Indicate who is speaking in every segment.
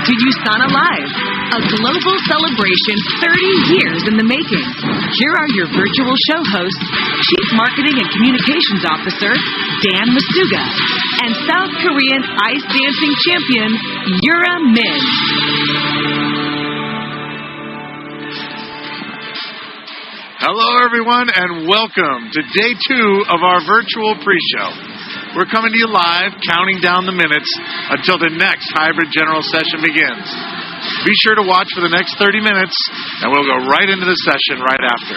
Speaker 1: to USANA Live, a global celebration 30 years in the making. Here are your virtual show hosts, Chief Marketing and Communications Officer Dan Masuga and South Korean ice dancing champion Yura Min.
Speaker 2: Hello, everyone, and welcome to day 2 of our virtual pre-show. We're coming to you live, counting down the minutes until the next hybrid general session begins. Be sure to watch for the next 30 minutes, and we'll go right into the session right after.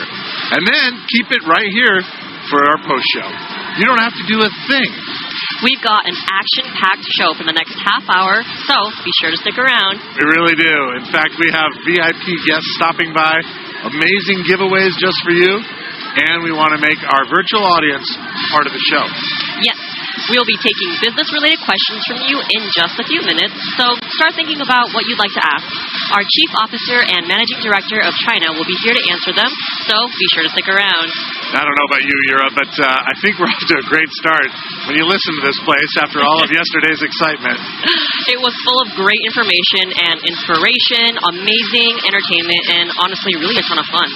Speaker 2: And then keep it right here for our post-show. You don't have to do a thing.
Speaker 3: We've got an action-packed show for the next half hour, so be sure to stick around.
Speaker 2: We really do. In fact, we have VIP guests stopping by, amazing giveaways just for you, and we want to make our virtual audience part of the show.
Speaker 3: Yes, we'll be taking business-related questions from you in just a few minutes, so start thinking about what you'd like to ask. Our Chief Officer and Managing Director of China will be here to answer them, so be sure to stick around.
Speaker 2: I don't know about you, Yura, but I think we're off to a great start when you listen to this place after all of yesterday's excitement.
Speaker 3: It was full of great information and inspiration, amazing entertainment, and honestly, really a ton of fun.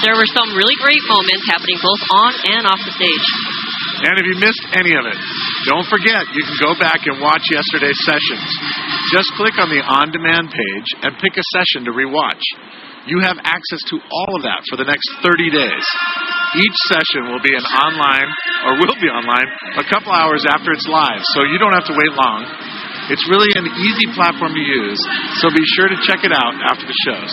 Speaker 3: There were some really great moments happening both on and off the stage.
Speaker 2: And if you missed any of it, don't forget you can go back and watch yesterday's sessions. Just click on the on-demand page and pick a session to rewatch. You have access to all of that for the next 30 days. Each session will be will be online a couple hours after it's live, so you don't have to wait long. It's really an easy platform to use, so be sure to check it out after the shows.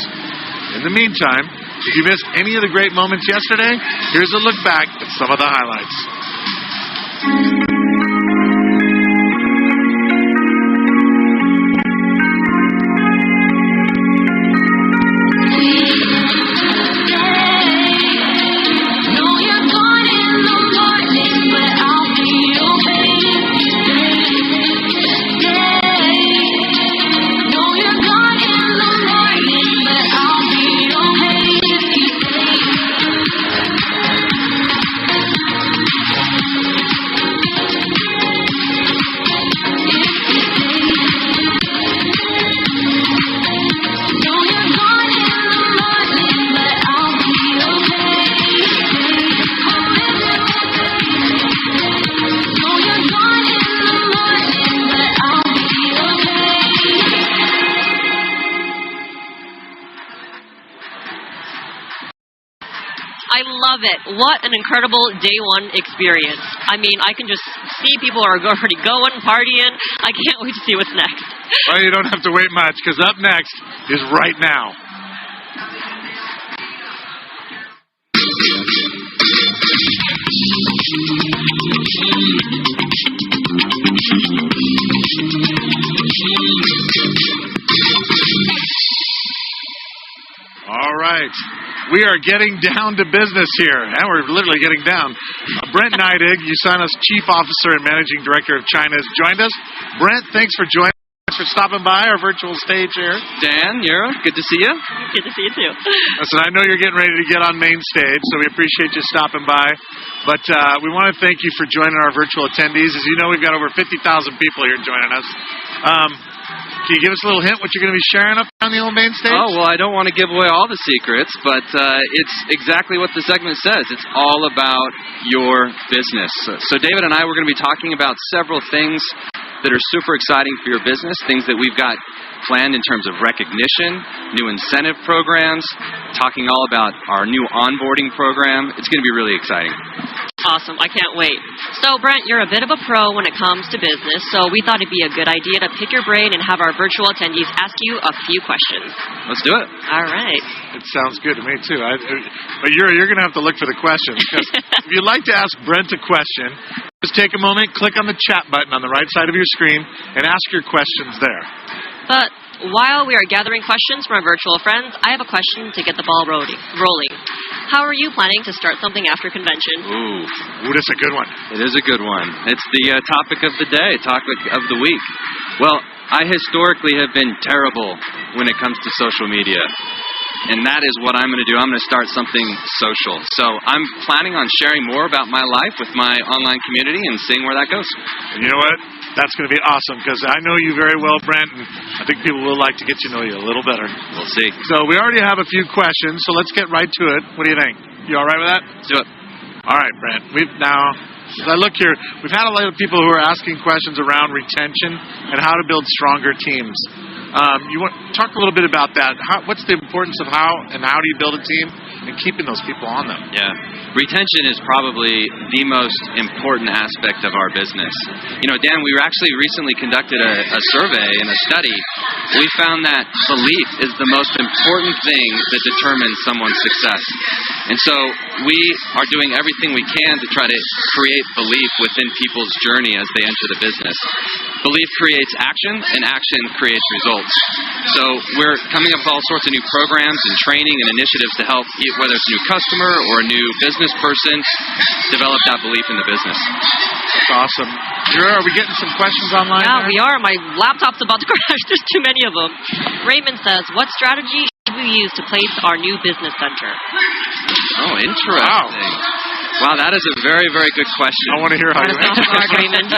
Speaker 2: In the meantime, if you missed any of the great moments yesterday, here's a look back at some of the highlights.
Speaker 3: What an incredible day 1 experience. I mean, I can just see people are already going, partying. I can't wait to see what's next.
Speaker 2: Well, you don't have to wait much, because up next is right now. All right. We are getting down to business here, and we're literally getting down. Brent Neidig, USANA's Chief Officer and Managing Director of China, has joined us. Brent, thanks for joining us. Thanks for stopping by our virtual stage here.
Speaker 4: Dan, Yura, good to see you.
Speaker 3: Good to see you too.
Speaker 2: Listen, I know you're getting ready to get on main stage, so we appreciate you stopping by. But we want to thank you for joining our virtual attendees. As you know, we've got over 50,000 people here joining us. Can you give us a little hint what you're going to be sharing up on the old main stage?
Speaker 4: Oh, well, I don't want to give away all the secrets, but it's exactly what the segment says. It's all about your business. So David and I, we're going to be talking about several things that are super exciting for your business, things that we've got planned in terms of recognition, new incentive programs, talking all about our new onboarding program. It's going to be really exciting.
Speaker 3: Awesome. I can't wait. So, Brent, you're a bit of a pro when it comes to business, so we thought it'd be a good idea to pick your brain and have our virtual attendees ask you a few questions.
Speaker 4: Let's do it.
Speaker 3: All right.
Speaker 2: It sounds good to me, too. But you're going to have to look for the questions, because if you'd like to ask Brent a question, just take a moment, click on the chat button on the right side of your screen, and ask your questions there.
Speaker 3: But while we are gathering questions from our virtual friends, I have a question to get the ball rolling. How are you planning to start something after convention?
Speaker 2: Ooh, that's a good one.
Speaker 4: It is a good one. It's the topic of the day, topic of the week. Well, I historically have been terrible when it comes to social media. And that is what I'm going to do. I'm going to start something social. So I'm planning on sharing more about my life with my online community and seeing where that goes.
Speaker 2: And you know what? That's going to be awesome because I know you very well, Brent, and I think people will like to get to know you a little better.
Speaker 4: We'll see.
Speaker 2: So we already have a few questions, so let's get right to it. What do you think? You all right with that?
Speaker 4: Let's do it.
Speaker 2: All right, Brent. As I look here, we've had a lot of people who are asking questions around retention and how to build stronger teams. You want to talk a little bit about that. What's the importance of how do you build a team and keeping those people on them?
Speaker 4: Yeah. Retention is probably the most important aspect of our business. You know, Dan, we actually recently conducted a survey and a study. We found that belief is the most important thing that determines someone's success. And so we are doing everything we can to try to create belief within people's journey as they enter the business. Belief creates action, and action creates results. So we're coming up with all sorts of new programs and training and initiatives to help, whether it's a new customer or a new business person, develop that belief in the business.
Speaker 2: That's awesome. Drew, are we getting some questions online?
Speaker 3: Yeah, we are. My laptop's about to crash. There's too many of them. Raymond says, what strategy should we use to place our new business center?
Speaker 4: Oh, interesting. Wow, that is a very, very good question.
Speaker 2: I want to hear how you answer
Speaker 3: that. Raymond.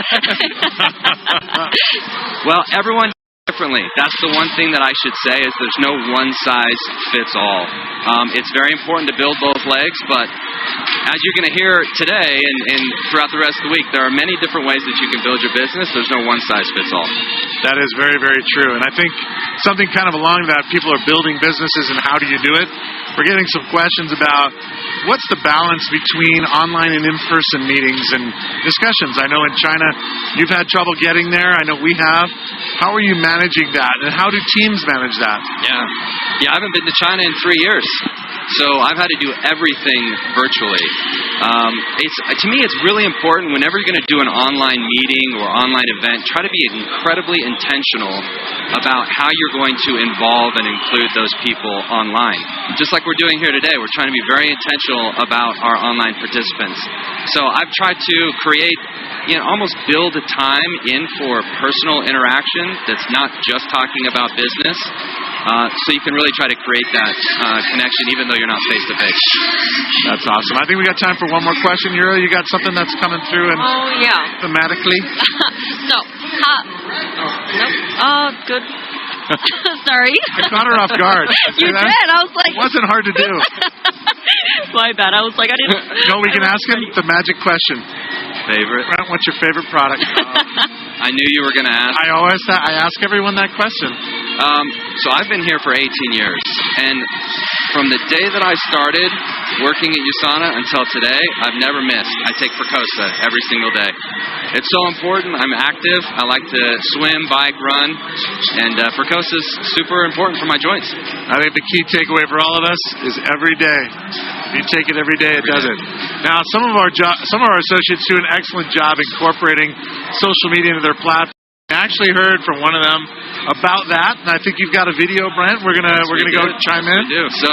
Speaker 4: Well, everyone differently. That's the one thing that I should say is there's no one size fits all. It's very important to build both legs, but as you're going to hear today and throughout the rest of the week, there are many different ways that you can build your business. There's no one size fits all.
Speaker 2: That is very, very true. And I think something kind of along that, people are building businesses and how do you do it? We're getting some questions about what's the balance between online and in-person meetings and discussions. I know in China you've had trouble getting there. I know we have. How are you managing that? And how do teams manage that?
Speaker 4: Yeah, I haven't been to China in 3 years. So I've had to do everything virtually. To me, it's really important whenever you're going to do an online meeting or online event, try to be incredibly intentional about how you're going to involve and include those people online. Just like we're doing here today, we're trying to be very intentional about our online participants. So I've tried to create, almost build a time in for personal interaction that's not just talking about business. So you can really try to create that connection even though you're not face-to-face.
Speaker 2: That's awesome. I think we got time for one more question. Yura, you got something that's coming through and thematically?
Speaker 3: No. Nope. Oh, good. Sorry.
Speaker 2: I caught her off guard.
Speaker 3: You did. I was like...
Speaker 2: It wasn't hard to do.
Speaker 3: My bad. I was like, I didn't...
Speaker 2: No, we can ask him the magic question.
Speaker 4: Favorite?
Speaker 2: Brent, what's your favorite product?
Speaker 4: I knew you were going to ask.
Speaker 2: I ask everyone that question.
Speaker 4: So I've been here for 18 years, and from the day that I started working at USANA until today, I've never missed. I take Percosa every single day. It's so important. I'm active. I like to swim, bike, run, and Percosa is super important for my joints.
Speaker 2: I think the key takeaway for all of us is every day. If you take it every day, it does it. Now, some of our associates do an excellent job incorporating social media into their platform. I actually heard from one of them about that, and I think you've got a video, Brent. We're gonna go chime in.
Speaker 4: We do. So,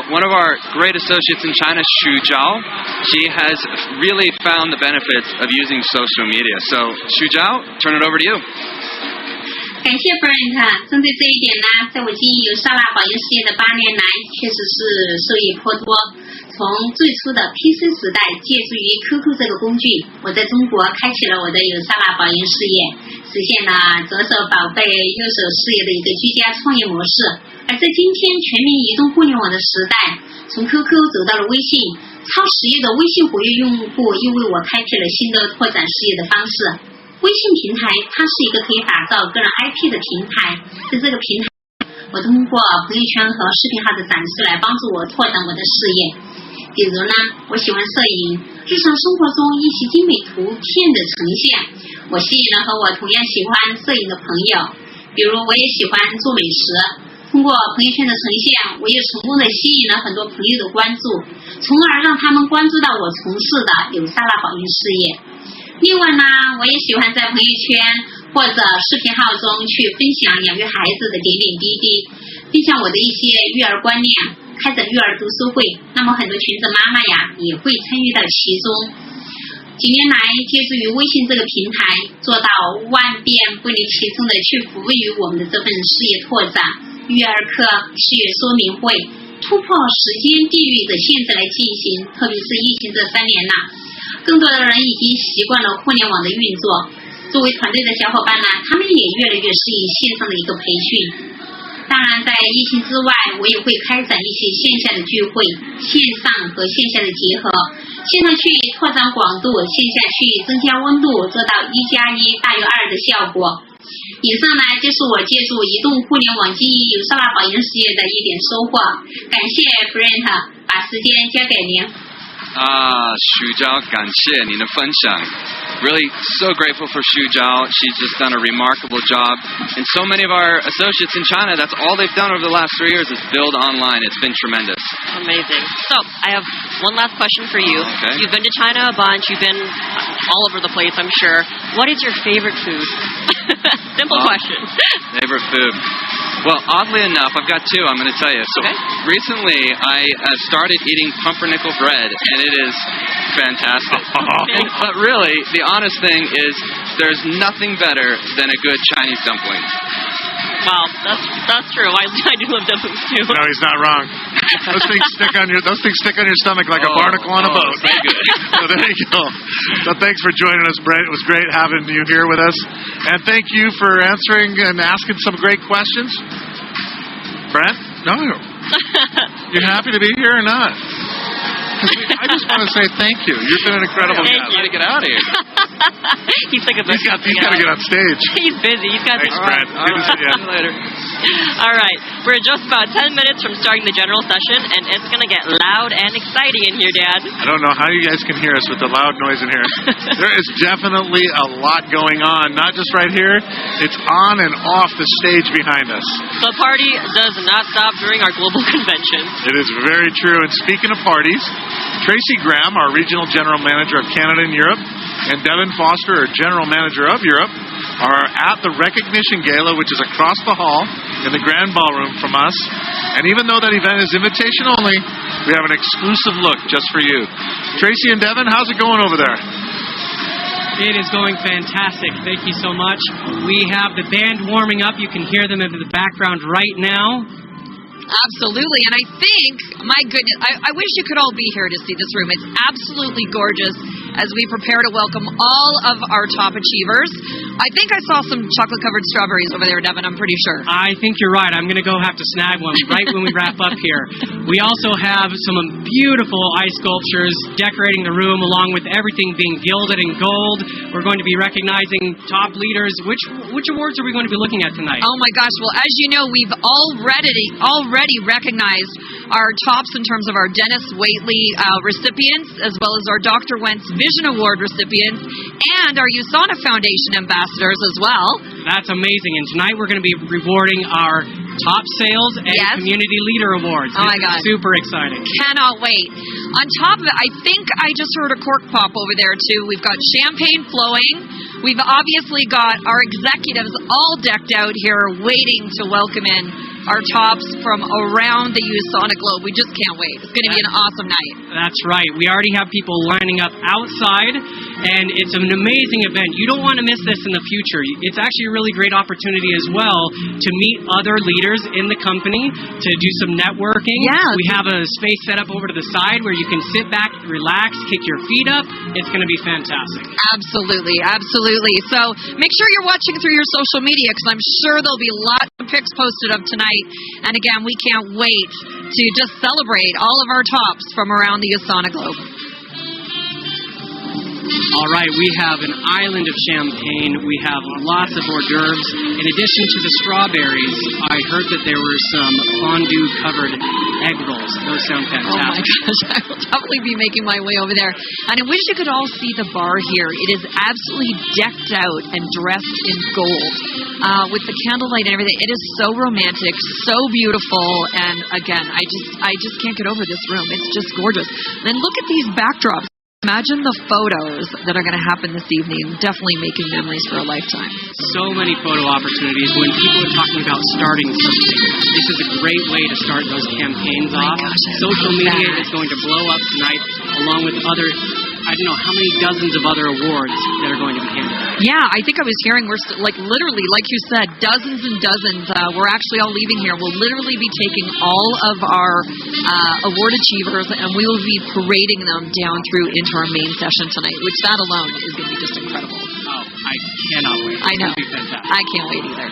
Speaker 4: one of our great associates in China, Xu Zhao, she has really found the benefits of using social media. So, Xu Zhao, turn it over to you.
Speaker 5: 感谢 Brent， 针对这一点呢，在我经营USANA保研事业的8年来，确实是受益颇多。从最初的 PC 时代，借助于 QQ 这个工具，我在中国开启了我的USANA保研事业，实现了左手宝贝右手事业的一个居家创业模式。而在今天全民移动互联网的时代，从 QQ 走到了微信，超10亿的微信活跃用户又为我开辟了新的拓展事业的方式。微信平台它是一个可以打造个人 IP 的平台，在这个平台，我通过朋友圈和视频号的展示来帮助我拓展我的事业。比如呢，我喜欢摄影，日常生活中一些精美图片的呈现，我吸引了和我同样喜欢摄影的朋友。比如我也喜欢做美食，通过朋友圈的呈现，我也成功的吸引了很多朋友的关注，从而让他们关注到我从事的USANA保研事业。另外呢，我也喜欢在朋友圈或者视频号中去分享养育孩子的点点滴滴，分享我的一些育儿观念，开展育儿读书会，那么很多全职妈妈呀也会参与到其中。几年来，借助于微信这个平台，做到万变不离其宗的去服务于我们的这份事业拓展。育儿课、事业说明会，突破时间地域的限制来进行，特别是疫情这3年更多的人已经习惯了互联网的运作。作为团队的小伙伴呢，他们也越来越适应线上的一个培训。当然，在疫情之外，我也会开展一些线下的聚会，线上和线下的结合，线上去拓展广度，线下去增加温度，做到1+1大于2的效果。以上呢，就是我借助移动互联网经营USANA保研事业的一点收获。感谢 Brent， 把时间交给您。
Speaker 4: Xu Zhao, 感谢您的分享。Really so grateful for Xu Zhao. She's just done a remarkable job. And so many of our associates in China, that's all they've done over the last 3 years is build online. It's been tremendous.
Speaker 3: Amazing. So, I have one last question for you.
Speaker 4: Okay.
Speaker 3: You've been to China a bunch. You've been all over the place, I'm sure. What is your favorite food? Simple question.
Speaker 4: Favorite food? Well, oddly enough, I've got 2 I'm going to tell you. So, recently I started eating pumpernickel bread, and it is fantastic. But really, the honest thing is there's nothing better than a good Chinese dumpling.
Speaker 3: Wow, that's true. I do love dumplings too.
Speaker 2: No, he's not wrong. Those things stick on your stomach like a barnacle on a boat.
Speaker 4: So good.
Speaker 2: So there you go. So thanks for joining us, Brent. It was great having you here with us. And thank you for answering and asking some great questions. Brent? No. You happy to be here or not? I just want to say thank you. You've been an incredible guest.
Speaker 4: How to get out of here?
Speaker 3: He's like a
Speaker 2: He's got to get on stage.
Speaker 3: He's busy. He's got
Speaker 2: Thanks, Brent. Good to see you.
Speaker 4: Later.
Speaker 3: All right. We're just about 10 minutes from starting the general session, and it's going to get loud and exciting in here, Dad.
Speaker 2: I don't know how you guys can hear us with the loud noise in here. There is definitely a lot going on, not just right here. It's on and off the stage behind us.
Speaker 3: The party does not stop during our global convention.
Speaker 2: It is very true. And speaking of parties, Tracy Graham, our Regional General Manager of Canada and Europe, and Devin Foster, our General Manager of Europe, are at the Recognition Gala, which is across the hall in the Grand Ballroom from us. And even though that event is invitation only, we have an exclusive look just for you. Tracy and Devin, how's it going over there?
Speaker 6: It is going fantastic. Thank you so much. We have the band warming up. You can hear them in the background right now.
Speaker 7: Absolutely, and I think, my goodness, I wish you could all be here to see this room. It's absolutely gorgeous as we prepare to welcome all of our top achievers. I think I saw some chocolate-covered strawberries over there, Devin, I'm pretty sure.
Speaker 6: I think you're right. I'm going to go have to snag one right when we wrap up here. We also have some beautiful ice sculptures decorating the room, along with everything being gilded in gold. We're going to be recognizing top leaders. Which awards are we going to be looking at tonight?
Speaker 7: Oh my gosh, well, as you know, we've already recognized our tops in terms of our Dennis Waitley recipients, as well as our Dr. Wentz Vision Award recipients, and our USANA Foundation ambassadors as well.
Speaker 6: That's amazing. And tonight we're going to be rewarding our top sales and community leader awards.
Speaker 7: Oh my God.
Speaker 6: Super exciting.
Speaker 7: Cannot wait. On top of it, I think I just heard a cork pop over there too. We've got champagne flowing. We've obviously got our executives all decked out here waiting to welcome in our tops from around the USANA globe. We just can't wait. It's going to be an awesome night.
Speaker 6: That's right. We already have people lining up outside, and it's an amazing event. You don't want to miss this in the future. It's actually a really great opportunity as well to meet other leaders in the company, to do some networking.
Speaker 7: Yeah.
Speaker 6: We have a space set up over to the side where you can sit back, relax, kick your feet up. It's going to be fantastic.
Speaker 7: Absolutely, absolutely. So make sure you're watching through your social media, because I'm sure there'll be lots of pics posted of tonight. And again, we can't wait to just celebrate all of our tops from around the USANA globe.
Speaker 6: All right, we have an island of champagne. We have lots of hors d'oeuvres. In addition to the strawberries, I heard that there were some fondue-covered egg rolls. Those sound fantastic.
Speaker 7: Oh my gosh, I will definitely be making my way over there. And I wish you could all see the bar here. It is absolutely decked out and dressed in gold with the candlelight and everything. It is so romantic, so beautiful, and again, I just can't get over this room. It's just gorgeous. And then look at these backdrops. Imagine the photos that are going to happen this evening, definitely making memories for a lifetime.
Speaker 6: So many photo opportunities. When people are talking about starting something, this is a great way to start those campaigns off.
Speaker 7: Gosh,
Speaker 6: social media is going to blow up tonight, along with other, I don't know how many dozens of other awards that are going to be handed out.
Speaker 7: Yeah, I think I was hearing we're literally, like you said, dozens and dozens. We're actually all leaving here. We'll literally be taking all of our award achievers, and we will be parading them down through into our main session tonight, which that alone is going to be just incredible.
Speaker 6: Oh, I I cannot wait.
Speaker 7: I know.
Speaker 6: It'll be fantastic.
Speaker 7: I can't wait either.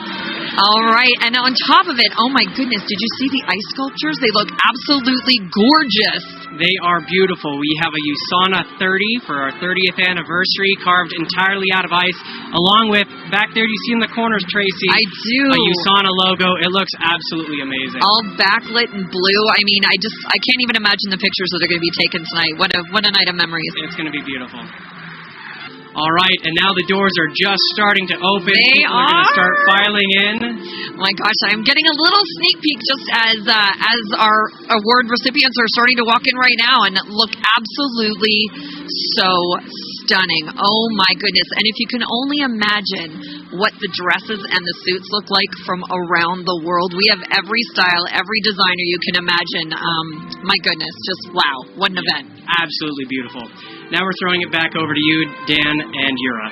Speaker 7: All right, and on top of it, oh my goodness, did you see the ice sculptures? They look absolutely gorgeous.
Speaker 6: They are beautiful. We have a USANA 30 for our 30th anniversary, carved entirely out of ice, along with, back there, do you see in the corners, Tracy?
Speaker 7: I do.
Speaker 6: A USANA logo. It looks absolutely amazing.
Speaker 7: All backlit in blue. I mean, I can't even imagine the pictures that are going to be taken tonight. What a night of memories.
Speaker 6: It's going to be beautiful. All right, and now the doors are just starting to open.
Speaker 7: They
Speaker 6: People are going to start filing in.
Speaker 7: Oh my gosh, I'm getting a little sneak peek just as our award recipients are starting to walk in right now and look absolutely so stunning. Oh my goodness. And if you can only imagine what the dresses and the suits look like from around the world. We have every style, every designer you can imagine. My goodness, just wow, what an event.
Speaker 6: Absolutely beautiful. Now we're throwing it back over to you, Dan and Yura.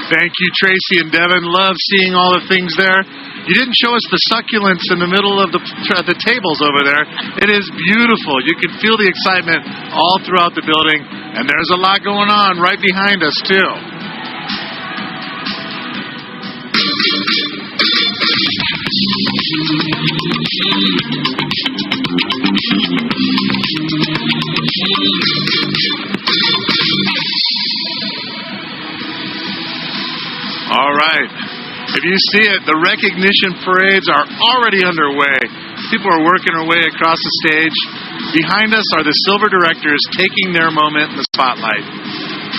Speaker 2: Thank you, Tracy and Devin. Love seeing all the things there. You didn't show us the succulents in the middle of the tables over there. It is beautiful. You can feel the excitement all throughout the building, and there's a lot going on right behind us, too. All right. If you see it, the recognition parades are already underway. People are working their way across the stage. Behind us are the silver directors taking their moment in the spotlight.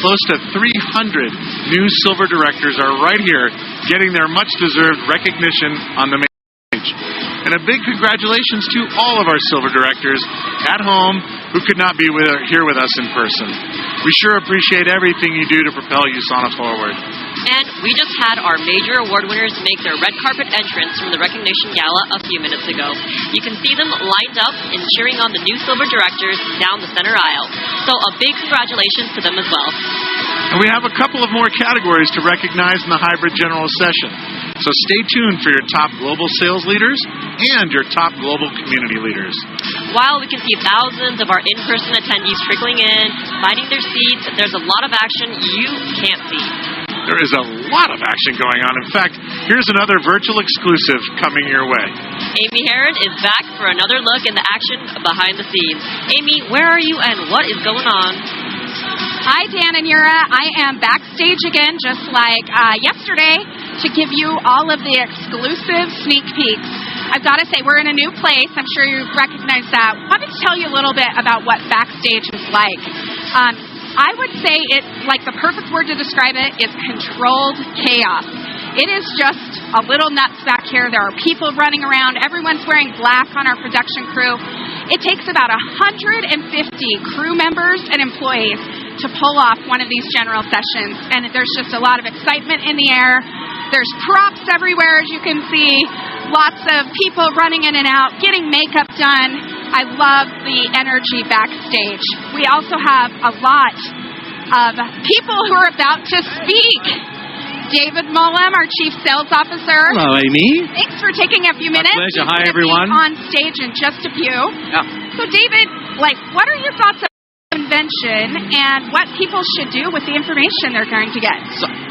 Speaker 2: Close to 300 new silver directors are right here getting their much-deserved recognition on the main stage. And a big congratulations to all of our silver directors at home who could not be here with us in person. We sure appreciate everything you do to propel USANA forward.
Speaker 3: And we just had our major award winners make their red carpet entrance from the recognition gala a few minutes ago. You can see them lined up and cheering on the new silver directors down the center aisle. So a big congratulations to them as well.
Speaker 2: And we have a couple of more categories to recognize in the hybrid general session. So stay tuned for your top global sales leaders and your top global community leaders.
Speaker 3: While we can see thousands of our in-person attendees trickling in, finding their seats, there's a lot of action you can't see.
Speaker 2: There is a lot of action going on. In fact, here's another virtual exclusive coming your way.
Speaker 3: Amy Heron is back for another look in the action behind the scenes. Amy, where are you and what is going on?
Speaker 8: Hi, Dan and Yura. I am backstage again, just like yesterday, to give you all of the exclusive sneak peeks. I've got to say, we're in a new place. I'm sure you recognize that. I wanted to tell you a little bit about what backstage is like. I would say it's like the perfect word to describe it is controlled chaos. It is just a little nuts back here. There are people running around. Everyone's wearing black on our production crew. It takes about 150 crew members and employees to pull off one of these general sessions. And there's just a lot of excitement in the air. There's props everywhere, as you can see. Lots of people running in and out, getting makeup done. I love the energy backstage. We also have a lot of people who are about to speak. David Mulham, our Chief Sales Officer.
Speaker 9: Hello, Amy.
Speaker 8: Thanks for taking a few minutes.
Speaker 9: My pleasure. Hi,
Speaker 8: He's
Speaker 9: everyone.
Speaker 8: On stage in just a few.
Speaker 9: Yeah.
Speaker 8: So, David, what are your thoughts on the convention and what people should do with the information they're going to get?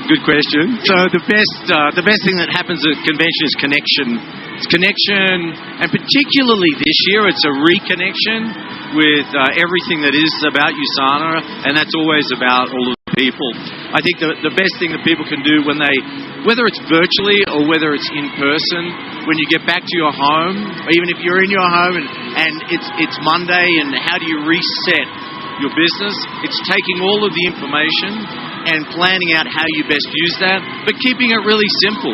Speaker 9: Good question. So the best thing that happens at convention is connection. It's connection, and particularly this year, it's a reconnection with everything that is about USANA, and that's always about all of the people. I think the best thing that people can do when whether it's virtually or whether it's in person, when you get back to your home, or even if you're in your home and it's Monday, and how do you reset your business? It's taking all of the information and planning out how you best use that, but keeping it really simple.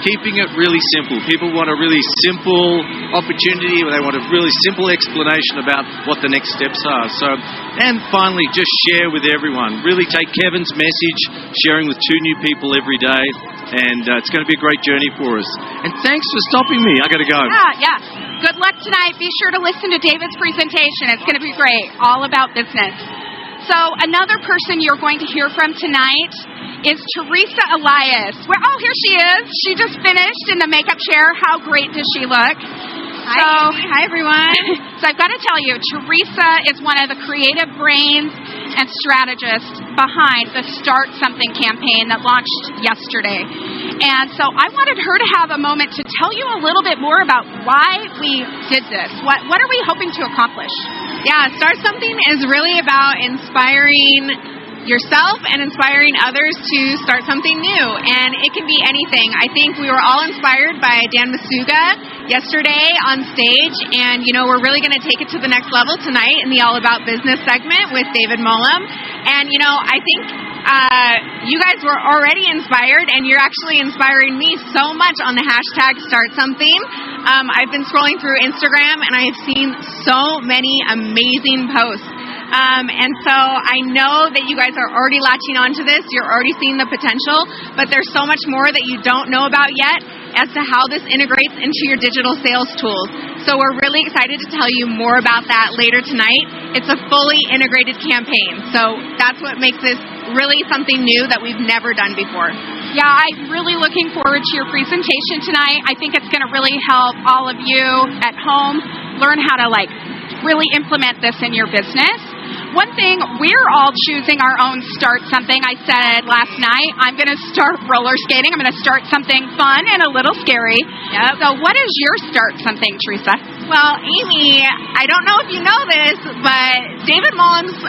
Speaker 9: Keeping it really simple. People want a really simple opportunity, or they want a really simple explanation about what the next steps are. So, and finally, just share with everyone. Really take Kevin's message, sharing with 2 new people every day, and it's going to be a great journey for us. And thanks for stopping me. I got to go.
Speaker 8: Yeah. Good luck tonight. Be sure to listen to David's presentation. It's going to be great. All about business. So another person you're going to hear from tonight is Teresa Elias. Here she is. She just finished in the makeup chair. How great does she look?
Speaker 10: Hi, everyone.
Speaker 8: So I've got to tell you, Teresa is one of the creative brains and strategist behind the Start Something campaign that launched yesterday. And so I wanted her to have a moment to tell you a little bit more about why we did this. What are we hoping to accomplish?
Speaker 10: Yeah, Start Something is really about inspiring yourself and inspiring others to start something new. And it can be anything. I think we were all inspired by Dan Masuga yesterday on stage. And, we're really going to take it to the next level tonight in the All About Business segment with David Mulham. And, I think you guys were already inspired, and you're actually inspiring me so much on the hashtag Start Something. I've been scrolling through Instagram, and I have seen so many amazing posts. And so I know that you guys are already latching onto this. You're already seeing the potential, but there's so much more that you don't know about yet as to how this integrates into your digital sales tools. So we're really excited to tell you more about that later tonight. It's a fully integrated campaign. So that's what makes this really something new that we've never done before.
Speaker 8: Yeah, I'm really looking forward to your presentation tonight. I think it's going to really help all of you at home learn how to really implement this in your business. One thing, we're all choosing our own Start Something. I said last night, I'm going to start roller skating. I'm going to start something fun and a little scary. Yep. So what is your Start Something, Teresa?
Speaker 10: Well, Amy, I don't know if you know this, but David Mulham's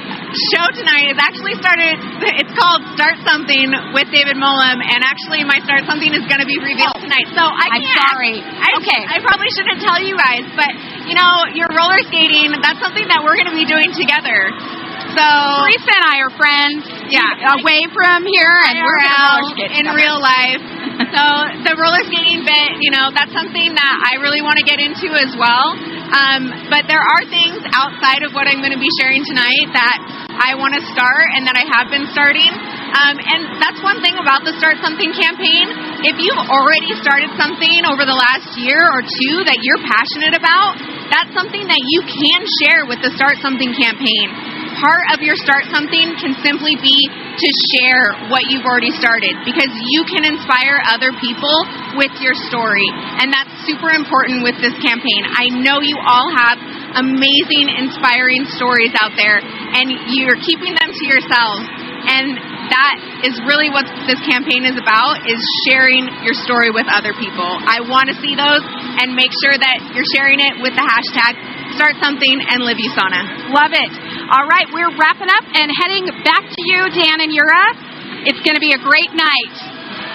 Speaker 10: show tonight is actually started. It's called Start Something with David Mulham, and actually my Start Something is going to be revealed tonight. So
Speaker 8: I'm sorry.
Speaker 10: I probably shouldn't tell you guys, but your roller skating, that's something that we're going to be doing together. So
Speaker 8: Teresa and I are friends.
Speaker 10: Yeah,
Speaker 8: away from here, and
Speaker 10: we're out in real life. So the roller skating bit, that's something that I really want to get into as well. But there are things outside of what I'm going to be sharing tonight that I want to start and that I have been starting. And that's one thing about the Start Something campaign. If you've already started something over the last year or two that you're passionate about, that's something that you can share with the Start Something campaign. Part of your Start Something can simply be to share what you've already started, because you can inspire other people with your story. And that's super important with this campaign. I know you all have amazing, inspiring stories out there, and you're keeping them to yourselves. And that is really what this campaign is about, is sharing your story with other people. I want to see those, and make sure that you're sharing it with the hashtag Start Something and Live USANA.
Speaker 8: Love it. All right, we're wrapping up and heading back to you, Dan and Yura. It's going to be a great night.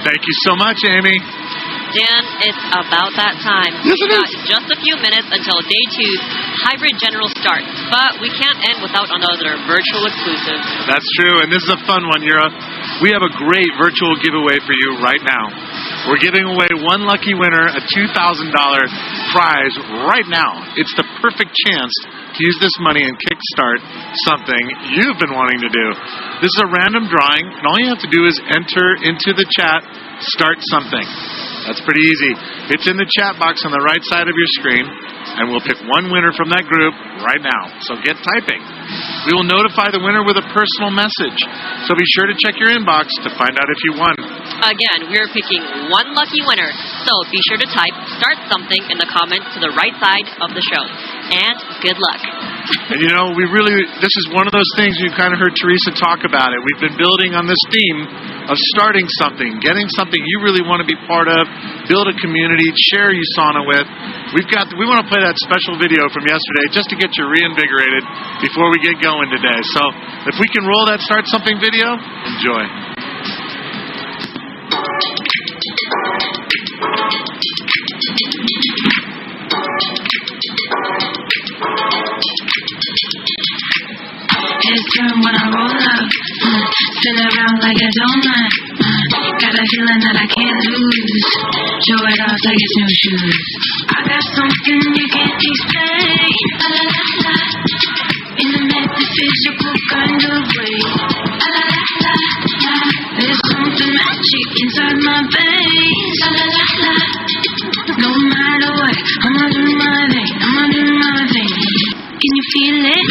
Speaker 2: Thank you so much, Amy.
Speaker 3: Dan, it's about that time.
Speaker 2: Yes, it is.
Speaker 3: Just a few minutes until Day 2's Hybrid General starts, but we can't end without another virtual exclusive.
Speaker 2: That's true, and this is a fun one, Yura. We have a great virtual giveaway for you right now. We're giving away one lucky winner a $2,000 prize right now. It's the perfect chance to use this money and kickstart something you've been wanting to do. This is a random drawing, and all you have to do is enter into the chat, Start Something. That's pretty easy. It's in the chat box on the right side of your screen, and we'll pick one winner from that group right now. So get typing. We will notify the winner with a personal message. So be sure to check your inbox to find out if you won.
Speaker 3: Again, we're picking one lucky winner. So be sure to type Start Something in the comments to the right side of the show. And good luck.
Speaker 2: And this is one of those things you kind of heard Teresa talk about it. We've been building on this theme of starting something, getting something you really want to be part of, build a community, share USANA with. We want to play that special video from yesterday just to get you reinvigorated before we get going today. So if we can roll that Start Something video, enjoy.
Speaker 11: His turn when I roll up, spin around like a donut, got a feeling that I can't lose, show it off like it's new shoes. I got something you can't explain, la la la la, in a metaphysical kind of way, la la la la, there's something magic inside my veins, la la la la, no matter what, I'ma do my thing, I'ma do my thing, can you feel it?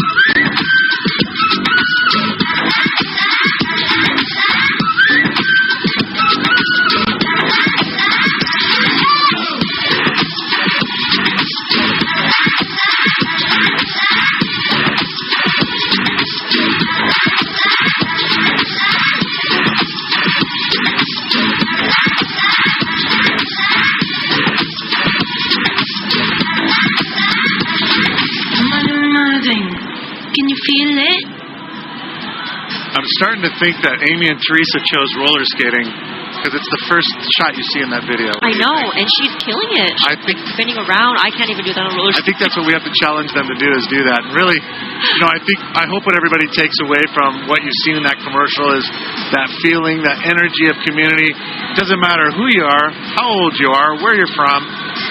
Speaker 2: I'm starting to think that Amy and Teresa chose roller skating because it's the first shot you see in that video.
Speaker 3: I know, and she's killing it. She's like spinning around. I can't even do that on roller skating.
Speaker 2: I think that's what we have to challenge them to do, is do that. And really, I hope what everybody takes away from what you've seen in that commercial is that feeling, that energy of community. It doesn't matter who you are, how old you are, where you're from.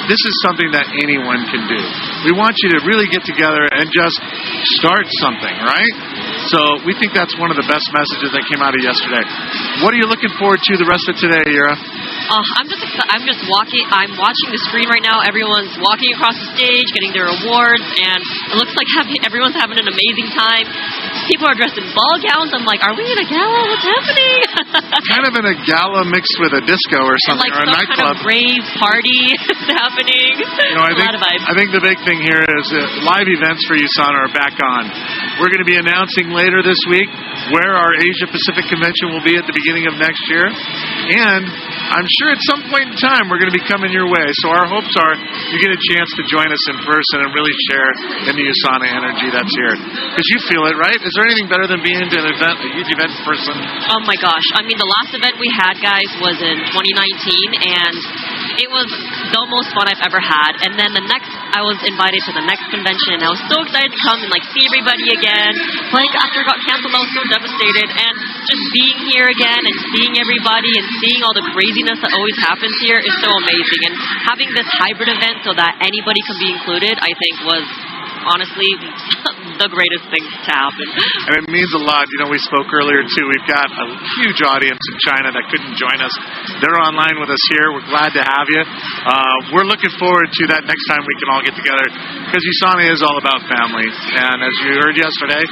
Speaker 2: This is something that anyone can do. We want you to really get together and just start something, right? So we think that's one of the best messages that came out of yesterday. What are you looking forward to the rest of today, Ira?
Speaker 3: I'm just walking. I'm watching the screen right now. Everyone's walking across the stage, getting their awards, and it looks like everyone's having an amazing time. People are dressed in ball gowns. I'm like, are we in a gala? What's happening?
Speaker 2: Kind of in a gala mixed with a disco or something,
Speaker 3: and like
Speaker 2: or a
Speaker 3: some
Speaker 2: nightclub.
Speaker 3: kind of rave party is happening.
Speaker 2: I think the big thing here is live events for USANA are back on. We're going to be announcing later this week where our Asia Pacific Convention will be at the beginning of next year, and I'm sure at some point in time we're going to be coming your way. So our hopes are you get a chance to join us in person and really share in the USANA energy that's here. Because you feel it, right? Is there anything better than being to an event, a huge event in person?
Speaker 3: Oh my gosh. I mean, the last event we had, guys, was in 2019, and it was the most fun I've ever had. And then I was invited to the next convention, and I was so excited to come and see everybody again. Like, after it got canceled, I was so devastated. And just being here again and seeing everybody and seeing all the craziness that always happens here is so amazing. And having this hybrid event so that anybody can be included, I think was honestly the greatest thing to happen.
Speaker 2: And it means a lot. We spoke earlier too. We've got a huge audience in China that couldn't join us. They're online with us here. We're glad to have you. We're looking forward to that next time we can all get together, because USANA is all about family. And as you heard yesterday,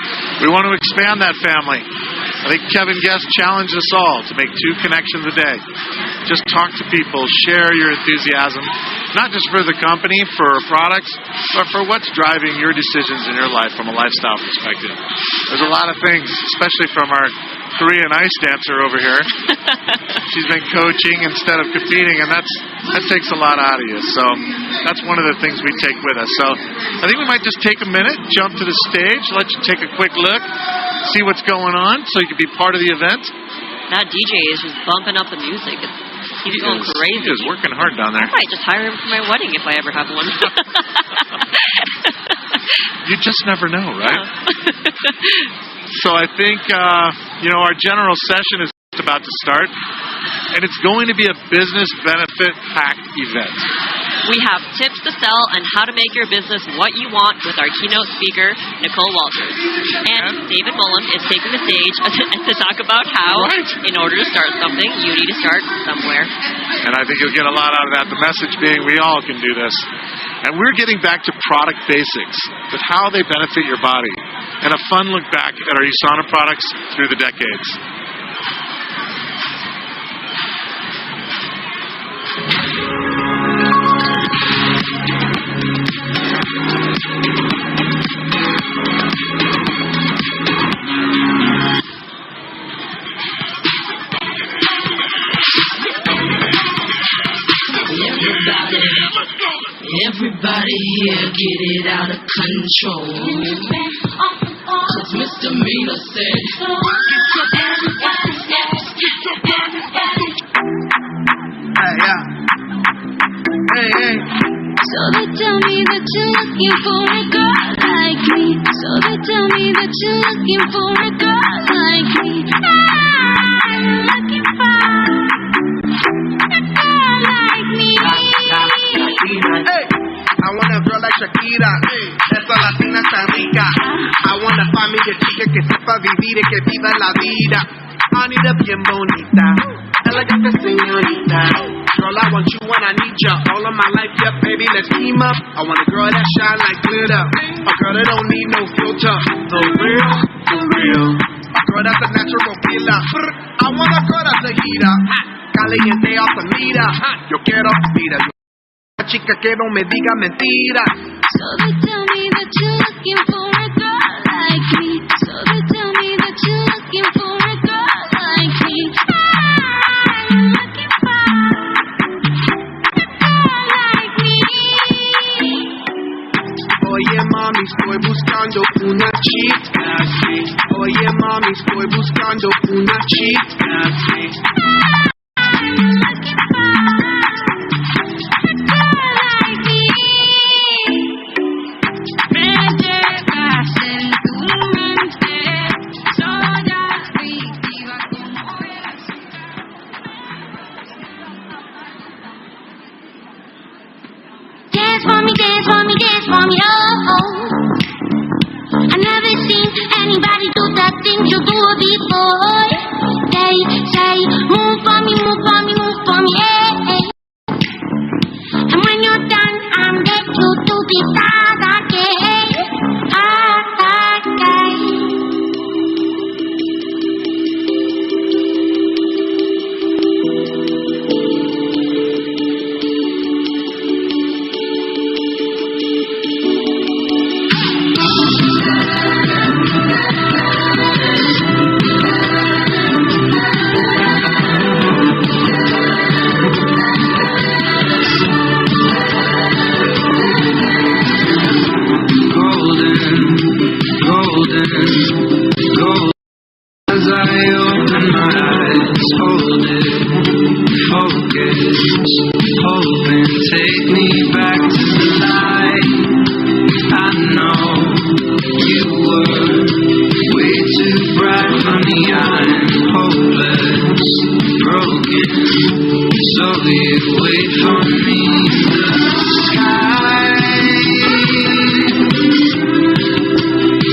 Speaker 2: we want to expand that family. I think Kevin Guest challenged us all to make 2 connections a day. Just talk to people, share your enthusiasm, not just for the company, for products, but for what's driving your decisions in your life from a lifestyle perspective. There's a lot of things, especially from our Korean ice dancer over here. She's been coaching instead of competing, and that takes a lot out of you. So that's one of the things we take with us. So I think we might just take a minute, jump to the stage, let you take a quick look, see what's going on, so you can be part of the event.
Speaker 3: That DJ is just bumping up the music. He's going crazy.
Speaker 2: He is working hard down there.
Speaker 3: I might just hire him for my wedding if I ever have one.
Speaker 2: You just never know, right? So I think, our general session is about to start, and it's going to be a business benefit-packed event.
Speaker 3: We have tips to sell and how to make your business what you want with our keynote speaker, Nicole Walters. And David Mulham is taking the stage to talk about how, in order to start something, you need to start somewhere.
Speaker 2: And I think you'll get a lot out of that. The message being we all can do this. And we're getting back to product basics with how they benefit your body, and a fun look back at our USANA products through the decades.
Speaker 11: Everybody here get it out of control. 'Cause Mr. Miller said,
Speaker 12: Hey. So they tell me that you're looking for a girl like me. So they tell me that you're looking for a girl like me. I'm looking for a girl like me.
Speaker 13: Hey, I want a girl like Shakira. Esa latina está rica. I want to find me a chica que sepa vivir y que viva la vida. Anita bien bonita, elegante señorita. Girl, I want you when I need ya. All of my life, yeah, baby, let's team up. I want a girl that shine like glitter. A girl that don't need no filter. The real, for real. A girl that's a natural killer. I want a girl that's a heater. Caliente off the meter. Yo quiero vida. Una chica que no me diga mentira.
Speaker 12: So they tell me that you're looking for a girl like me. So they tell me that you're looking for a girl like me. I'm looking for a girl like me.
Speaker 13: Oye mami, estoy buscando una chica así. Oye mami. mami, estoy buscando una chica así.
Speaker 12: Dance for me, dance for me, dance for me, oh. I never seen anybody do that thing you do before. Say, move for me, move for me, move for me, yeah. And when you're done, I'm ready to do the side again.
Speaker 11: Gold as I open my eyes, hold it, focus, hoping, take me back to the light. I know you were way too bright for me, I'm hopeless, broken, so you wait for me in the sky.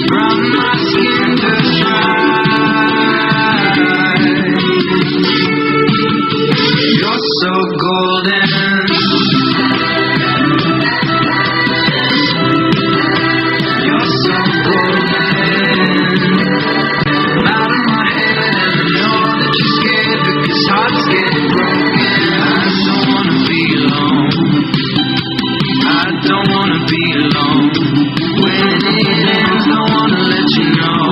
Speaker 11: From my skin to dry, you're so golden. You're so golden. Out of my head, and I know that you're scared because hearts get broken. I don't wanna be alone. I don't wanna be alone. When it ends, I wanna let you know.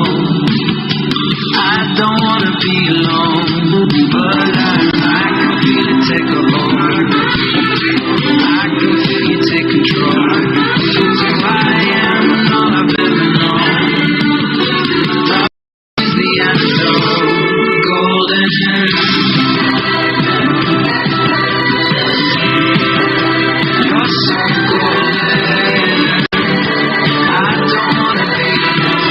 Speaker 11: I don't wanna be alone, but I can feel it take a hold. I can feel you take control. It's who I am and all I've ever known. Love is the antidote, golden. You're so golden. I don't wanna be alone.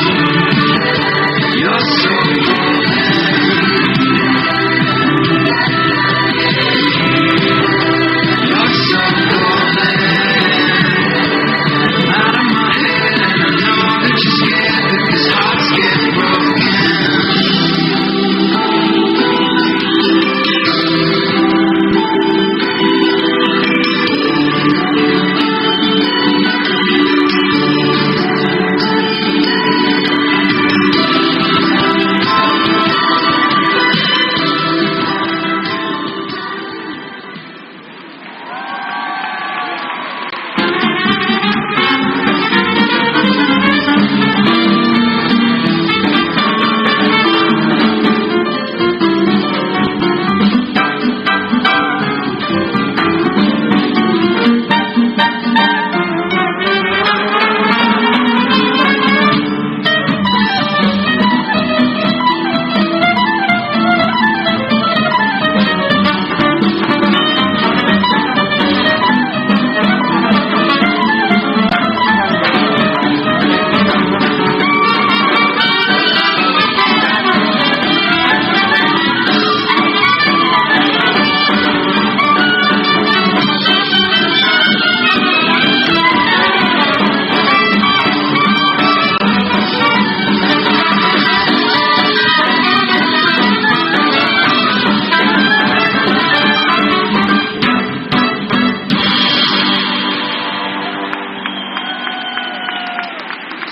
Speaker 11: You're so golden. You're so golden. Out of my head, and I know that you're scared because hearts get broken.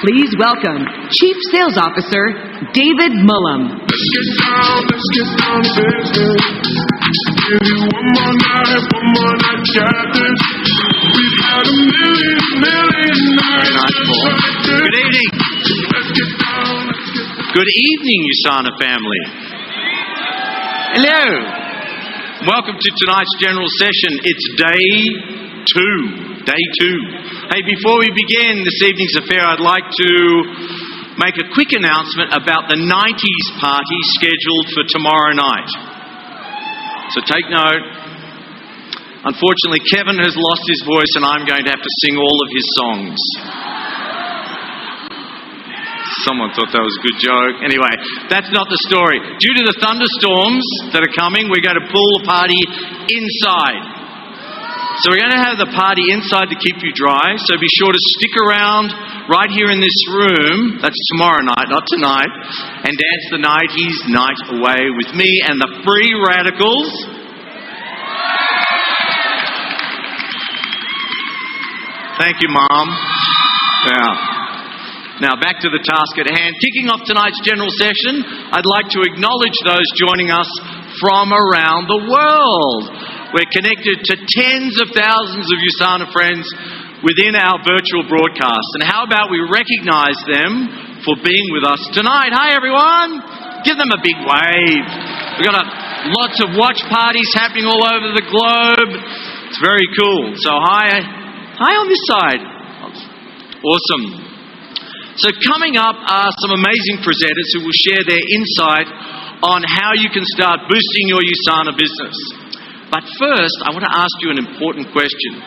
Speaker 1: Please welcome Chief Sales Officer David Mulham.
Speaker 13: Let's get down to business. Give you one more night, got this. We've had a million nights.
Speaker 9: Good evening.
Speaker 13: Let's get down.
Speaker 9: Good evening, USANA family. Hello. Welcome to tonight's general session. It's day two. Hey, before we begin this evening's affair, I'd like to make a quick announcement about the 90s party scheduled for tomorrow night. So take note. Unfortunately, Kevin has lost his voice and I'm going to have to sing all of his songs. Someone thought that was a good joke. Anyway, that's not the story. Due to the thunderstorms that are coming, we're going to pull the party inside. So we're going to have the party inside to keep you dry. So be sure to stick around right here in this room. That's tomorrow night, not tonight. And dance the 90s night away with me and the Free Radicals. Thank you, Mom. Yeah. Now, back to the task at hand. Kicking off tonight's general session, I'd like to acknowledge those joining us from around the world. We're connected to tens of thousands of USANA friends within our virtual broadcast. And how about we recognize them for being with us tonight? Hi, everyone. Give them a big wave. We've got lots of watch parties happening all over the globe. It's very cool. So hi on this side. Awesome. So coming up are some amazing presenters who will share their insight on how you can start boosting your USANA business. But first, I want to ask you an important question.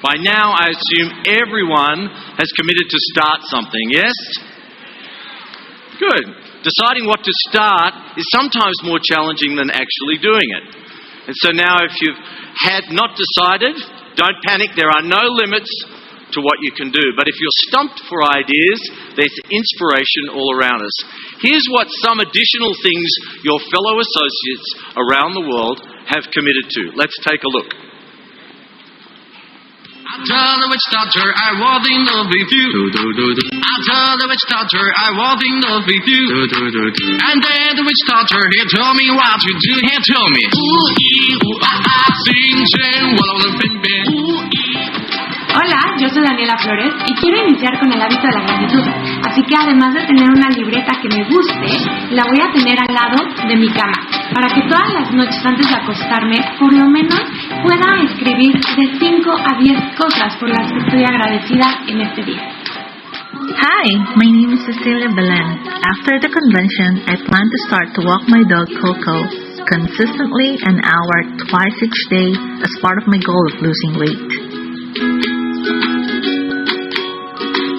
Speaker 9: By now, I assume everyone has committed to start something, yes? Good. Deciding what to start is sometimes more challenging than actually doing it. And so now if you've had not decided, don't panic, there are no limits to what you can do. But if you're stumped for ideas, there's inspiration all around us. Here's what some additional things your fellow associates around the world have committed to. Let's take a look.
Speaker 14: I'll tell the witch doctor I was in love with you. I'll tell the witch doctor I was in love with you. And then the witch doctor, he told me what to do. He told me, ooh, ee, ooh, ah, ah, sing, sing, wallow, the bin, bin.
Speaker 15: Hola, yo soy Daniela Flores y quiero iniciar con el hábito de la gratitud. Así que además de tener una libreta que me guste, la voy a tener al lado de mi cama, para que todas las noches antes de acostarme, por lo menos pueda escribir de 5 a 10 cosas por las que estoy agradecida en este día.
Speaker 16: Hi, my name is Cecilia Belen. After the convention, I plan to start to walk my dog Coco consistently an hour twice each day as part of my goal of losing weight.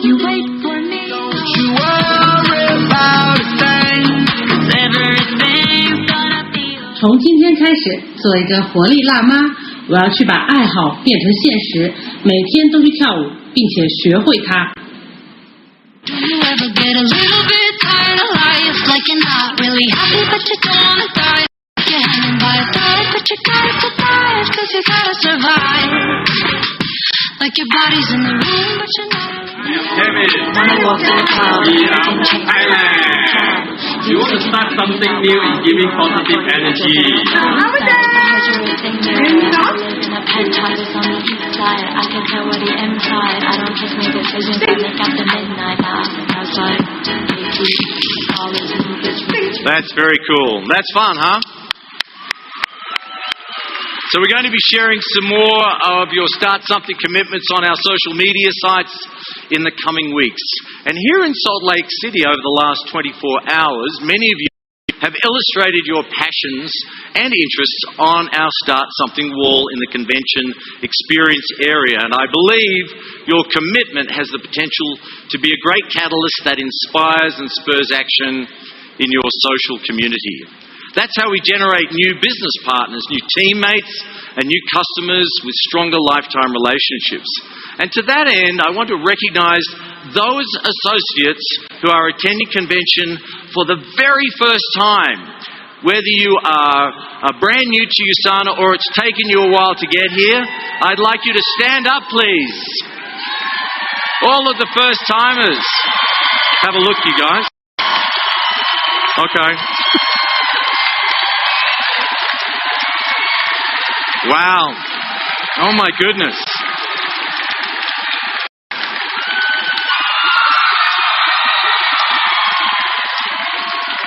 Speaker 12: You wait for me.
Speaker 14: Don't you worry about a thing.
Speaker 12: 'Cause everything's gonna be.
Speaker 17: 从今天开始，做一个活力辣妈，我要去把爱好变成现实，每天都去跳舞，并且学会它。
Speaker 12: Do you ever get a little bit tired of life? Like you're not really happy, but you don't wanna die. You're hanging by a thread, but you gotta survive, 'cause you gotta survive. Like your body's in the room, but you're not.
Speaker 18: When I walk in the crowd, Thailand. You want to start something new and giving positive energy.
Speaker 12: Over there! In a penthouse on the east side, I can tell what the inside. I don't just make decisions, I make up the midnight outside.
Speaker 9: That's very cool. That's fun, huh? So we're going to be sharing some more of your Start Something commitments on our social media sites in the coming weeks. And here in Salt Lake City over the last 24 hours, many of you have illustrated your passions and interests on our Start Something wall in the convention experience area. And I believe your commitment has the potential to be a great catalyst that inspires and spurs action in your social community. That's how we generate new business partners, new teammates, and new customers with stronger lifetime relationships. And to that end, I want to recognize those associates who are attending convention for the very first time. Whether you are brand new to USANA or it's taken you a while to get here, I'd like you to stand up, please. All of the first timers. Have a look, you guys. Okay. Wow. Oh my goodness.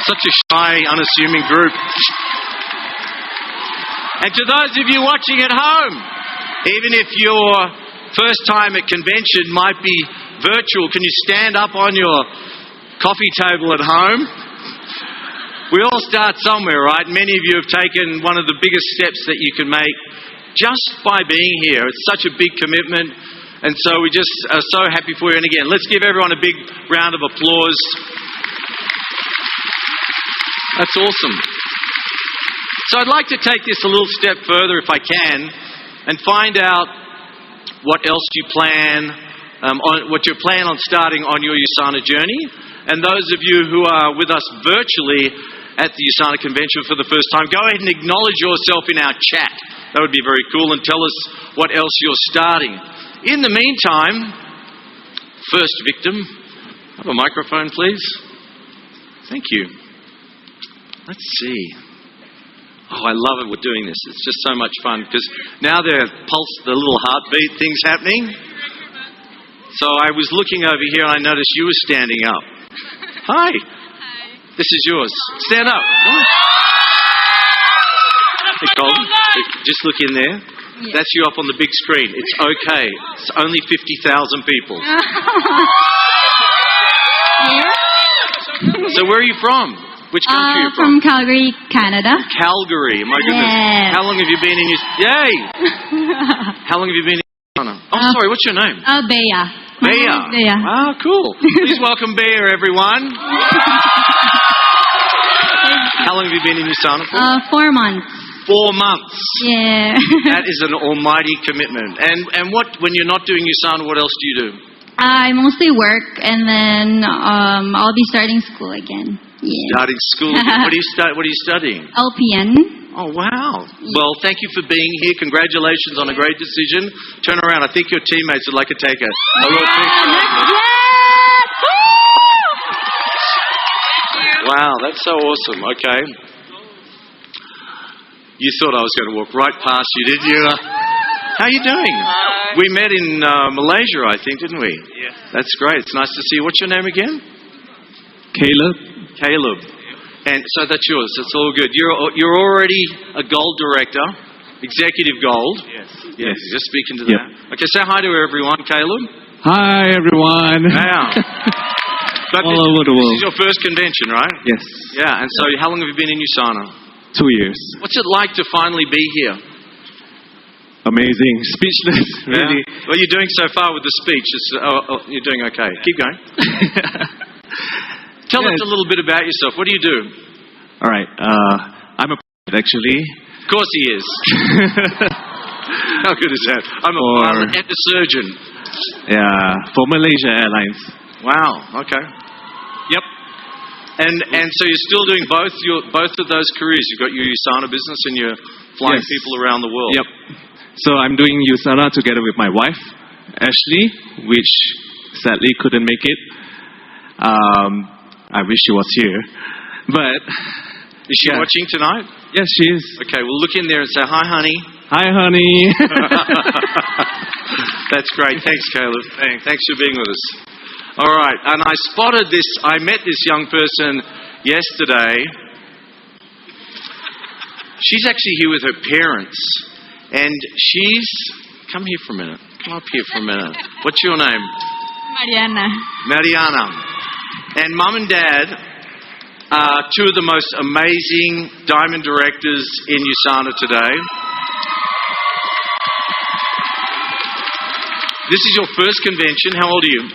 Speaker 9: Such a shy, unassuming group. And to those of you watching at home, even if your first time at convention might be virtual, can you stand up on your coffee table at home? We all start somewhere, right? Many of you have taken one of the biggest steps that you can make just by being here. It's such a big commitment, and so we just are so happy for you. And again, let's give everyone a big round of applause. That's awesome. So I'd like to take this a little step further, if I can, and find out what else you plan, what you plan on starting on your USANA journey. And those of you who are with us virtually at the USANA convention for the first time, go ahead and acknowledge yourself in our chat. That would be very cool, and tell us what else you're starting. In the meantime, first victim, have a microphone, please. Thank you. Let's see. Oh, I love it. We're doing this. It's just so much fun because now the little heartbeat thing's happening. So I was looking over here and I noticed you were standing up. Hi. This is yours. Stand up. Nicole, just look in there. Yeah. That's you up on the big screen. It's okay. It's only 50,000 people. So where are you from? Which country are you from?
Speaker 19: From Calgary, Canada.
Speaker 9: Calgary. My goodness.
Speaker 19: Yes.
Speaker 9: How long have you been in Yay! How long have you been in USANA? Oh, sorry. What's your name?
Speaker 19: Bea.
Speaker 9: Bea.
Speaker 19: Bea.
Speaker 9: Ah, cool. Please welcome Bea, everyone. How long have you been in USANA for?
Speaker 19: 4 months.
Speaker 9: 4 months.
Speaker 19: Yeah.
Speaker 9: That is an almighty commitment. And when you're not doing USANA, what else do you do?
Speaker 19: I mostly work, and then I'll be starting school again. Yeah.
Speaker 9: Starting school. What are you studying?
Speaker 19: LPN.
Speaker 9: Oh, wow. Well, thank you for being here. Congratulations on a great decision. Turn around. I think your teammates would like to take a little picture. Wow, that's so awesome. Okay. You thought I was going to walk right past you, didn't you? How are you doing?
Speaker 20: Hi.
Speaker 9: We met in Malaysia, I think, didn't we?
Speaker 20: Yes.
Speaker 9: That's great. It's nice to see you. What's your name again?
Speaker 20: Caleb.
Speaker 9: And so that's yours. It's all good. You're already a gold director, executive gold.
Speaker 20: Yes.
Speaker 9: Just speaking to that. Okay, say hi to everyone, Caleb.
Speaker 20: Hi, everyone.
Speaker 9: Wow. But
Speaker 20: all over the world.
Speaker 9: This is your first convention, right?
Speaker 20: Yes.
Speaker 9: Yeah, and so how long have you been in USANA?
Speaker 20: 2 years.
Speaker 9: What's it like to finally be here?
Speaker 20: Amazing. Speechless, really.
Speaker 9: Yeah. What are you doing so far with the speech? You're doing okay. Keep going. Tell us a little bit about yourself. What do you do?
Speaker 20: All right. I'm a pilot, actually.
Speaker 9: Of course he is. How good is that? I'm a pilot and a surgeon.
Speaker 20: Yeah, for Malaysia Airlines.
Speaker 9: Wow. Okay. Yep. And so you're still doing both of those careers. You've got your USANA business and you're flying people around the world.
Speaker 20: Yep. So I'm doing USANA together with my wife, Ashley, which sadly couldn't make it. I wish she was here. But
Speaker 9: is she watching tonight?
Speaker 20: Yes, she is.
Speaker 9: Okay, we'll look in there and say, hi, honey.
Speaker 20: Hi, honey.
Speaker 9: That's great. Thanks, Caleb. Thanks for being with us. All right. And I met this young person yesterday. She's actually here with her parents. And come here for a minute. Come up here for a minute. What's your name? Mariana. And Mum and Dad are two of the most amazing diamond directors in USANA today. This is your first convention. How old are you?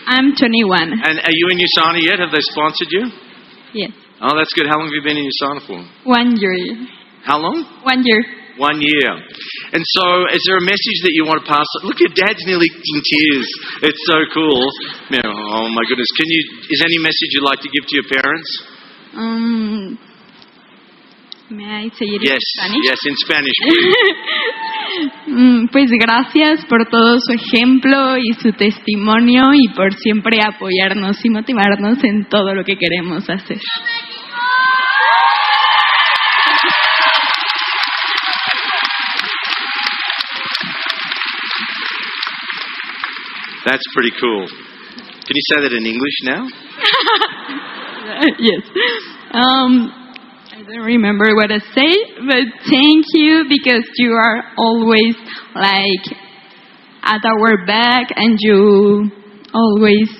Speaker 19: I'm 21.
Speaker 9: And are you in USANA yet? Have they sponsored you?
Speaker 19: Yes.
Speaker 9: Oh, that's good. How long have you been in USANA for?
Speaker 19: 1 year.
Speaker 9: How long?
Speaker 19: 1 year.
Speaker 9: 1 year. And so, is there a message that you want to pass? Look, your dad's nearly in tears. It's so cool. Oh my goodness. Is there any message you'd like to give to your parents?
Speaker 19: May I say it
Speaker 9: in
Speaker 19: Spanish?
Speaker 9: Yes, in Spanish.
Speaker 19: Pues gracias por todo su ejemplo y su testimonio y por siempre apoyarnos y motivarnos en todo lo que queremos hacer.
Speaker 9: That's pretty cool. Can you say that in English now?
Speaker 19: Yes. I don't remember what I say, but thank you because you are always like at our back and you always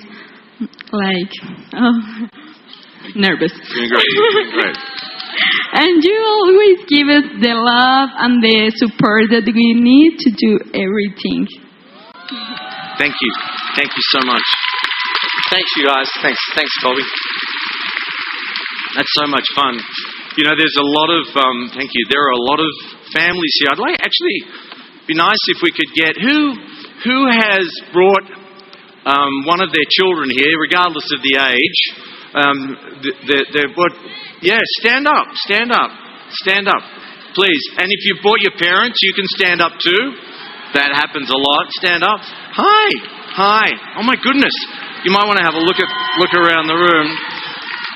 Speaker 19: nervous.
Speaker 2: Doing great.
Speaker 19: And you always give us the love and the support that we need to do everything.
Speaker 9: Thank you. Thank you so much. Thanks, you guys. Thanks, Colby. That's so much fun. You know, there's a lot of, thank you, there are a lot of families here. I'd like, actually, be nice if we could get, who has brought one of their children here, regardless of the age? Stand up, please. And if you've brought your parents, you can stand up too. That happens a lot. Stand up. Hi. Oh my goodness. You might want to have a look around the room.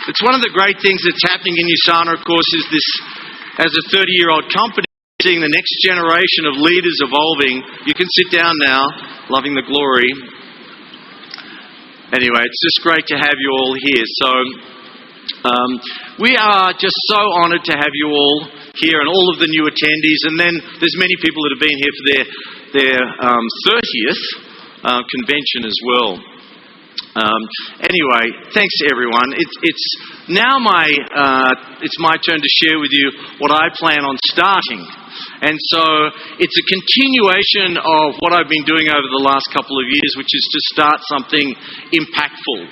Speaker 9: It's one of the great things that's happening in USANA, of course, is this, as a 30-year-old company, seeing the next generation of leaders evolving. You can sit down now, loving the glory. Anyway, it's just great to have you all here. So, we are just so honoured to have you all here and all of the new attendees. And then there's many people that have been here for their 30th convention as well. Anyway, thanks everyone. It's now it's my turn to share with you what I plan on starting. And so it's a continuation of what I've been doing over the last couple of years, which is to start something impactful.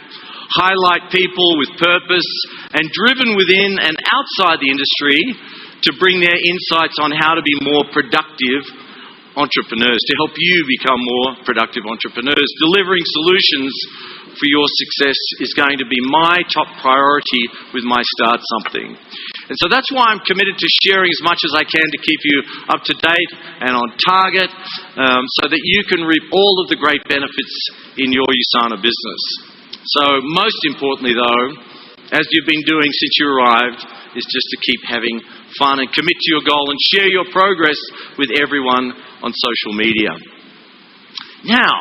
Speaker 9: Highlight people with purpose and driven within and outside the industry to bring their insights on how to be more productive entrepreneurs, to help you become more productive entrepreneurs. Delivering solutions for your success is going to be my top priority with my Start Something. And so that's why I'm committed to sharing as much as I can to keep you up to date and on target, so that you can reap all of the great benefits in your USANA business. So most importantly though, as you've been doing since you arrived, is just to keep having fun and commit to your goal and share your progress with everyone on social media. Now,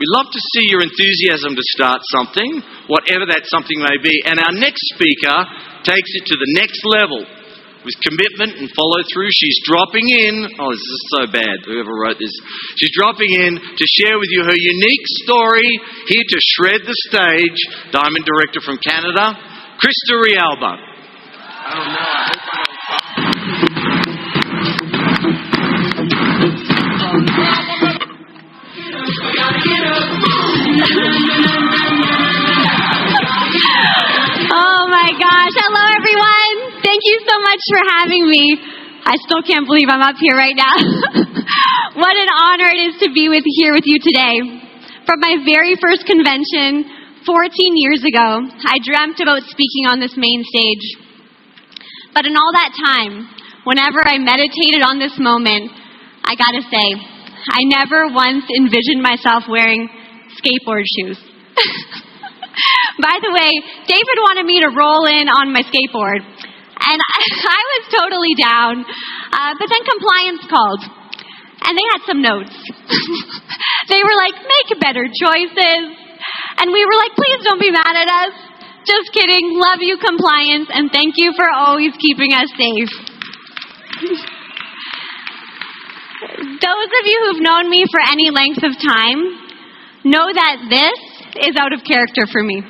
Speaker 9: we love to see your enthusiasm to start something, whatever that something may be. And our next speaker takes it to the next level with commitment and follow through. She's dropping in. Oh, this is so bad, whoever wrote this. She's dropping in to share with you her unique story, here to shred the stage, Diamond Director from Canada, Krista Rialba.
Speaker 13: I don't know. I hope I
Speaker 8: Oh my gosh. Hello everyone. Thank you so much for having me. I still can't believe I'm up here right now. What an honor it is to be here with you today. From my very first convention 14 years ago, I dreamt about speaking on this main stage. But in all that time, whenever I meditated on this moment, I gotta say, I never once envisioned myself wearing skateboard shoes. By the way, David wanted me to roll in on my skateboard, and I was totally down. But then compliance called, and they had some notes. They were like, make better choices. And we were like, please don't be mad at us. Just kidding. Love you, compliance, and thank you for always keeping us safe. Those of you who've known me for any length of time know that this is out of character for me.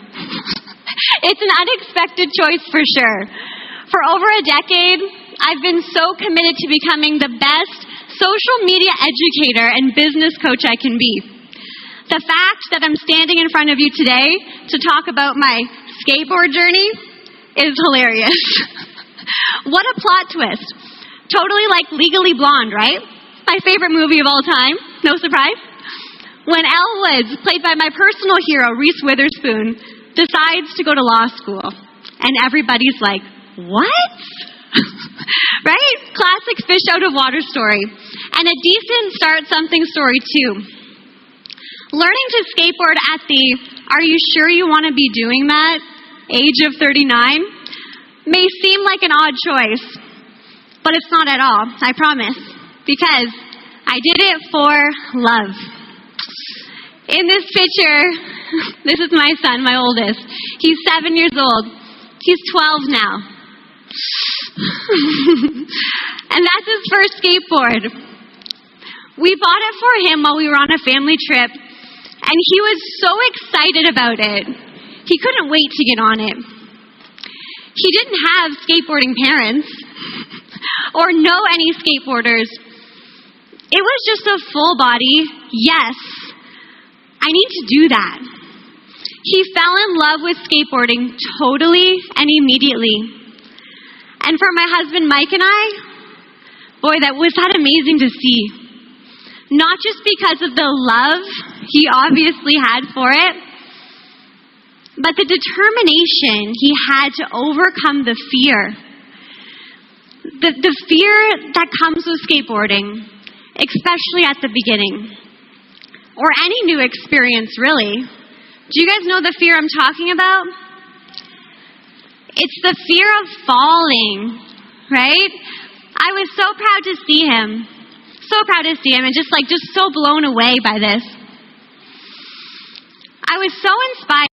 Speaker 8: It's an unexpected choice for sure. For over a decade, I've been so committed to becoming the best social media educator and business coach I can be. The fact that I'm standing in front of you today to talk about my skateboard journey is hilarious. What a plot twist. Totally like Legally Blonde, right? My favorite movie of all time. No surprise. When Elle Woods, played by my personal hero, Reese Witherspoon, decides to go to law school. And everybody's like, what? Right? Classic fish out of water story. And a decent Start Something story too. Learning to skateboard at the, are you sure you want to be doing that, age of 39, may seem like an odd choice. But it's not at all, I promise. Because I did it for love. In this picture, this is my son, my oldest. He's 7 years old. He's 12 now. And that's his first skateboard. We bought it for him while we were on a family trip.
Speaker 21: And he was so excited about it. He couldn't wait to get on it. He didn't have skateboarding parents or know any skateboarders. It was just a full body, yes, I need to do that. He fell in love with skateboarding totally and immediately. And for my husband Mike and I, boy, that was amazing to see. Not just because of the love he obviously had for it, but the determination he had to overcome the fear. The fear that comes with skateboarding, especially at the beginning. Or any new experience, really. Do you guys know the fear I'm talking about? It's the fear of falling, right? I was so proud to see him. So proud to see him and just so blown away by this. I was so inspired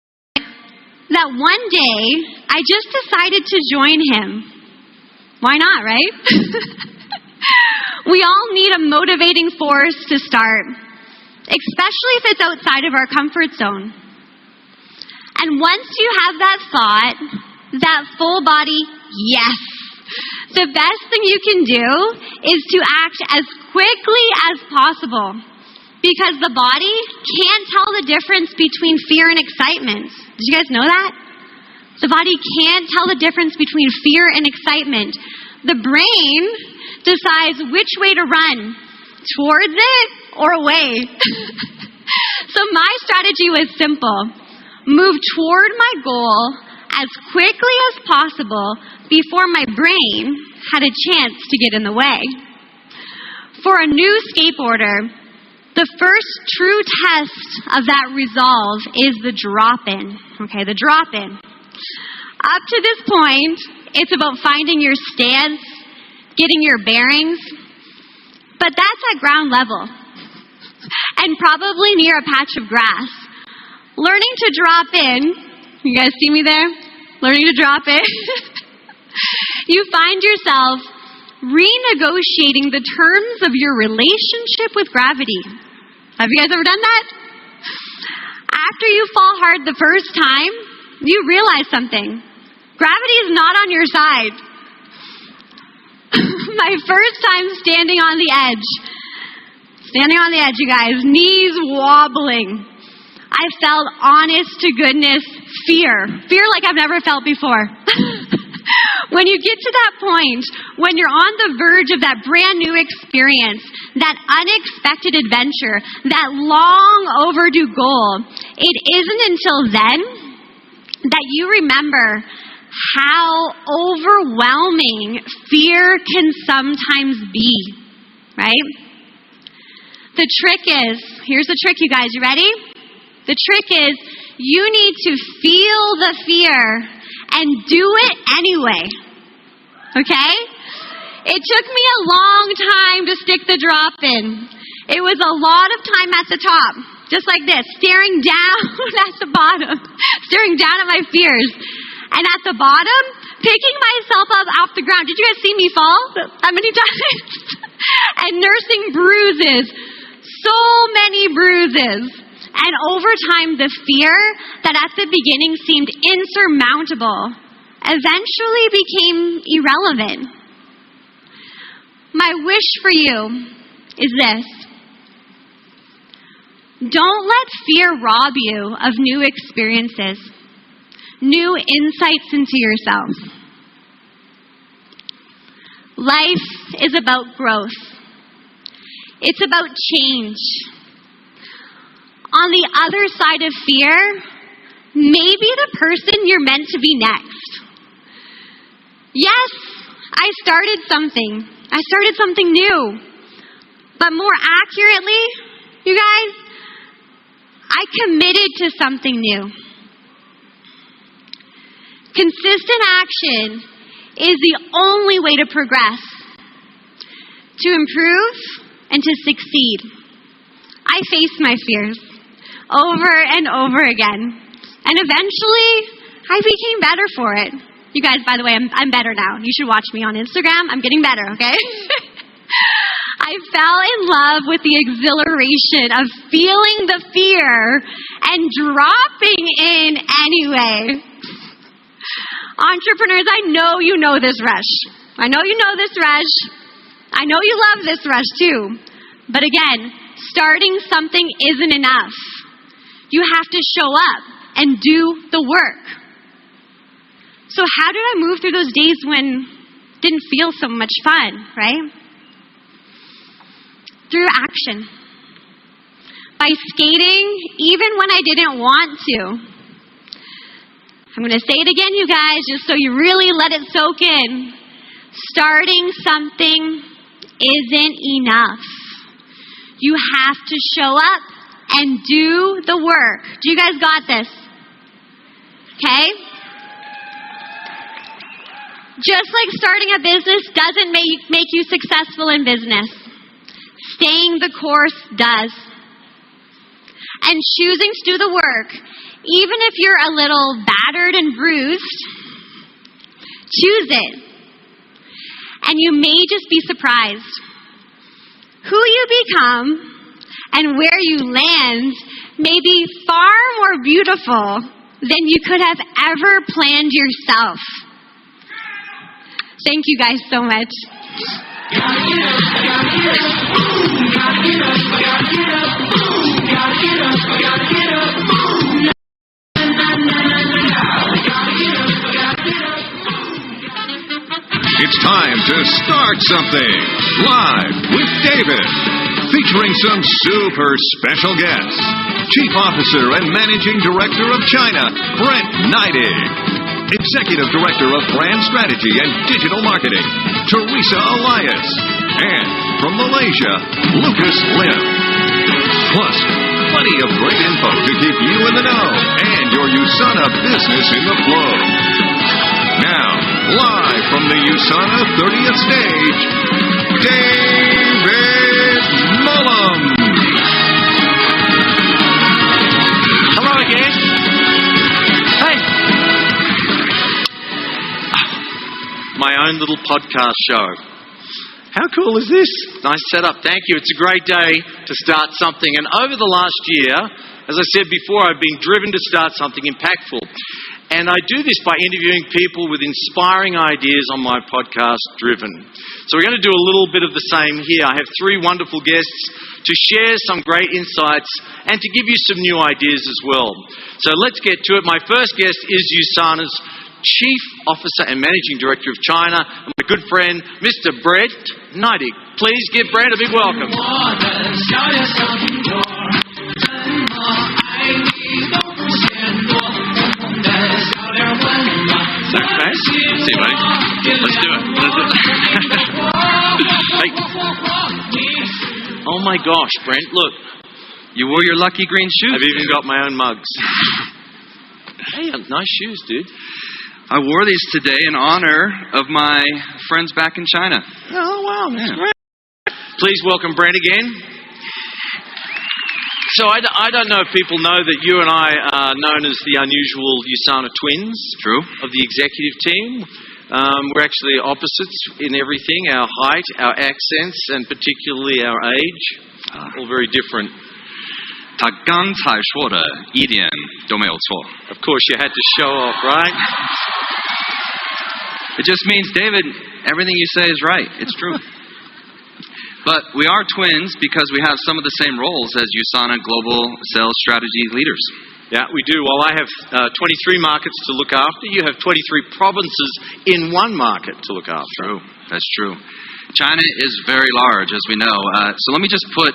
Speaker 21: that one day I just decided to join him. Why not, right? We all need a motivating force to start, especially if it's outside of our comfort zone. And once you have that thought, that full body, yes, the best thing you can do is to act as quickly as possible, because the body can't tell the difference between fear and excitement. Did you guys know that? The body can't tell the difference between fear and excitement. The brain decides which way to run, towards it or away. So my strategy was simple. Move toward my goal as quickly as possible before my brain had a chance to get in the way. For a new skateboarder, the first true test of that resolve is the drop-in. Okay, the drop-in. Up to this point, it's about finding your stance, getting your bearings, but that's at ground level and probably near a patch of grass. Learning to drop in, you guys see me there? Learning to drop in. You find yourself renegotiating the terms of your relationship with gravity. Have you guys ever done that? After you fall hard the first time, you realize something. Gravity is not on your side. My first time standing on the edge, you guys, knees wobbling. I felt, honest to goodness, fear like I've never felt before. When you get to that point, when you're on the verge of that brand new experience, that unexpected adventure, that long overdue goal, it isn't until then that you remember how overwhelming fear can sometimes be, right? The trick is, here's the trick, you guys, you ready? The trick is, you need to feel the fear and do it anyway. Okay? It took me a long time to stick the drop in. It was a lot of time at the top, just like this, staring down at the bottom, staring down at my fears. And at the bottom, picking myself up off the ground. Did you guys see me fall that many times? And nursing bruises, so many bruises. And over time, the fear that at the beginning seemed insurmountable eventually became irrelevant. My wish for you is this. Don't let fear rob you of new experiences, new insights into yourself. Life is about growth. It's about change. On the other side of fear, maybe the person you're meant to be next. Yes, I started something new. But more accurately, you guys, I committed to something new. Consistent action is the only way to progress, to improve, and to succeed. I faced my fears over and over again, and eventually I became better for it. You guys, by the way, I'm better now. You should watch me on Instagram. I'm getting better, okay? I I fell in love with the exhilaration of feeling the fear and dropping in anyway. Entrepreneurs, I know you know this rush. I know you know this rush. I know you love this rush too. But again, starting something isn't enough. You have to show up and do the work. So how did I move through those days when it didn't feel so much fun, right? Through action. By skating even when I didn't want to. I'm going to say it again, you guys, just so you really let it soak in. Starting something isn't enough. You have to show up and do the work. Do you guys got this? Okay? Just like starting a business doesn't make you successful in business. Staying the course does. And choosing to do the work, even if you're a little battered and bruised, choose it. And you may just be surprised. Who you become and where you land may be far more beautiful than you could have ever planned yourself. Thank you guys so much.
Speaker 5: It's time to start something live with David, featuring some super special guests. Chief Officer and Managing Director of China, Brent Neidig. Executive Director of Brand Strategy and Digital Marketing, Teresa Elias. And from Malaysia, Lucas Lim. Plus, plenty of great info to keep you in the know and your USANA business in the flow. Now, live from the USANA 30th stage, David Mulham.
Speaker 9: Hello again. Hey. My own little podcast show. How cool is this? Nice setup. Thank you. It's a great day to start something. And over the last year, as I said before, I've been driven to start something impactful. And I do this by interviewing people with inspiring ideas on my podcast, Driven. So we're going to do a little bit of the same here. I have 3 wonderful guests to share some great insights and to give you some new ideas as well. So let's get to it. My first guest is USANA's Chief Officer and Managing Director of China, my good friend, Mr. Brent Neidig. Please give Brent a big welcome. Okay. See you, buddy. Let's do it. Hey. Oh my gosh, Brent, look.
Speaker 4: You wore your lucky green shoes.
Speaker 9: I've even got my own mugs. Hey, nice shoes, dude.
Speaker 4: I wore these today in honor of my friends back in China.
Speaker 9: Oh, wow. That's great. Please welcome Brent again. So I don't know if people know that you and I are known as the unusual USANA twins.
Speaker 4: True.
Speaker 9: Of the executive team. We're actually opposites in everything. Our height, our accents, and particularly our age. All very different.
Speaker 4: 他刚才说的一点都没有错。
Speaker 9: Of course, you had to show off, right?
Speaker 4: It just means, David, everything you say is right. It's true. But we are twins because we have some of the same roles as USANA Global Sales Strategy leaders.
Speaker 9: Yeah, we do. While I have 23 markets to look after, you have 23 provinces in one market to look after.
Speaker 4: True. That's true. China is very large, as we know. So let me just put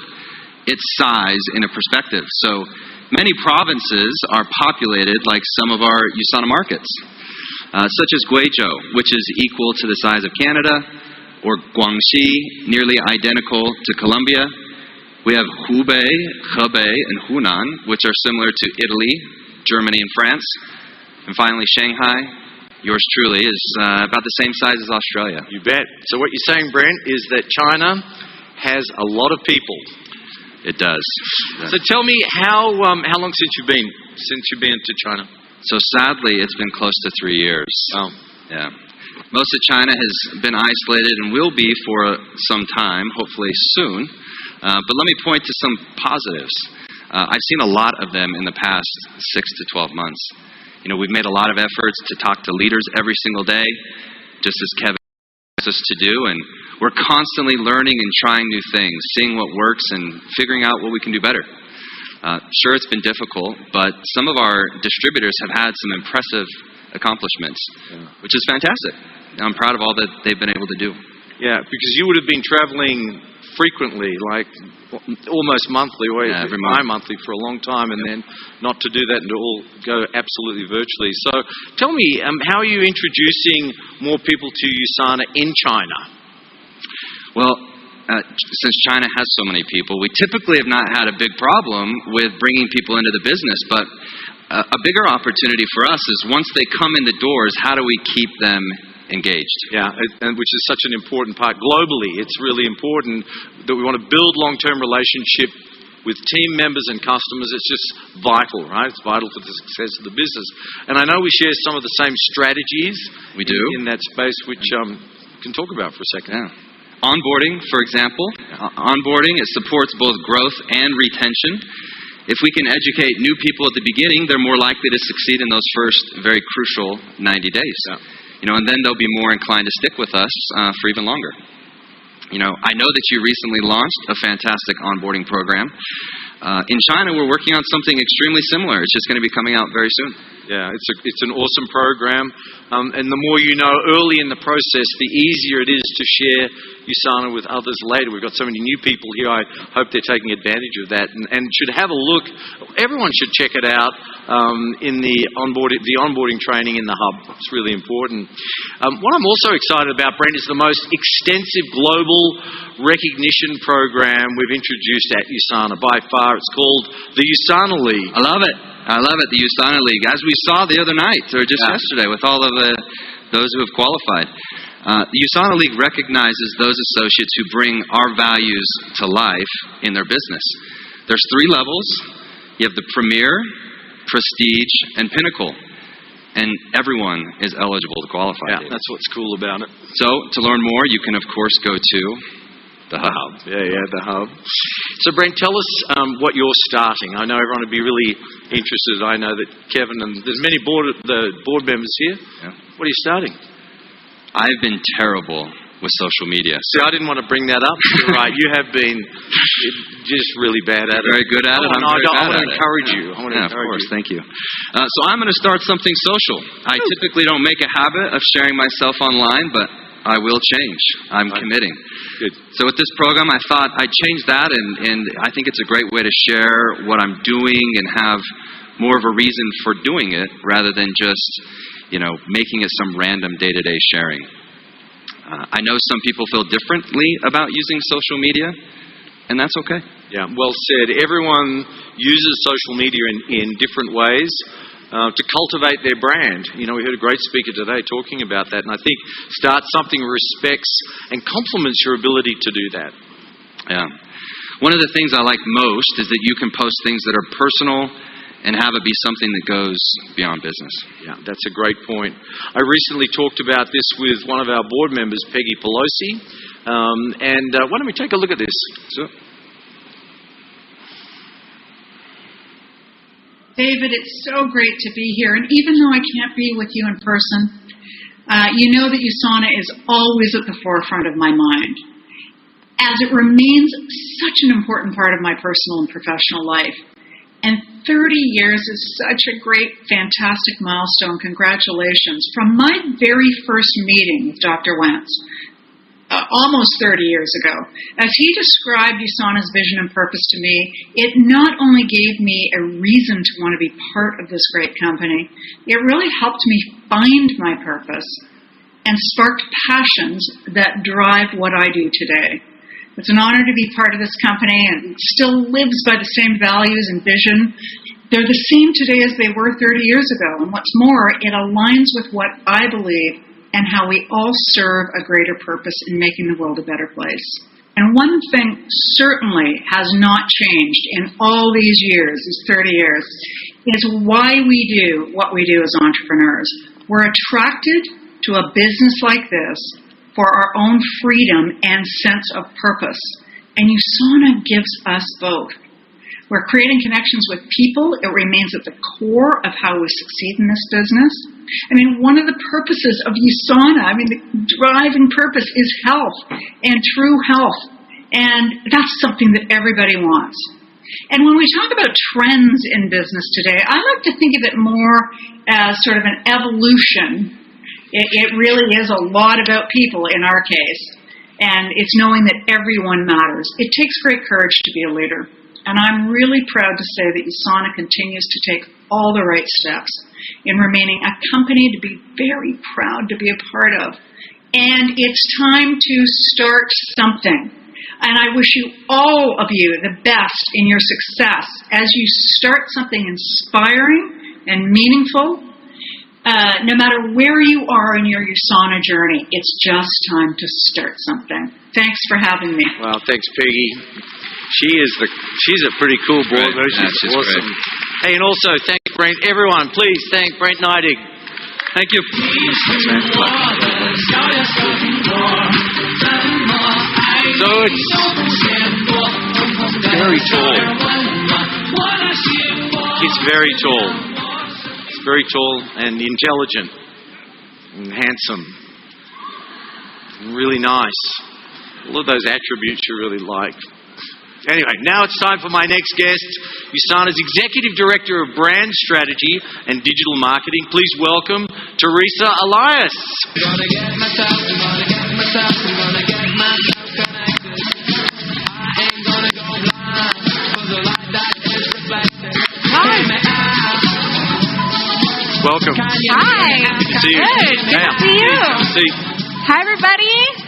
Speaker 4: its size in a perspective. So many provinces are populated like some of our USANA markets, such as Guizhou, which is equal to the size of Canada, or Guangxi, nearly identical to Colombia. We have Hubei, Hebei, and Hunan, which are similar to Italy, Germany, and France. And finally, Shanghai, yours truly, is about the same size as Australia.
Speaker 9: You bet. So what you're saying, Brent, is that China has a lot of people.
Speaker 4: It does.
Speaker 9: So tell me, how long since you've been to China?
Speaker 4: So sadly, it's been close to 3 years.
Speaker 9: Oh.
Speaker 4: Yeah. Most of China has been isolated and will be for some time, hopefully soon. But let me point to some positives. I've seen a lot of them in the past 6 to 12 months. We've made a lot of efforts to talk to leaders every single day, just as Kevin asked us to do, and we're constantly learning and trying new things, seeing what works and figuring out what we can do better. Sure, it's been difficult, but some of our distributors have had some impressive accomplishments, which is fantastic. I'm proud of all that they've been able to do.
Speaker 9: Yeah, because you would have been traveling frequently, like almost monthly, or
Speaker 4: every month.
Speaker 9: bi-monthly for a long time, and then not to do that and to all go absolutely virtually. So tell me, how are you introducing more people to USANA in China?
Speaker 4: Well, since China has so many people, we typically have not had a big problem with bringing people into the business, but a bigger opportunity for us is once they come in the doors, how do we keep them engaged?
Speaker 9: Yeah, and which is such an important part. Globally, it's really important that we want to build long-term relationship with team members and customers. It's just vital, right? It's vital for the success of the business. And I know we share some of the same strategies
Speaker 4: we do
Speaker 9: in that space, which we can talk about for a second.
Speaker 4: Yeah. Onboarding, for example. Onboarding, it supports both growth and retention. If we can educate new people at the beginning, they're more likely to succeed in those first very crucial 90 days.
Speaker 9: Yeah.
Speaker 4: And then they'll be more inclined to stick with us for even longer. I know that you recently launched a fantastic onboarding program. In China, we're working on something extremely similar. It's just going to be coming out very soon.
Speaker 9: Yeah, it's an awesome program. And the more you know early in the process, the easier it is to share USANA with others later. We've got so many new people here. I hope they're taking advantage of that and should have a look. Everyone should check it out in the onboarding training in the hub. It's really important. What I'm also excited about, Brent, is the most extensive global recognition program we've introduced at USANA by far. It's called the USANA League.
Speaker 4: I love it, the USANA League. As we saw the other night, or just yesterday, with all of those who have qualified. The USANA League recognizes those associates who bring our values to life in their business. There's 3 levels. You have the Premier, Prestige, and Pinnacle. And everyone is eligible to qualify.
Speaker 9: Yeah, that's what's cool about it.
Speaker 4: So, to learn more, you can, of course, go to the Hub.
Speaker 9: The Hub. So, Brent, tell us what you're starting. I know everyone would be really interested. I know that Kevin and there's many board members here.
Speaker 4: Yeah.
Speaker 9: What are you starting?
Speaker 4: I've been terrible with social media.
Speaker 9: See, I didn't want to bring that up. You're right. You have been just really bad at it.
Speaker 4: Very good at it.
Speaker 9: I want to encourage you.
Speaker 4: Of course. Thank you. So I'm going to start something social. I typically don't make a habit of sharing myself online, but I will change. I'm committing.
Speaker 9: Good.
Speaker 4: So with this program, I thought I'd change that, and I think it's a great way to share what I'm doing and have more of a reason for doing it rather than just making it some random day-to-day sharing. I know some people feel differently about using social media, and that's okay.
Speaker 9: Yeah, well said. Everyone uses social media in different ways to cultivate their brand. We heard a great speaker today talking about that, and I think start something that respects and complements your ability to do that.
Speaker 4: Yeah. One of the things I like most is that you can post things that are personal and have it be something that goes beyond business.
Speaker 9: Yeah, that's a great point. I recently talked about this with one of our board members, Peggy Pelosi. Why don't we take a look at this?
Speaker 4: Sure.
Speaker 7: David, it's so great to be here. And even though I can't be with you in person, you know that USANA is always at the forefront of my mind, as it remains such an important part of my personal and professional life. And 30 years is such a great, fantastic milestone. Congratulations. From my very first meeting with Dr. Wentz, almost 30 years ago, as he described USANA's vision and purpose to me, it not only gave me a reason to want to be part of this great company, it really helped me find my purpose and sparked passions that drive what I do today. It's an honor to be part of this company, and it still lives by the same values and vision. They're the same today as they were 30 years ago. And what's more, it aligns with what I believe and how we all serve a greater purpose in making the world a better place. And one thing certainly has not changed in all these years, these 30 years, is why we do what we do as entrepreneurs. We're attracted to a business like this for our own freedom and sense of purpose. And USANA gives us both. We're creating connections with people. It remains at the core of how we succeed in this business. I mean, one of the purposes of USANA, the driving purpose is health and true health. And that's something that everybody wants. And when we talk about trends in business today, I like to think of it more as sort of an evolution. It really is a lot about people in our case. And it's knowing that everyone matters. It takes great courage to be a leader. And I'm really proud to say that USANA continues to take all the right steps in remaining a company to be very proud to be a part of. And it's time to start something. And I wish you, all of you, the best in your success as you start something inspiring and meaningful. No matter where you are in your USANA journey, it's just time to start something. Thanks for having me.
Speaker 9: Well, thanks, Peggy. She's a pretty cool board. She's awesome. Great. Hey, and also thank Brent. Everyone, please thank Brent Neidig. Thank you. So it's very tall. It's very tall. It's very tall and intelligent and handsome and really nice. All of those attributes you really like. Anyway, now it's time for my next guest, USANA's Executive Director of Brand Strategy and Digital Marketing. Please welcome Teresa Elias.
Speaker 6: Hi.
Speaker 2: Welcome.
Speaker 6: Hi.
Speaker 2: Good to see you.
Speaker 6: Good. Good to see you.
Speaker 2: Good to see you.
Speaker 6: Hi, everybody.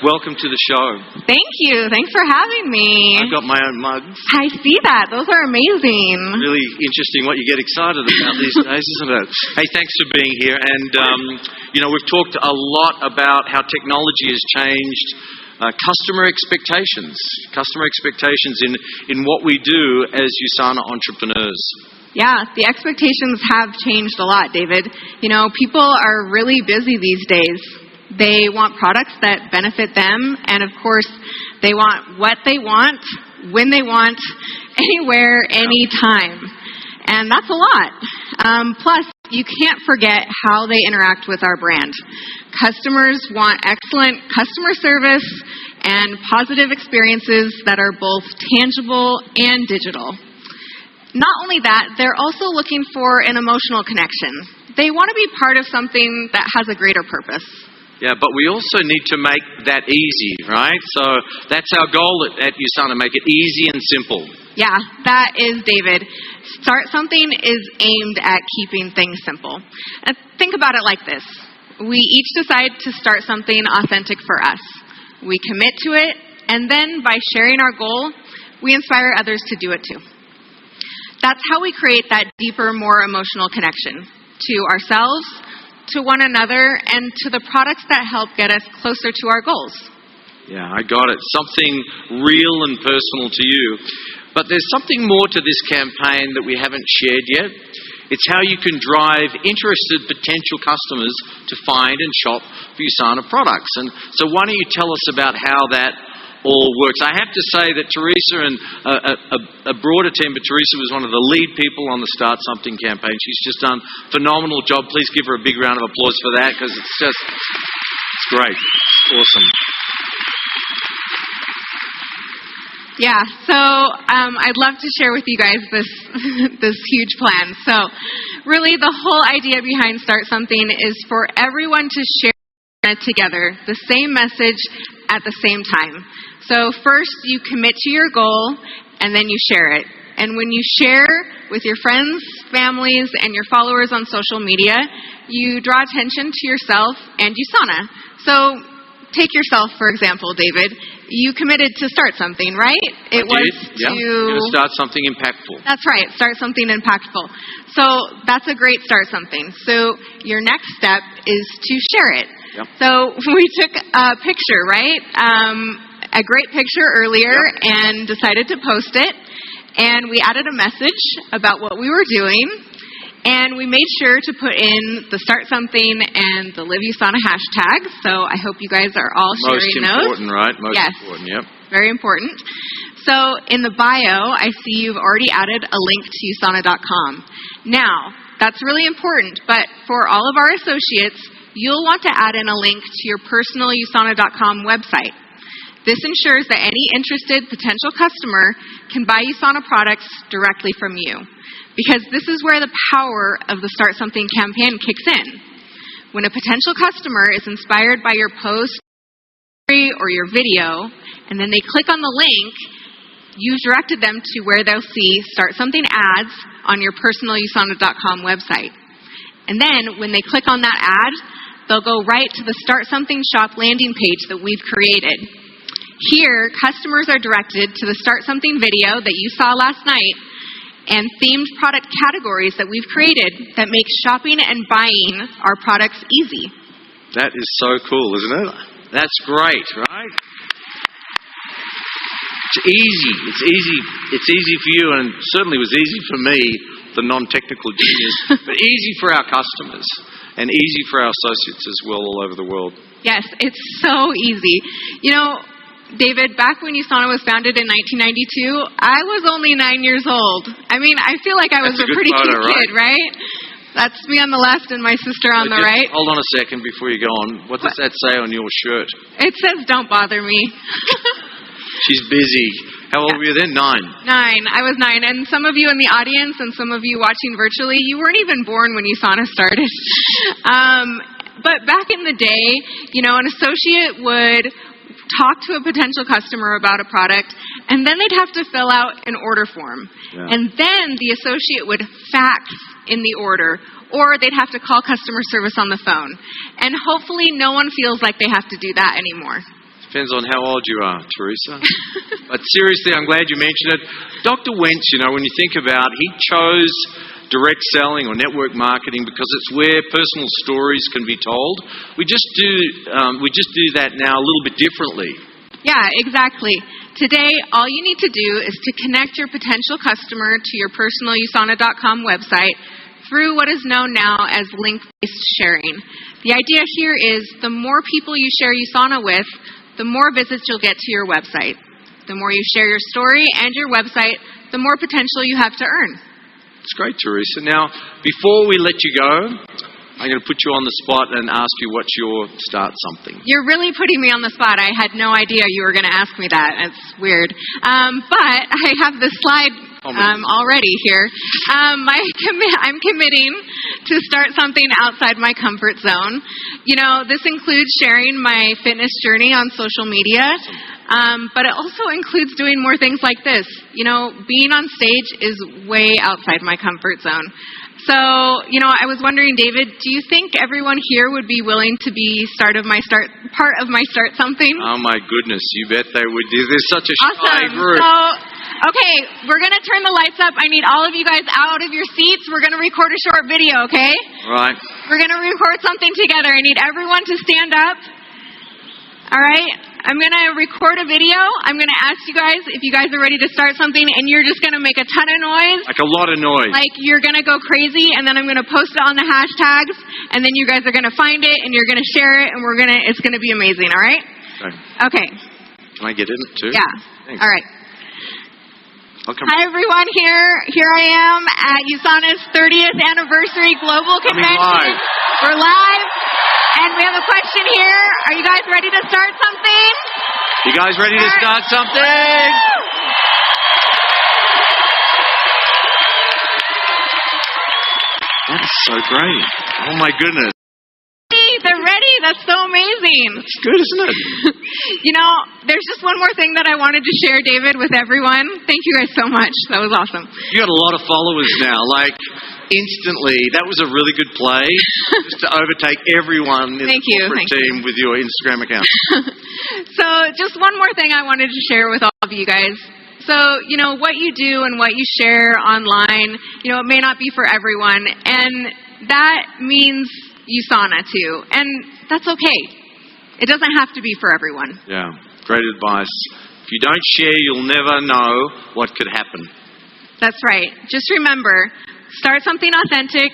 Speaker 9: Welcome to the show.
Speaker 6: Thank you. Thanks for having me.
Speaker 9: I've got my own mugs.
Speaker 6: I see that. Those are amazing.
Speaker 9: Really interesting what you get excited about these days, isn't it? Hey, thanks for being here. And, we've talked a lot about how technology has changed customer expectations in what we do as USANA entrepreneurs.
Speaker 6: Yeah, the expectations have changed a lot, David. People are really busy these days. They want products that benefit them, and of course, they want what they want, when they want, anywhere, anytime. And that's a lot. Plus, you can't forget how they interact with our brand. Customers want excellent customer service and positive experiences that are both tangible and digital. Not only that, they're also looking for an emotional connection. They want to be part of something that has a greater purpose.
Speaker 9: Yeah, but we also need to make that easy, right? So that's our goal at USANA, make it easy and simple.
Speaker 6: Yeah, that is, David. Start Something is aimed at keeping things simple. And think about it like this. We each decide to start something authentic for us. We commit to it, and then by sharing our goal, we inspire others to do it too. That's how we create that deeper, more emotional connection to ourselves, to one another, and to the products that help get us closer to our goals.
Speaker 9: Yeah, I got it. Something real and personal to you. But there's something more to this campaign that we haven't shared yet. It's how you can drive interested potential customers to find and shop for USANA products. And so why don't you tell us about how that all works? I have to say that Teresa and a broader team, but Teresa was one of the lead people on the Start Something campaign. She's just done a phenomenal job. Please give her a big round of applause for that, because it's great. Awesome.
Speaker 6: Yeah, so I'd love to share with you guys this huge plan. So really the whole idea behind Start Something is for everyone to share together the same message at the same time. So first you commit to your goal, and then you share it. And when you share with your friends, families, and your followers on social media, you draw attention to yourself and USANA. So take yourself, for example, David. You committed to start something, right?
Speaker 9: You're going to start something impactful.
Speaker 6: That's right. Start something impactful. So that's a great start something. So your next step is to share it. Yep. So we took a picture, right? A great picture earlier, and decided to post it. And we added a message about what we were doing. And we made sure to put in the Start Something and the Live USANA hashtags. So I hope you guys are all sharing those.
Speaker 9: Most important, right? Most
Speaker 6: yes.
Speaker 9: important, yep.
Speaker 6: Very important. So in the bio, I see you've already added a link to USANA.com. Now, that's really important, but for all of our associates, you'll want to add in a link to your personal USANA.com website. This ensures that any interested potential customer can buy USANA products directly from you, because this is where the power of the Start Something campaign kicks in. When a potential customer is inspired by your post or your video, and then they click on the link, you've directed them to where they'll see Start Something ads on your personal USANA.com website. And then when they click on that ad, they'll go right to the Start Something shop landing page that we've created. Here, customers are directed to the Start Something video that you saw last night and themed product categories that we've created that make shopping and buying our products easy.
Speaker 9: That is so cool, isn't it? That's great, right? It's easy. It's easy for you, and certainly was easy for me, the non-technical genius, but easy for our customers and easy for our associates as well all over the world.
Speaker 6: Yes, it's so easy. You know, David, back when USANA was founded in 1992, I was only 9 years old. I mean, I feel like I was a pretty cute kid, right? That's me on the left and my sister on the right.
Speaker 9: Hold on a second before you go on. What does that say on your shirt?
Speaker 6: It says, "Don't bother me."
Speaker 9: She's busy. How old were you then? 9?
Speaker 6: 9. I was 9. And some of you in the audience and some of you watching virtually, you weren't even born when USANA started. But back in the day, you know, an associate would talk to a potential customer about a product, and then they'd have to fill out an order form. Yeah. And then the associate would fax in the order, or they'd have to call customer service on the phone. And hopefully no one feels like they have to do that anymore.
Speaker 9: Depends on how old you are, Teresa. But seriously, I'm glad you mentioned it. Dr. Wentz, you know, when you think about, he chose direct selling or network marketing because it's where personal stories can be told. We just do that now a little bit differently.
Speaker 6: Yeah, exactly. Today, all you need to do is to connect your potential customer to your personal USANA.com website through what is known now as link-based sharing. The idea here is the more people you share USANA with, the more visits you'll get to your website. The more you share your story and your website, the more potential you have to earn.
Speaker 9: It's great, Teresa. Now, before we let you go, I'm going to put you on the spot and ask you what's your Start Something.
Speaker 6: You're really putting me on the spot. I had no idea you were going to ask me that. It's weird. But I have this slide already here. I'm committing to start something outside my comfort zone. You know, this includes sharing my fitness journey on social media, but it also includes doing more things like this. You know, being on stage is way outside my comfort zone. So, you know, I was wondering, David, do you think everyone here would be willing to be part of my Start Something?
Speaker 9: Oh my goodness, you bet they would. There's such a shy group.
Speaker 6: So, okay, we're going to turn the lights up. I need all of you guys out of your seats. We're going to record a short video, okay?
Speaker 9: Right.
Speaker 6: We're going to record something together. I need everyone to stand up. All right? I'm going to record a video. I'm going to ask you guys if you guys are ready to start something, and you're just going to make a ton of noise.
Speaker 9: Like a lot of noise.
Speaker 6: Like you're going to go crazy, and then I'm going to post it on the hashtags, and then you guys are going to find it, and you're going to share it, and it's going to be amazing, all right? Okay.
Speaker 9: Can I get in it too?
Speaker 6: Yeah.
Speaker 9: Thanks.
Speaker 6: All right. Hi, everyone. Here I am at USANA's 30th anniversary global convention. We're live. And we have a question here. Are you guys ready to start something?
Speaker 9: You guys ready to start something? That's so great. Oh my goodness.
Speaker 6: They're ready. That's so amazing.
Speaker 9: It's good, isn't it?
Speaker 6: You know, there's just one more thing that I wanted to share, David, with everyone. Thank you guys so much. That was awesome.
Speaker 9: You got a lot of followers now. Like, instantly, that was a really good play just to overtake everyone in the corporate team with your Instagram account.
Speaker 6: So just one more thing I wanted to share with all of you guys. So, you know, what you do and what you share online, you know, it may not be for everyone. And that means USANA too. And that's okay. It doesn't have to be for everyone.
Speaker 9: Yeah, great advice. If you don't share, you'll never know what could happen.
Speaker 6: That's right. Just remember, Start something authentic,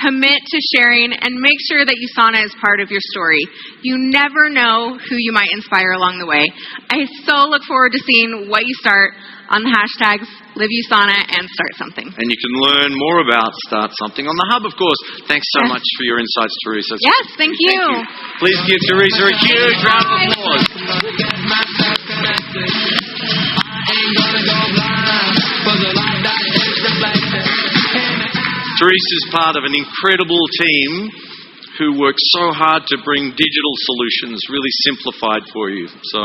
Speaker 6: commit to sharing, and make sure that USANA is part of your story. You never know who you might inspire along the way. I so look forward to seeing what you start on the hashtags LiveUSANA and Start Something.
Speaker 9: And you can learn more about Start Something on the Hub, of course. Thanks so much for your insights, Teresa.
Speaker 6: Yes, thank you.
Speaker 9: Please give Teresa a huge round of applause. Teresa's part of an incredible team who work so hard to bring digital solutions really simplified for you. So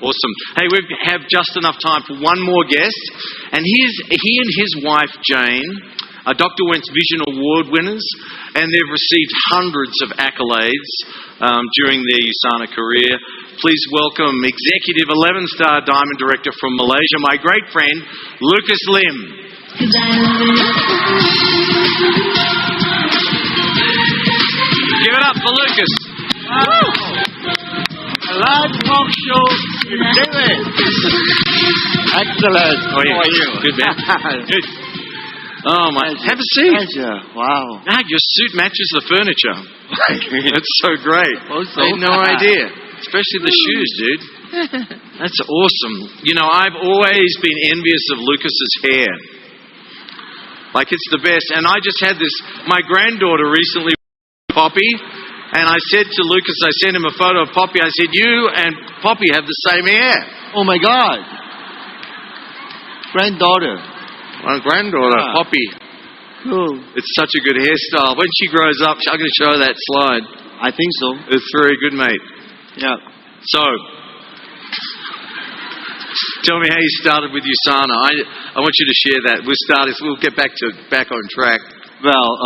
Speaker 9: awesome. Hey, we have just enough time for one more guest. And he and his wife, Jane, are Dr. Wentz Vision Award winners, and they've received hundreds of accolades during their USANA career. Please welcome Executive 11-Star Diamond Director from Malaysia, my great friend, Lucas Lim. Give it up for Lucas.
Speaker 10: Live talk show with David. Excellent.
Speaker 9: Oh, yeah.
Speaker 10: How are you?
Speaker 9: Good, man. Good. Oh, my. Have a seat.
Speaker 10: Pleasure. Wow.
Speaker 9: Ah, your suit matches the furniture. That's so great.
Speaker 10: Also,
Speaker 9: I had no idea. Especially the shoes, dude. That's awesome. You know, I've always been envious of Lucas's hair. Like, it's the best. And I just had this, my granddaughter recently, Poppy, and I said to Lucas, I sent him a photo of Poppy, I said, you and Poppy have the same hair.
Speaker 10: Oh my God. Granddaughter.
Speaker 9: My granddaughter, Poppy.
Speaker 10: Cool.
Speaker 9: It's such a good hairstyle. When she grows up, I'm going to show her that slide.
Speaker 10: I think so.
Speaker 9: It's very good, mate.
Speaker 10: Yeah.
Speaker 9: So, tell me how you started with USANA. I want you to share that. We'll get back on track.
Speaker 10: Well,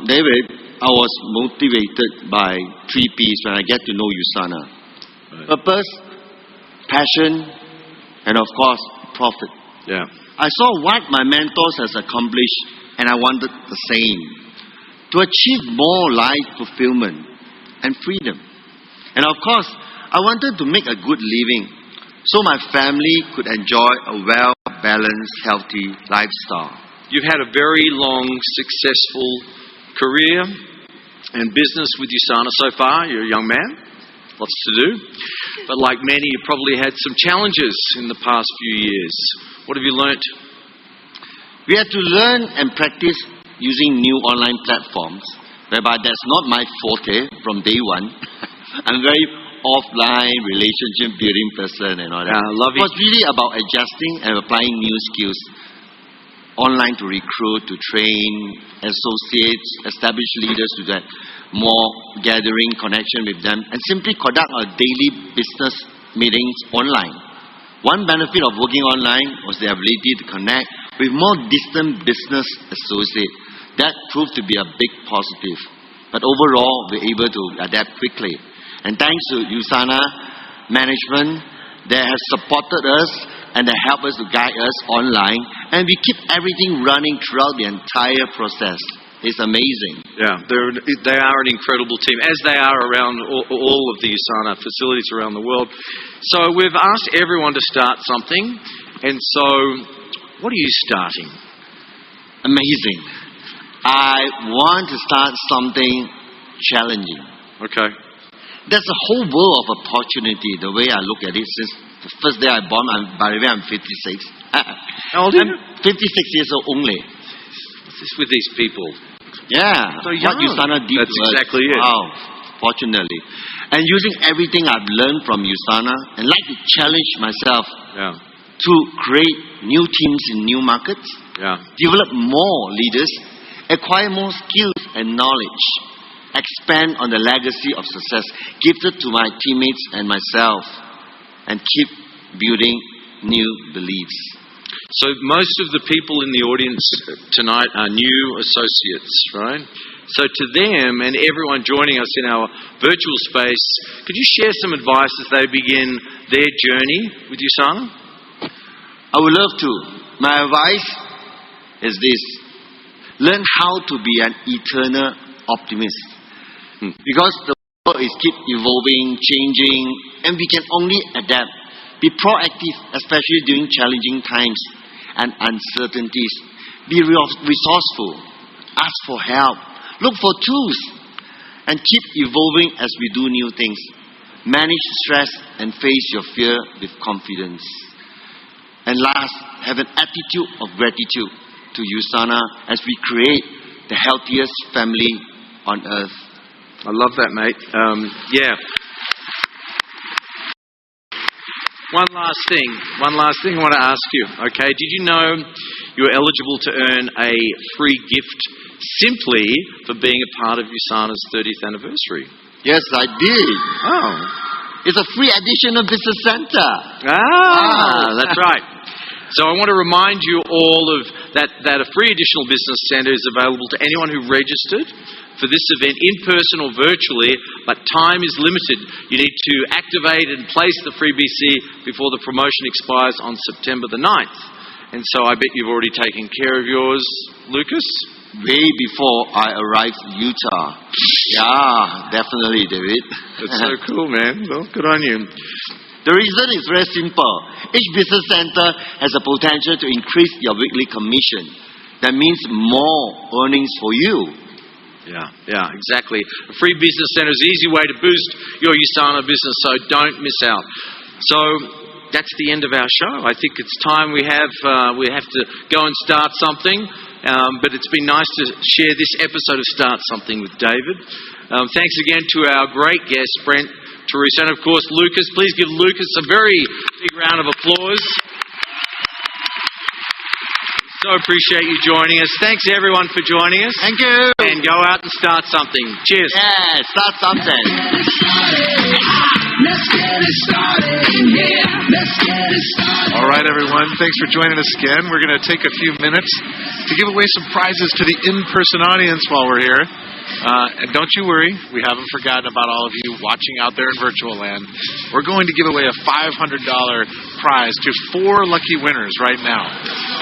Speaker 10: David, I was motivated by 3 P's when I get to know USANA.
Speaker 9: Right.
Speaker 10: Purpose, passion, and of course, profit.
Speaker 9: Yeah.
Speaker 10: I saw what my mentors has accomplished, and I wanted the same. To achieve more life fulfillment and freedom. And of course, I wanted to make a good living so my family could enjoy a well-balanced, healthy lifestyle.
Speaker 9: You've had a very long, successful career and business with USANA so far. You're a young man, lots to do. But like many, you probably had some challenges in the past few years. What have you learnt?
Speaker 10: We had to learn and practice using new online platforms, whereby that's not my forte from day one. I'm very offline, relationship building person and all that.
Speaker 9: Yeah, I love it.
Speaker 10: It was really about adjusting and applying new skills online to recruit, to train associates, establish leaders to get more gathering, connection with them, and simply conduct our daily business meetings online. One benefit of working online was the ability to connect with more distant business associates. That proved to be a big positive. But overall, we're able to adapt quickly. And thanks to USANA management, they have supported us and they help us to guide us online. And we keep everything running throughout the entire process. It's amazing.
Speaker 9: Yeah, they are an incredible team, as they are around all of the USANA facilities around the world. So we've asked everyone to start something. And so, what are you starting?
Speaker 10: Amazing. I want to start something challenging.
Speaker 9: Okay.
Speaker 10: There's a whole world of opportunity, the way I look at it. Since the first day I born, by the way, I'm 56.
Speaker 9: How old are you?
Speaker 10: I'm 56 years old only.
Speaker 9: What's this with these people?
Speaker 10: Yeah.
Speaker 9: So young.
Speaker 10: What USANA did
Speaker 9: That's
Speaker 10: to us.
Speaker 9: exactly it.
Speaker 10: Wow. Fortunately. And using everything I've learned from USANA, and like to challenge myself to create new teams in new markets, develop more leaders, acquire more skills and knowledge, expand on the legacy of success gifted to my teammates and myself, and keep building new beliefs.
Speaker 9: So most of the people in the audience tonight are new associates, right? So to them and everyone joining us in our virtual space, could you share some advice as they begin their journey with USANA?
Speaker 10: I would love to. My advice is this. Learn how to be an eternal optimist. Because the world is keep evolving, changing, and we can only adapt. Be proactive, especially during challenging times and uncertainties. Be resourceful. Ask for help. Look for tools. And keep evolving as we do new things. Manage stress and face your fear with confidence. And last, have an attitude of gratitude to USANA as we create the healthiest family on earth.
Speaker 9: I love that, mate. Yeah. One last thing I want to ask you, okay? Did you know you're eligible to earn a free gift simply for being a part of USANA's 30th anniversary?
Speaker 10: Yes, I did.
Speaker 9: Oh.
Speaker 10: It's a free edition of Business Center.
Speaker 9: That's right. So I want to remind you all of that a free additional Business Center is available to anyone who registered for this event in person or virtually, but time is limited. You need to activate and place the free BC before the promotion expires on September the 9th. And so I bet you've already taken care of yours, Lucas?
Speaker 10: Way before I arrived in Utah. Yeah, definitely, David.
Speaker 9: That's so cool, man. Well, good on you.
Speaker 10: The reason is very simple. Each business center has the potential to increase your weekly commission. That means more earnings for you.
Speaker 9: Yeah, exactly. A free business center is an easy way to boost your USANA business, so don't miss out. So that's the end of our show. I think it's time we have to go and start something. But it's been nice to share this episode of Start Something with David. Thanks again to our great guests, Brent, Teresa, and of course Lucas. Please give Lucas a very big round of applause. So appreciate you joining us. Thanks everyone for joining us.
Speaker 10: Thank you.
Speaker 9: And go out and start something. Cheers.
Speaker 10: Yeah, start something.
Speaker 11: Let's get it started in here. Let's get it started.
Speaker 2: All right, everyone. Thanks for joining us again. We're going to take a few minutes to give away some prizes to the in-person audience while we're here. And don't you worry, we haven't forgotten about all of you watching out there in virtual land. We're going to give away a $500 prize to 4 lucky winners right now.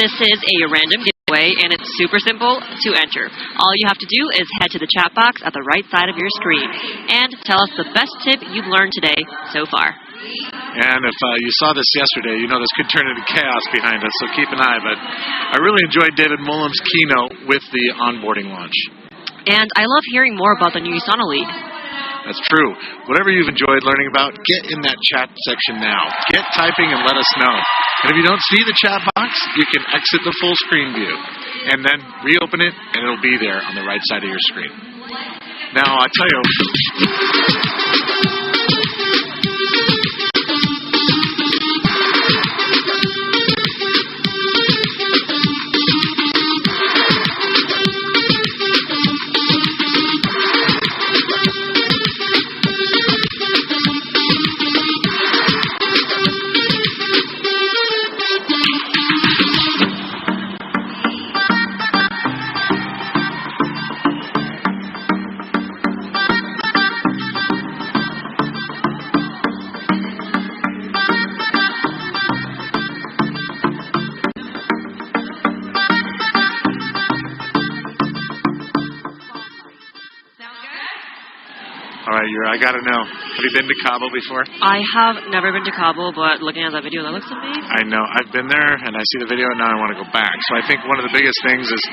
Speaker 3: This is a random giveaway, and it's super simple to enter. All you have to do is head to the chat box at the right side of your screen and tell us the best tip you've learned today so far.
Speaker 2: And if you saw this yesterday, you know this could turn into chaos behind us, so keep an eye. But I really enjoyed David Mulham's keynote with the onboarding launch.
Speaker 3: And I love hearing more about the new USANA League.
Speaker 2: That's true. Whatever you've enjoyed learning about, get in that chat section now. Get typing and let us know. And if you don't see the chat box, you can exit the full screen view and then reopen it, and it'll be there on the right side of your screen. Now, I tell you... I gotta know. Have you been to Cabo before?
Speaker 3: I have never been to Cabo, but looking at that video, that looks amazing.
Speaker 2: I know. I've been there, and I see the video, and now I want to go back. So I think one of the biggest things is,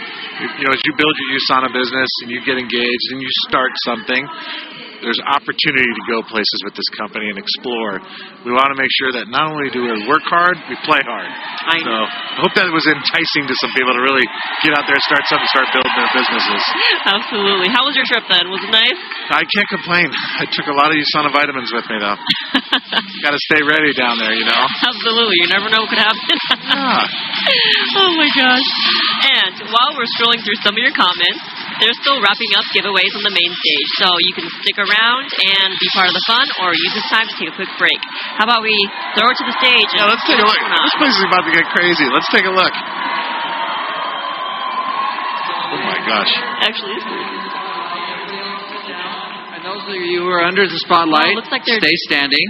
Speaker 2: as you build your USANA business and you get engaged and you start something, there's opportunity to go places with this company and explore. We want to make sure that not only do we work hard, we play hard.
Speaker 3: I know.
Speaker 2: I hope that was enticing to some people to really get out there, start something, start building their businesses.
Speaker 3: Absolutely. How was your trip then? Was it nice?
Speaker 2: I can't complain. I took a lot of USANA vitamins with me, though. Got to stay ready down there,
Speaker 3: Absolutely. You never know what could happen.
Speaker 2: Yeah.
Speaker 3: Oh, my gosh. And while we're scrolling through some of your comments, they're still wrapping up giveaways on the main stage. So you can stick around and be part of the fun, or use this time to take a quick break. How about we throw it to the stage?
Speaker 2: Yeah, let's take a look. This place is about to get crazy. Let's take a look. Oh, my gosh.
Speaker 3: Actually, it's pretty good.
Speaker 4: And those of you who are under the spotlight,
Speaker 3: looks like they're
Speaker 4: stay standing.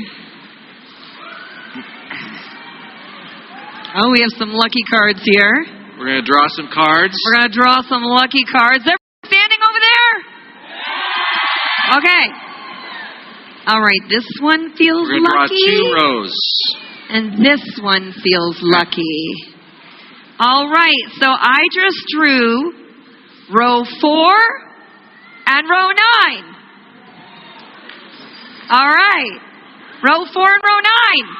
Speaker 1: Oh, we have some lucky cards here.
Speaker 4: We're going to draw some cards.
Speaker 1: We're going to draw some lucky cards. They're standing over there. Okay. All right. This one feels
Speaker 4: We're going to
Speaker 1: lucky.
Speaker 4: draw 2 rows.
Speaker 1: And this one feels lucky. All right. So I just drew row 4, and row 9. All right. Row 4 and row 9.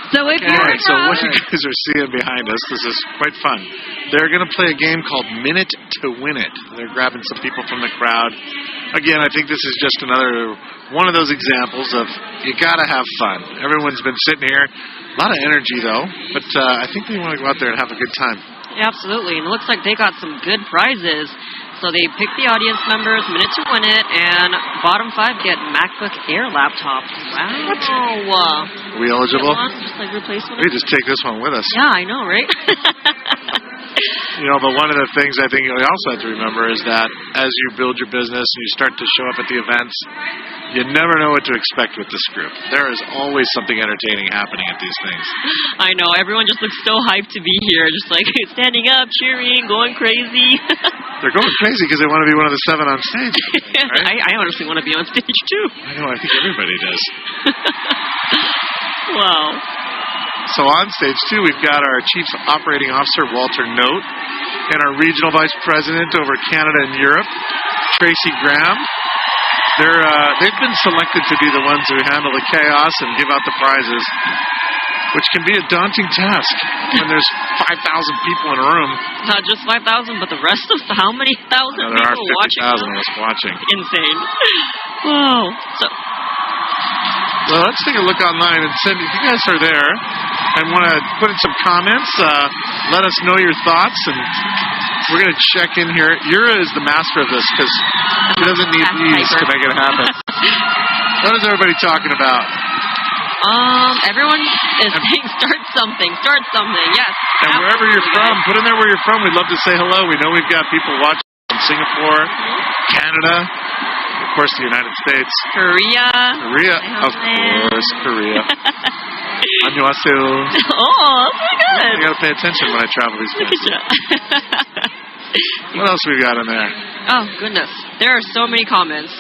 Speaker 1: So if you're
Speaker 2: Alright, so what you guys are seeing behind us, this is quite fun. They're going to play a game called Minute to Win It. They're grabbing some people from the crowd. Again, I think this is just another one of those examples of you got to have fun. Everyone's been sitting here. A lot of energy, though. But I think they want to go out there and have a good time.
Speaker 3: Yeah, absolutely. And it looks like they got some good prizes. So they pick the audience members, Minute to Win It, and bottom 5 get MacBook Air laptops. Wow.
Speaker 2: Are we eligible?
Speaker 3: Just like replace one.
Speaker 2: We just take this one with us.
Speaker 3: Yeah, I know, right?
Speaker 2: But one of the things I think you also have to remember is that as you build your business and you start to show up at the events, you never know what to expect with this group. There is always something entertaining happening at these things.
Speaker 3: I know. Everyone just looks so hyped to be here, just like standing up, cheering, going crazy.
Speaker 2: They're going crazy because they want to be one of the 7 on stage. Right?
Speaker 3: I honestly want to be on stage, too.
Speaker 2: I know. I think everybody does.
Speaker 3: Wow.
Speaker 2: So on stage, too, we've got our Chief Operating Officer, Walter Note, and our Regional Vice President over Canada and Europe, Tracy Graham. They've been selected to be the ones who handle the chaos and give out the prizes, which can be a daunting task when there's 5,000 people in a room.
Speaker 3: Not just 5,000, but the rest of how many thousand
Speaker 2: There are
Speaker 3: people watching?
Speaker 2: 50,000 of us watching.
Speaker 3: Insane. Wow.
Speaker 2: Well, let's take a look online and send. If you guys are there and want to put in some comments, let us know your thoughts, and we're going to check in here. Yura is the master of this because she doesn't need these to make it happen. What is everybody talking about?
Speaker 3: Everyone is saying start something, yes.
Speaker 2: And wherever you're from, put in there where you're from. We'd love to say hello. We know we've got people watching from Singapore, Canada, of course the United States.
Speaker 3: Korea,
Speaker 2: of course, Korea. Annyeonghaseyo.
Speaker 3: Oh, that's pretty good.
Speaker 2: You gotta pay attention when I travel these places. What else we got in there?
Speaker 3: Oh, goodness. There are so many comments.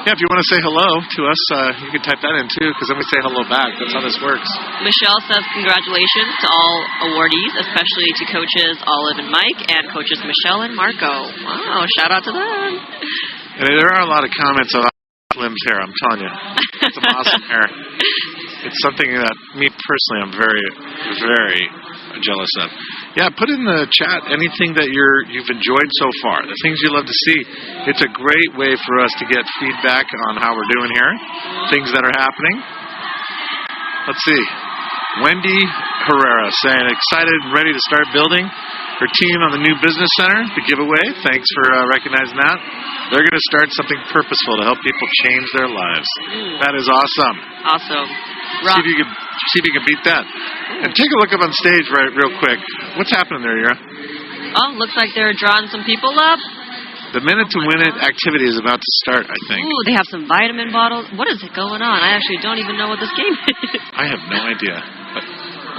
Speaker 2: Yeah, if you want to say hello to us, you can type that in too, because then we say hello back. That's how this works.
Speaker 3: Michelle says congratulations to all awardees, especially to coaches Olive and Mike, and coaches Michelle and Marco. Wow, shout out to them.
Speaker 2: And there are a lot of comments about Slim's hair, I'm telling you. It's some awesome hair. It's something that me personally I'm very, very jealous of. Yeah, put in the chat anything that you've enjoyed so far, the things you love to see. It's a great way for us to get feedback on how we're doing here, things that are happening. Let's see. Wendy Herrera saying, excited and ready to start building her team on the new business center, the giveaway. Thanks for recognizing that. They're going to start something purposeful to help people change their lives. That is awesome.
Speaker 3: Awesome.
Speaker 2: See if you can beat that. And take a look up on stage real quick. What's happening there, Yura?
Speaker 3: Oh, looks like they're drawing some people up.
Speaker 2: The Minute to Win It activity is about to start, I think.
Speaker 3: Ooh, they have some vitamin bottles. What is it going on? I actually don't even know what this game is.
Speaker 2: I have no idea. But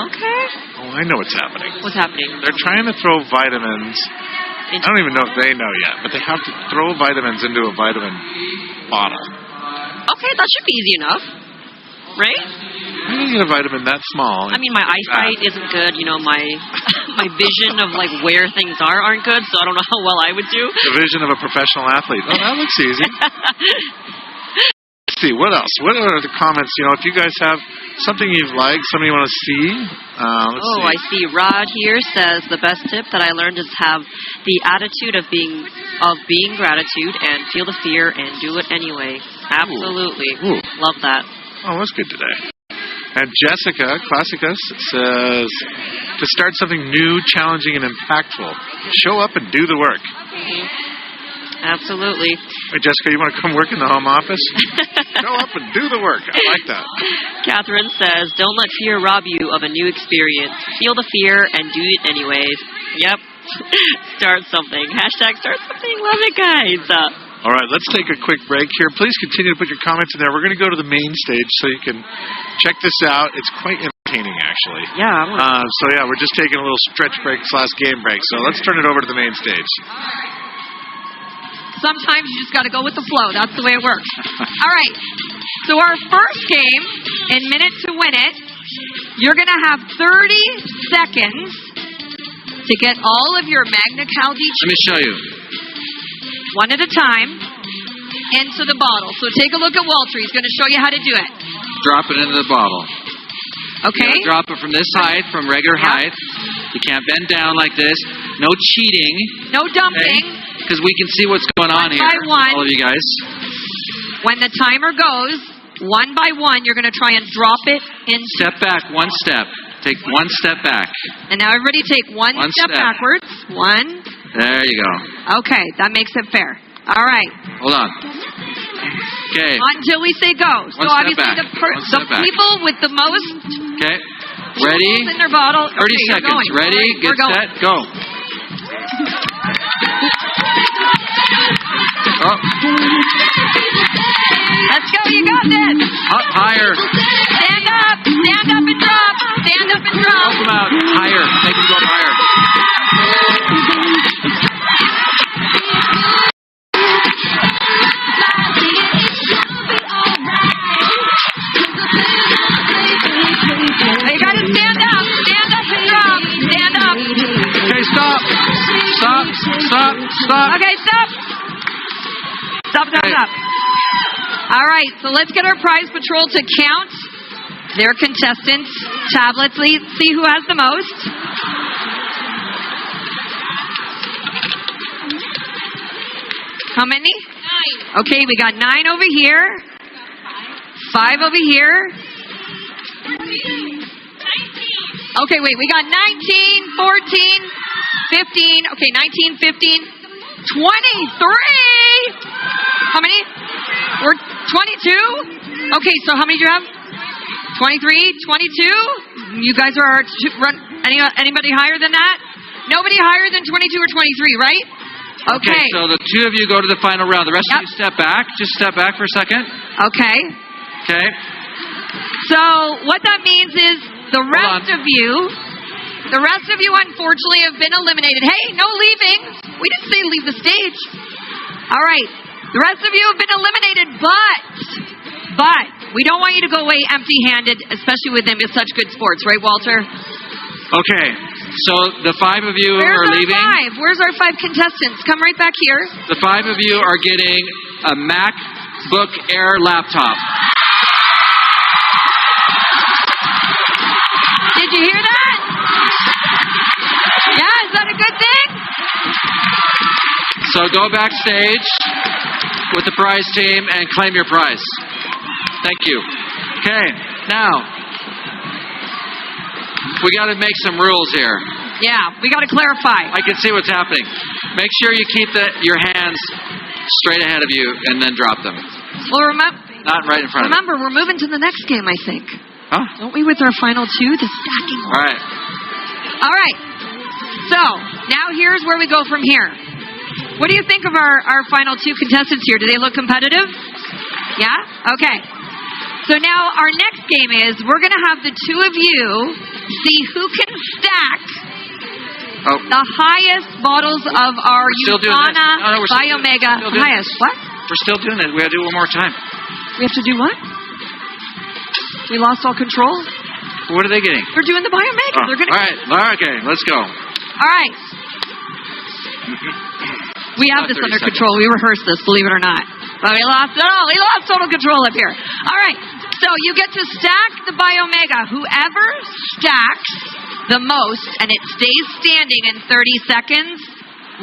Speaker 3: okay.
Speaker 2: Oh, I know what's happening.
Speaker 3: What's happening?
Speaker 2: They're trying to throw vitamins. I don't even know if they know yet, but they have to throw vitamins into a vitamin bottle.
Speaker 3: Okay, that should be easy enough. Right?
Speaker 2: How do you get a vitamin that small?
Speaker 3: I mean, my eyesight isn't good. My vision of like where things aren't good, so I don't know how well I would do.
Speaker 2: The vision of a professional athlete. Oh, that looks easy. Let's see, what else? What are the comments? If you guys have something you've liked, something you want to see. Let's see.
Speaker 3: I see. Rod here says the best tip that I learned is have the attitude of being gratitude and feel the fear and do it anyway. Absolutely.
Speaker 2: Ooh.
Speaker 3: Love that.
Speaker 2: Oh, that's good today. And Jessica Classicus says, to start something new, challenging, and impactful, show up and do the work.
Speaker 3: Absolutely.
Speaker 2: Hey, Jessica, you want to come work in the home office? Show up and do the work. I like that.
Speaker 3: Catherine says, don't let fear rob you of a new experience. Feel the fear and do it anyways. Yep. Start something. Hashtag start something. Love it, guys.
Speaker 2: All right, let's take a quick break here. Please continue to put your comments in there. We're going to go to the main stage so you can check this out. It's quite entertaining, actually.
Speaker 3: Yeah.
Speaker 2: We're just taking a little stretch break / game break. So let's turn it over to the main stage.
Speaker 1: Sometimes you just got to go with the flow. That's the way it works. All right. So our first game, in Minute to Win It, you're going to have 30 seconds
Speaker 15: to get all of your Magna Caldi
Speaker 4: Let me show you.
Speaker 15: one at a time into the bottle. So take a look at Walter. He's going to show you how to do it.
Speaker 4: Drop it into the bottle.
Speaker 15: Okay.
Speaker 4: You drop it from this height, from regular height. You can't bend down like this. No cheating.
Speaker 15: No dumping.
Speaker 4: Because we can see what's going on here.
Speaker 15: by one.
Speaker 4: All of you guys.
Speaker 15: When the timer goes, one by one, you're going to try and drop it in.
Speaker 4: Step back one step. Take one step back.
Speaker 15: And now everybody take one step backwards. One.
Speaker 4: There you go.
Speaker 15: Okay, that makes it fair. All right.
Speaker 4: Hold on. Okay.
Speaker 15: Until we say go. So
Speaker 4: One step
Speaker 15: obviously
Speaker 4: back.
Speaker 15: the people with the most
Speaker 4: Okay. Ready?
Speaker 15: in their bottle.
Speaker 4: 30
Speaker 15: okay, you're
Speaker 4: seconds.
Speaker 15: going.
Speaker 4: Ready?
Speaker 15: We're
Speaker 4: Get
Speaker 15: going.
Speaker 4: set. Go. Oh.
Speaker 15: Let's go. You got this.
Speaker 4: Up higher.
Speaker 15: Stand up. Stand up and drop. Stand up and drop.
Speaker 4: Help them out. Higher. Make them go higher.
Speaker 15: You gotta stand up. Stand up and drop. Stand up.
Speaker 4: Okay, stop. Stop. Stop. Stop.
Speaker 15: Okay, stop. Stop, stop, stop. All right, so let's get our prize patrol to count their contestants' tablets. Let's see who has the most. How many? 9. Okay, we got 9 over here. 5 over here. Okay, wait, we got 19, 14, 15. Okay, 19, 15, 23. How many? We're 22. Okay, so how many do you have? 23, 22. You guys are anybody higher than that? Nobody higher than 22 or 23, right? Okay.
Speaker 4: So the two of you go to the final round. The rest of you step back. Just step back for a second.
Speaker 15: Okay.
Speaker 4: Okay.
Speaker 15: So what that means is the rest of you unfortunately have been eliminated. Hey, no leaving. We didn't say leave the stage. All right. The rest of you have been eliminated, but we don't want you to go away empty-handed, especially with them. It's such good sports, right, Walter?
Speaker 4: Okay. So the 5 of you are leaving.
Speaker 15: Where's our 5 contestants? Come right back here.
Speaker 4: The 5 of you are getting a MacBook Air laptop.
Speaker 15: Did you hear that? Yeah, is that a good thing?
Speaker 4: So go backstage with the prize team and claim your prize. Thank you. Okay, now we got to make some rules here.
Speaker 15: Yeah, we got to clarify.
Speaker 4: I can see what's happening. Make sure you keep your hands straight ahead of you and then drop them.
Speaker 15: Well,
Speaker 4: not right in front of you.
Speaker 15: Remember, we're moving to the next game, I think.
Speaker 4: Huh?
Speaker 15: Don't we with our final 2, the stacking one?
Speaker 4: All right.
Speaker 15: All right. So, now here's where we go from here. What do you think of our final 2 contestants here? Do they look competitive? Yeah? Okay. So now our next game is we're going to have the 2 of you see who can stack the highest bottles of our USANA Biomega. Highest. What?
Speaker 4: We're still doing it. We got to do it one more time.
Speaker 15: We have to do what? We lost all control?
Speaker 4: What are they getting?
Speaker 15: They're doing the Biomega. They're gonna...
Speaker 4: All right. Okay, let's go.
Speaker 15: All right. We have this under control. We rehearsed this, believe it or not. But we lost it all. We lost total control up here. All right. So you get to stack the Biomega. Whoever stacks the most and it stays standing in 30 seconds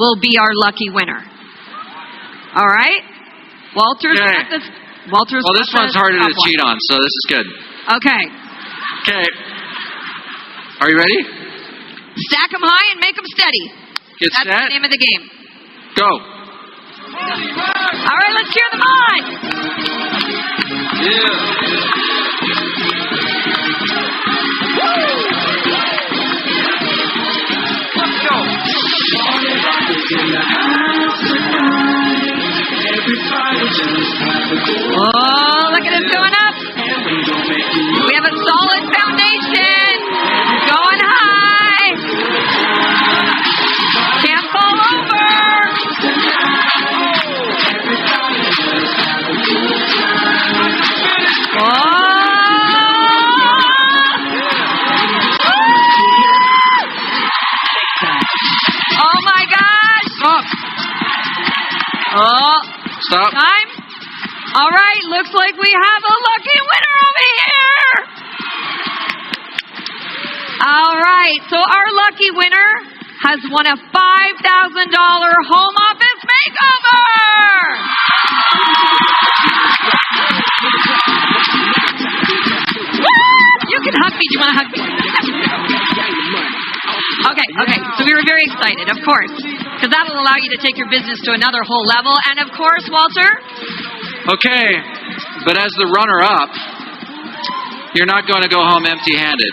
Speaker 15: will be our lucky winner. All right? Walter's got this.
Speaker 4: Well, this one's harder to cheat on, so this is good.
Speaker 15: Okay.
Speaker 4: Okay. Are you ready?
Speaker 15: Stack them high and make them steady.
Speaker 4: That's
Speaker 15: the name of the game.
Speaker 4: Go.
Speaker 15: All right, let's cheer them on.
Speaker 11: Let's go.
Speaker 15: Oh, look at us going up. We have a solid foundation. Going high. Can't fall over. Oh.
Speaker 4: Stop.
Speaker 15: Time. All right. Looks like we have a lucky winner over here. All right. So our lucky winner has won a $5,000 home office makeover. You can hug me. Do you want to hug me? Okay. So we were very excited, of course, because that will allow you to take your business to another whole level. And of course, Walter.
Speaker 4: Okay, but as the runner-up, you're not going to go home empty-handed.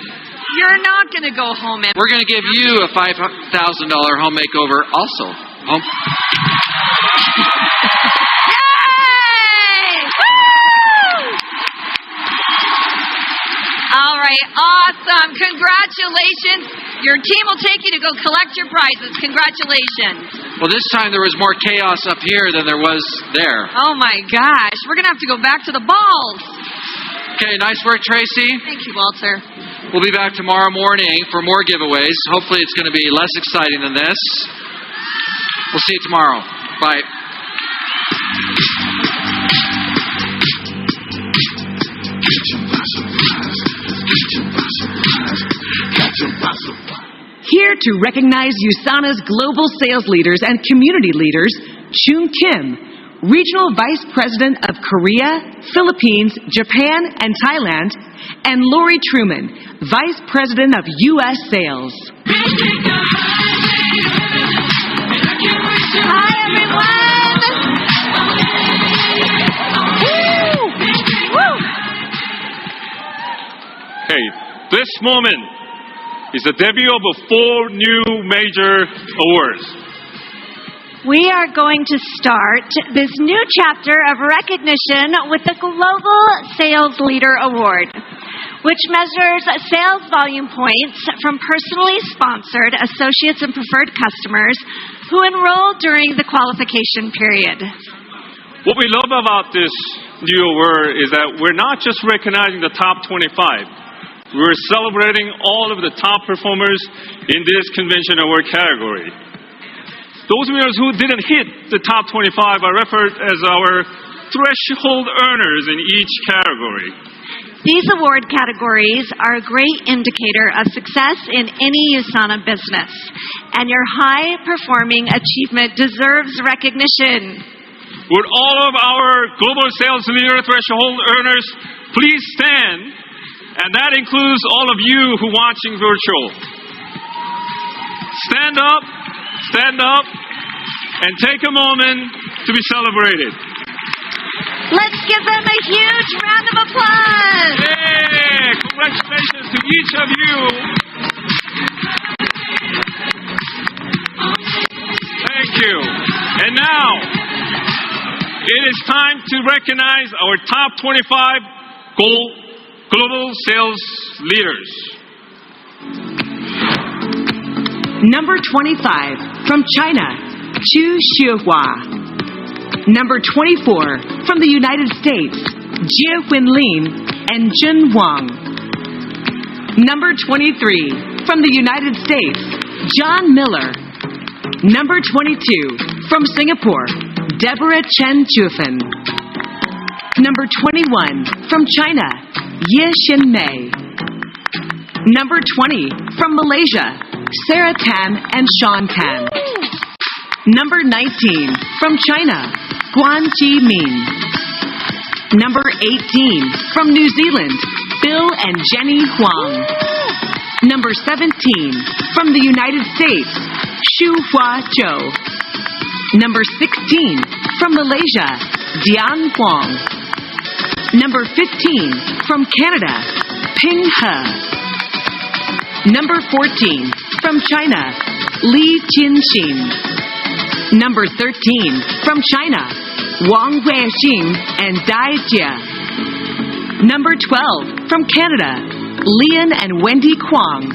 Speaker 15: You're not going to go home empty.
Speaker 4: We're going to give you a $5,000 home makeover also. Home.
Speaker 15: Yay! Woo! All right, awesome. Congratulations. Your team will take you to go collect your prizes. Congratulations.
Speaker 4: Well, this time there was more chaos up here than there was there.
Speaker 15: Oh, my gosh. We're going to have to go back to the balls.
Speaker 4: Okay, nice work, Tracy.
Speaker 15: Thank you, Walter.
Speaker 4: We'll be back tomorrow morning for more giveaways. Hopefully it's going to be less exciting than this. We'll see you tomorrow. Bye.
Speaker 1: Here to recognize USANA's global sales leaders and community leaders, Chun Kim, Regional Vice President of Korea, Philippines, Japan, and Thailand, and Lori Truman, Vice President of U.S. Sales.
Speaker 12: Hi, everyone.
Speaker 15: Woo!
Speaker 16: Hey, this moment is the debut of 4 new major awards.
Speaker 21: We are going to start this new chapter of recognition with the Global Sales Leader Award, which measures sales volume points from personally sponsored associates and preferred customers who enroll during the qualification period.
Speaker 16: What we love about this new award is that we're not just recognizing the top 25. We're celebrating all of the top performers in this convention award category. Those winners who didn't hit the top 25 are referred as our threshold earners in each category.
Speaker 21: These award categories are a great indicator of success in any USANA business, and your high-performing achievement deserves recognition.
Speaker 16: Would all of our Global Sales Leader Threshold earners please stand, and that includes all of you who are watching virtual. Stand up, and take a moment to be celebrated.
Speaker 21: Let's give them a huge round of applause.
Speaker 16: Hey, congratulations to each of you. Thank you. And now, it is time to recognize our top 25 global sales leaders.
Speaker 1: Number 25, from China, Chu Xiuhua. Number 24, from the United States, Jie Huinlin and Jun Wang. Number 23, from the United States, John Miller. Number 22, from Singapore, Deborah Chen Jufan. Number 21, from China, Ye Xinmei. Number 20, from Malaysia, Sarah Tan and Sean Tan. Number 19, from China, Guan Jimin. Number 18, from New Zealand, Bill and Jenny Huang. Number 17, from the United States, Xu Hua Zhou. Number 16, from Malaysia, Dian Huang. Number 15, from Canada, Ping He. Number 14, from China, Li Jinxin. Number 13, from China, Wang Weixing and Dai Jia. Number 12, from Canada, Lian and Wendy Kwong.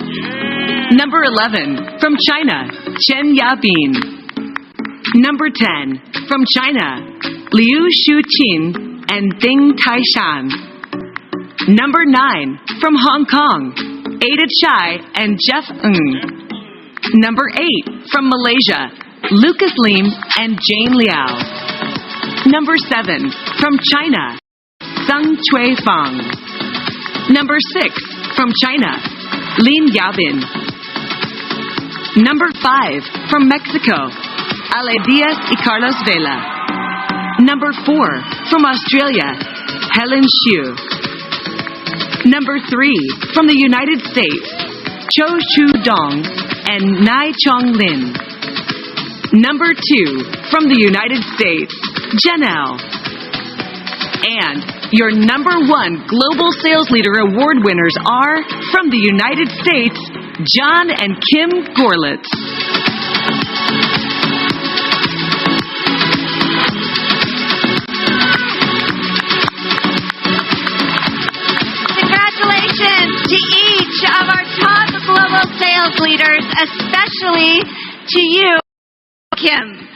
Speaker 1: Number 11, from China, Chen Yabin. Number 10, from China, Liu Shuqin and Ding Taishan. Number 9, from Hong Kong, Ada Chai and Jeff Ng. Number 8, from Malaysia, Lucas Lim and Jane Liao. Number 7, from China, Sung Chui Fang. Number 6, from China, Lin Yabin. Number 5, from Mexico, Ale Diaz y Carlos Vela. Number 4, from Australia, Helen Xu. Number 3, from the United States, Cho Chu Dong and Nai Chong Lin. Number 2, from the United States, Janelle. And your number 1 Global Sales Leader Award winners are, from the United States, John and Kim Gorlitz.
Speaker 21: Congratulations to each of our top global sales leaders, especially to you, Kim.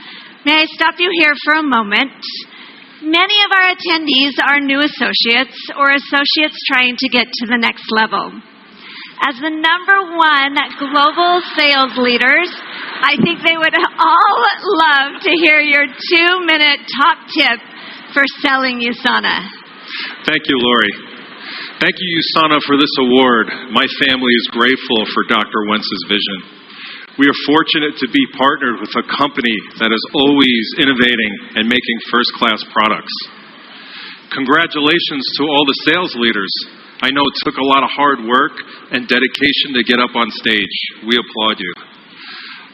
Speaker 21: May I stop you here for a moment? Many of our attendees are new associates or associates trying to get to the next level. As the number 1 global sales leaders, I think they would all love to hear your 2-minute top tip for selling USANA.
Speaker 14: Thank you, Lori. Thank you, USANA, for this award. My family is grateful for Dr. Wentz's vision. We are fortunate to be partnered with a company that is always innovating and making first-class products. Congratulations to all the sales leaders. I know it took a lot of hard work and dedication to get up on stage. We applaud you.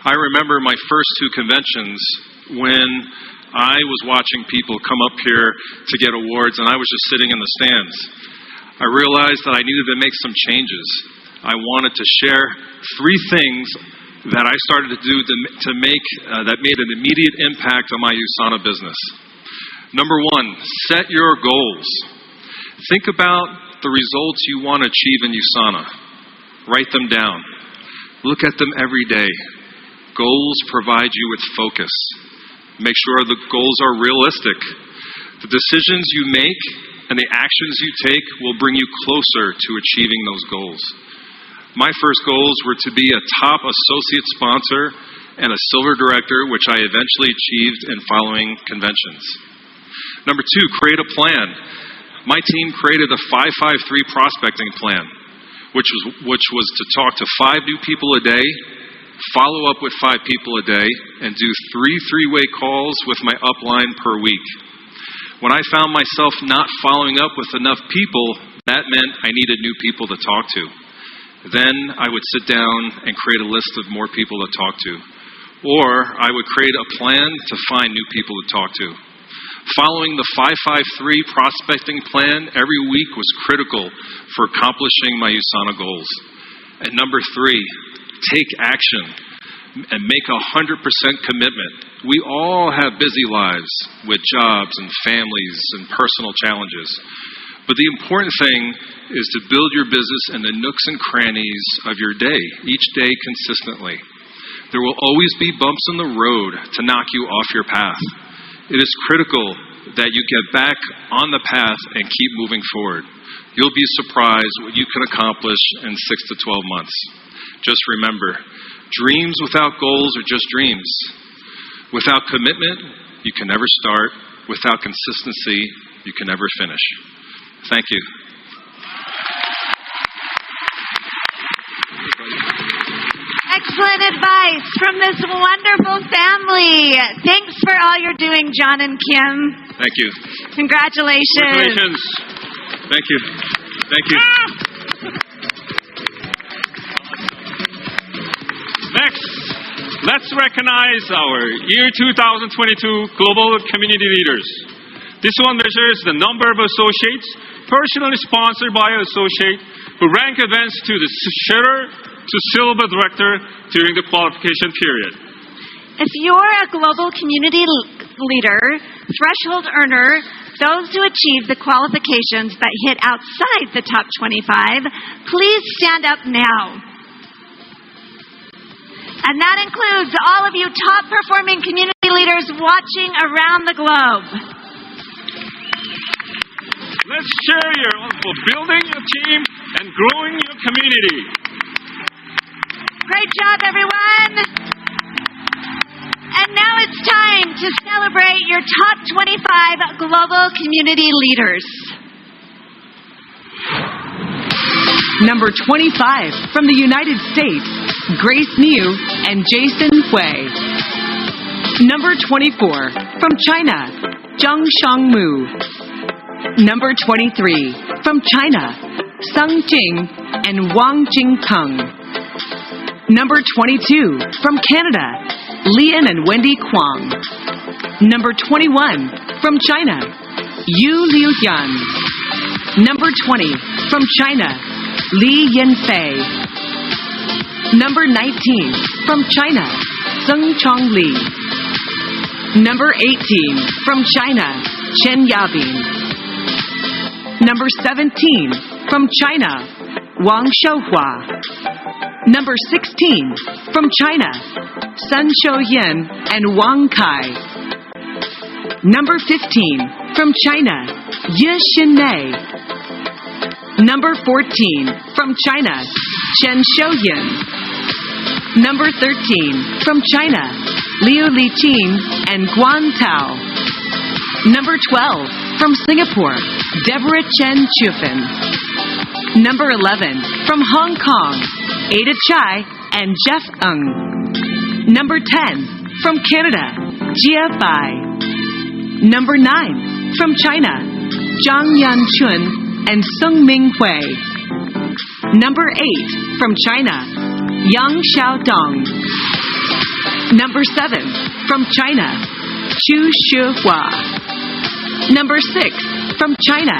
Speaker 14: I remember my first 2 conventions when I was watching people come up here to get awards, and I was just sitting in the stands. I realized that I needed to make some changes. I wanted to share 3 things that I started to do to make that made an immediate impact on my USANA business. Number 1, set your goals. Think about the results you want to achieve in USANA. Write them down. Look at them every day. Goals provide you with focus. Make sure the goals are realistic. The decisions you make and the actions you take will bring you closer to achieving those goals. My first goals were to be a top associate sponsor and a silver director, which I eventually achieved in following conventions. Number 2, create a plan. My team created a 5-5-3 prospecting plan, which was to talk to 5 new people a day, follow up with 5 people a day, and do 3 three-way calls with my upline per week. When I found myself not following up with enough people, that meant I needed new people to talk to. Then I would sit down and create a list of more people to talk to. Or I would create a plan to find new people to talk to. Following the 5-5-3 prospecting plan every week was critical for accomplishing my USANA goals. And number 3, take action and make 100% commitment. We all have busy lives with jobs and families and personal challenges. But the important thing is to build your business in the nooks and crannies of your day, each day consistently. There will always be bumps in the road to knock you off your path. It is critical that you get back on the path and keep moving forward. You'll be surprised what you can accomplish in 6 to 12 months. Just remember, dreams without goals are just dreams. Without commitment, you can never start. Without consistency, you can never finish. Thank you.
Speaker 21: Excellent advice from this wonderful family. Thanks for all you're doing, John and Kim.
Speaker 14: Thank you.
Speaker 21: Congratulations.
Speaker 14: Congratulations. Thank you. Thank you.
Speaker 16: Next, let's recognize our year 2022 Global Community Leaders. This one measures the number of associates personally sponsored by an associate who rank advanced to the sharer to silver director during the qualification period.
Speaker 21: If you're a global community leader, threshold earner, those who achieve the qualifications but hit outside the top 25, please stand up now. And that includes all of you top performing community leaders watching around the globe.
Speaker 16: Let's share your own for building your team and growing your community.
Speaker 21: Great job, everyone. And now it's time to celebrate celebrate your top 25 global community leaders.
Speaker 1: Number 25 from the United States, Grace Niu and Jason Hui. Number 24 from China, Zhang Shangmu. Number 23 from China, Sung Jing and Wang Jingkeng. Number 22 from Canada, Lian and Wendy Kwong. Number 21 from China, Yu Liuyan. Number 20 from China, Li Yanfei. Number 19 from China, Zheng Chongli. Number 18 from China, Chen Yabin. Number 17 from China, Wang Shouhua. Number 16 from China, Sun Shouyan and Wang Kai. Number 15 from China, Ye Xinmei. Number 14 from China, Chen Shouyan. Number 13 from China, Liu Liqin and Guan Tao. Number 12 from Singapore, Deborah Chen Chufin. Number 11 from Hong Kong, Ada Chai and Jeff Ng. Number 10 from Canada, Jia Bai. Number 9 from China, Zhang Yanchun and Sung Ming Hui. Number 8 from China, Yang Xiaodong. Number 7 from China, Chu Shihua. Number 6 from China,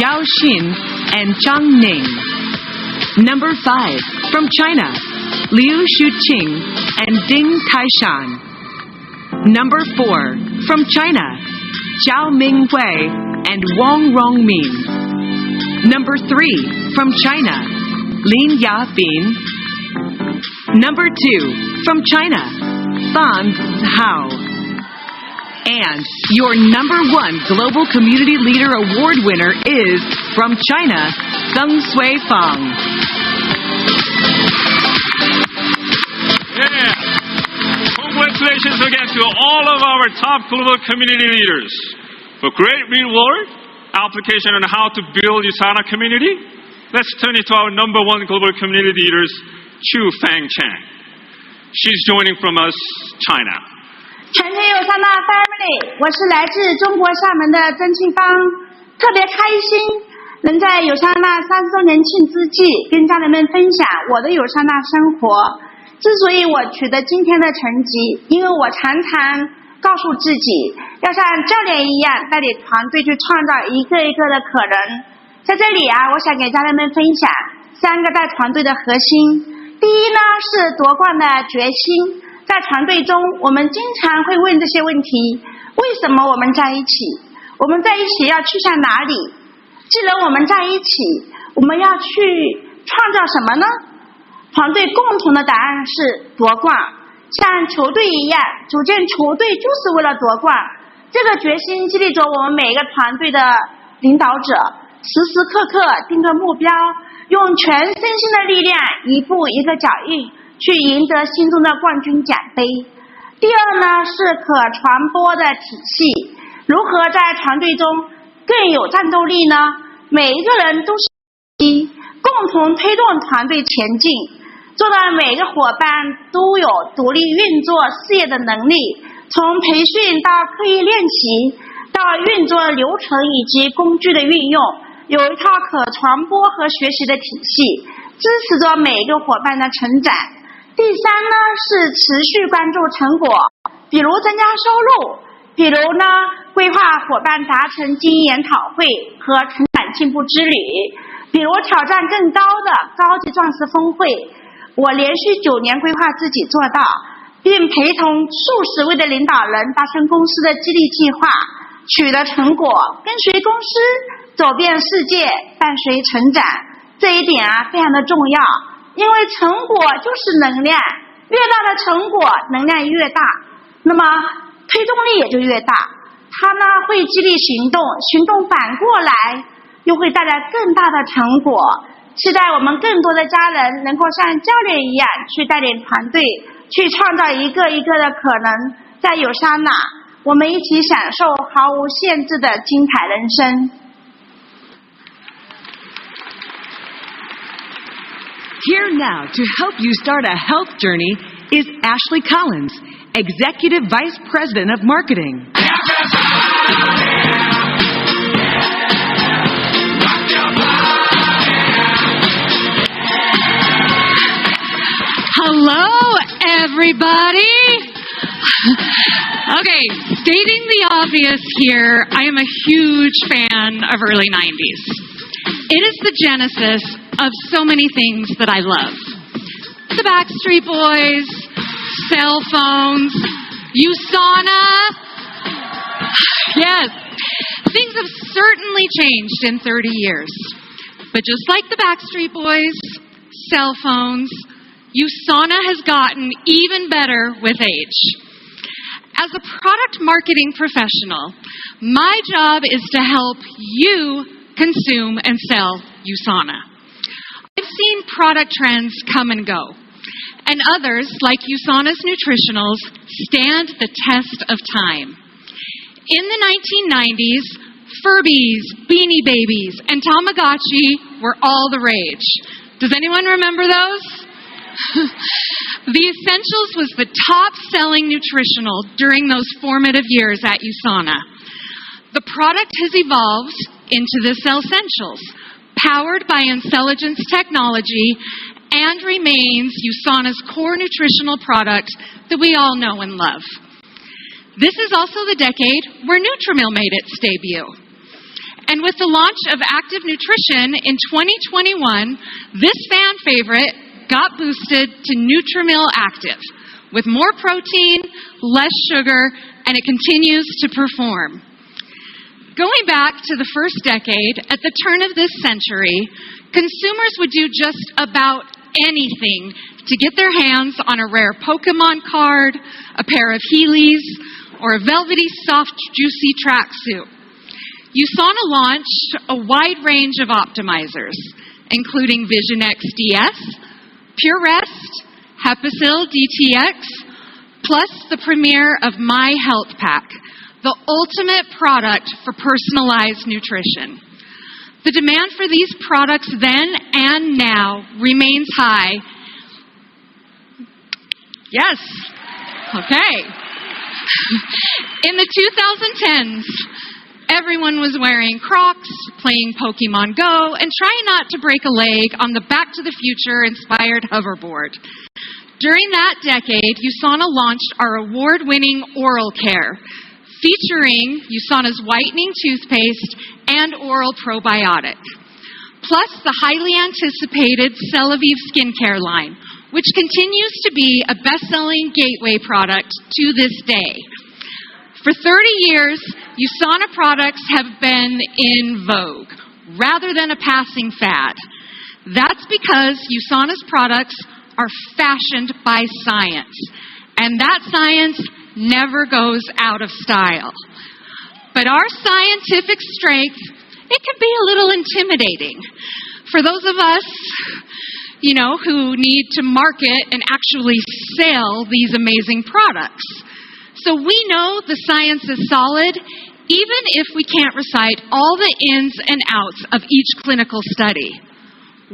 Speaker 1: Zhao Xin and Zhang Ning. Number 5 from China, Liu Shuqing and Ding Taishan. Number 4 from China, Zhao Mingwei and Wang Rongmin. Number 3 from China, Lin Yafin. Number 2 from China, Fan Zhao. And your number 1 Global Community Leader Award winner is, from China, Zeng Sui Fang.
Speaker 16: Yeah. Congratulations again to all of our top global community leaders. For great reward, application on how to build USANA community, let's turn it to our number 1 global community leaders, Chu Fang Chen. She's joining from us, China.
Speaker 17: 全体USANA Family， 我是来自中国厦门的曾庆芳，特别开心能在USANA30周年庆之际跟家人们分享我的USANA生活。之所以我取得今天的成绩，因为我常常告诉自己要像教练一样带领团队去创造一个一个的可能。在这里我想给家人们分享3个带团队的核心。第一呢是夺冠的决心。在团队中，我们经常会问这些问题：为什么我们在一起？我们在一起要去向哪里？既然我们在一起，我们要去创造什么呢？团队共同的答案是夺冠，像球队一样，组建球队就是为了夺冠。这个决心激励着我们每一个团队的领导者，时时刻刻定个目标，用全身心的力量，一步一个脚印，去赢得心中的冠军奖杯。第二呢是可传播的体系，如何在团队中更有战斗力呢？每一个人都是一，共同推动团队前进，做到每个伙伴都有独立运作事业的能力，从培训到刻意练习，到运作流程以及工具的运用，有一套可传播和学习的体系，支持着每一个伙伴的成长。第3呢是持续关注成果，比如增加收入，比如呢规划伙伴达成经营研讨会和成长进步之旅，比如挑战更高的高级钻石峰会。我连续9年规划自己做到，并陪同数十位的领导人达成公司的激励计划，取得成果，跟随公司走遍世界，伴随成长。这一点非常的重要，因为成果就是能量，越大的成果能量越大，那么推动力也就越大。它呢会激励行动，行动反过来又会带来更大的成果。期待我们更多的家人能够像教练一样去带领团队，去创造一个一个的可能。在USANA，我们一起享受毫无限制的精彩人生。
Speaker 1: Here now to help you start a health journey is Ashley Collins, Executive Vice President of Marketing.
Speaker 18: Hello, everybody. Okay, stating the obvious here, I am a huge fan of early 90s. It is the genesis of so many things that I love. The Backstreet Boys, cell phones, USANA. Yes, things have certainly changed in 30 years. But just like the Backstreet Boys, cell phones, USANA has gotten even better with age. As a product marketing professional, my job is to help you consume and sell USANA. I've seen product trends come and go, and others, like USANA's nutritionals, stand the test of time. In the 1990s, Furbies, Beanie Babies, and Tamagotchi were all the rage. Does anyone remember those? The Essentials was the top-selling nutritional during those formative years at USANA. The product has evolved into the Essentials, powered by Intelligence technology, and remains USANA's core nutritional product that we all know and love. This is also the decade where Nutrimil made its debut. And with the launch of Active Nutrition in 2021, this fan favorite got boosted to Nutrimil Active with more protein, less sugar, and it continues to perform. Going back to the first decade, at the turn of this century, consumers would do just about anything to get their hands on a rare Pokemon card, a pair of Heelys, or a velvety, soft, juicy tracksuit. USANA launched a wide range of optimizers, including Vision X DS, Pure Rest, Hepasil DTX, plus the premiere of My Health Pack, the ultimate product for personalized nutrition. The demand for these products then and now remains high. Yes. Okay. In the 2010s, everyone was wearing Crocs, playing Pokemon Go, and trying not to break a leg on the Back to the Future-inspired hoverboard. During that decade, USANA launched our award-winning oral care, featuring USANA's whitening toothpaste and oral probiotic, plus the highly anticipated Celavive skincare line, which continues to be a best-selling gateway product to this day. For 30 years, USANA products have been in vogue, rather than a passing fad. That's because USANA's products are fashioned by science, and that science never goes out of style. But our scientific strength, it can be a little intimidating for those of us, who need to market and actually sell these amazing products. So we know the science is solid, even if we can't recite all the ins and outs of each clinical study.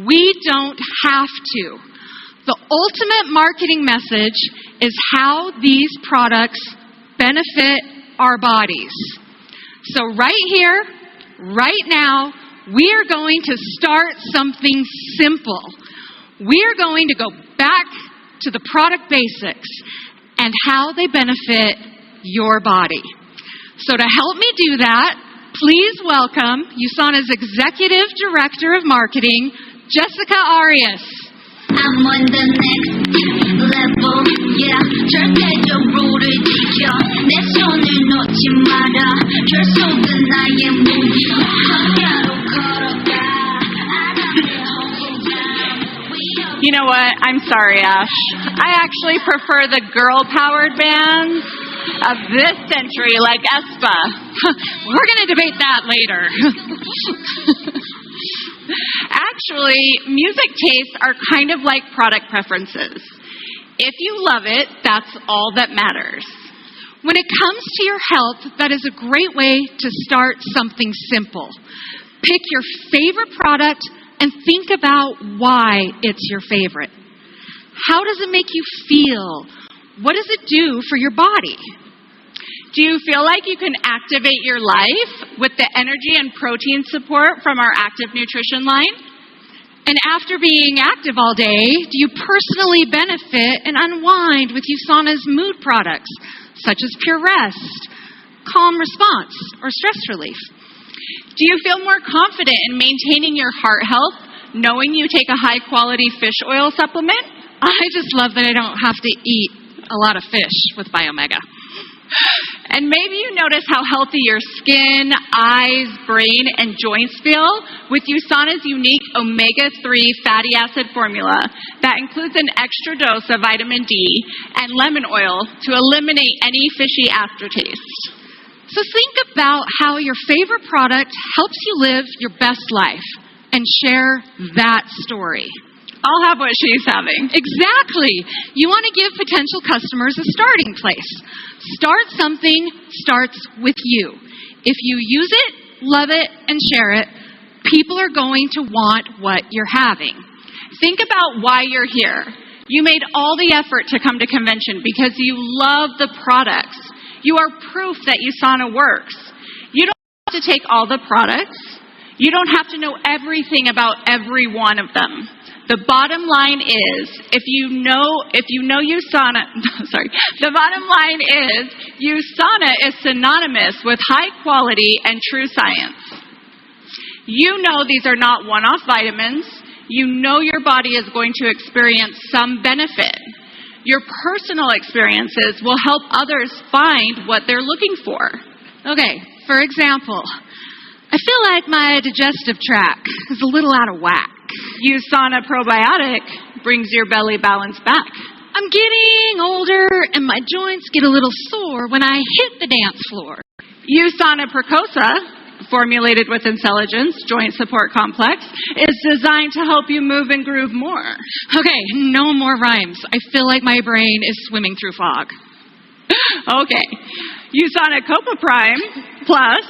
Speaker 18: We don't have to. The ultimate marketing message is how these products benefit our bodies. So right here, right now, we are going to start something simple. We are going to go back to the product basics and how they benefit your body. So to help me do that, please welcome USANA's Executive Director of Marketing, Jessica Arias.
Speaker 11: I'm on the next level, yeah. 절대적으로를 지켜 내 손을 놓지 마라. 결속은 나의 무기. 함께로 걸어가.
Speaker 19: You know what? I'm sorry, Ash. I actually prefer the girl-powered bands of this century, like Espa.
Speaker 18: We're going to debate that later.
Speaker 19: Actually, music tastes are kind of like product preferences. If you love it, that's all that matters.
Speaker 18: When it comes to your health, that is a great way to start something simple. Pick your favorite product and think about why it's your favorite. How does it make you feel? What does it do for your body?
Speaker 6: Do you feel like you can activate your life with the energy and protein support from our active nutrition line?
Speaker 18: And after being active all day, do you personally benefit and unwind with USANA's mood products, such as Pure Rest, Calm Response, or Stress Relief?
Speaker 6: Do you feel more confident in maintaining your heart health, knowing you take a high-quality fish oil supplement?
Speaker 18: I just love that I don't have to eat a lot of fish with Biomega.
Speaker 6: And maybe you notice how healthy your skin, eyes, brain, and joints feel with USANA's unique omega-3 fatty acid formula that includes an extra dose of vitamin D and lemon oil to eliminate any fishy aftertaste.
Speaker 18: So think about how your favorite product helps you live your best life and share that story.
Speaker 6: I'll have what she's having.
Speaker 18: Exactly. You want to give potential customers a starting place. Start something starts with you. If you use it, love it, and share it, people are going to want what you're having.
Speaker 6: Think about why you're here. You made all the effort to come to convention because you love the products. You are proof that USANA works. You don't have to take all the products. You don't have to know everything about every one of them. The bottom line is, if you know USANA, the bottom line is, USANA is synonymous with high quality and true science. You know these are not one-off vitamins. You know your body is going to experience some benefit. Your personal experiences will help others find what they're looking for.
Speaker 18: Okay, for example, I feel like my digestive tract is a little out of whack.
Speaker 6: USANA Probiotic brings your belly balance back.
Speaker 18: I'm getting older and my joints get a little sore when I hit the dance floor.
Speaker 6: USANA Precosa, formulated with Intelligence Joint Support Complex, is designed to help you move and groove more.
Speaker 18: Okay, no more rhymes. I feel like my brain is swimming through fog.
Speaker 6: Okay. USANA Copa Prime Plus,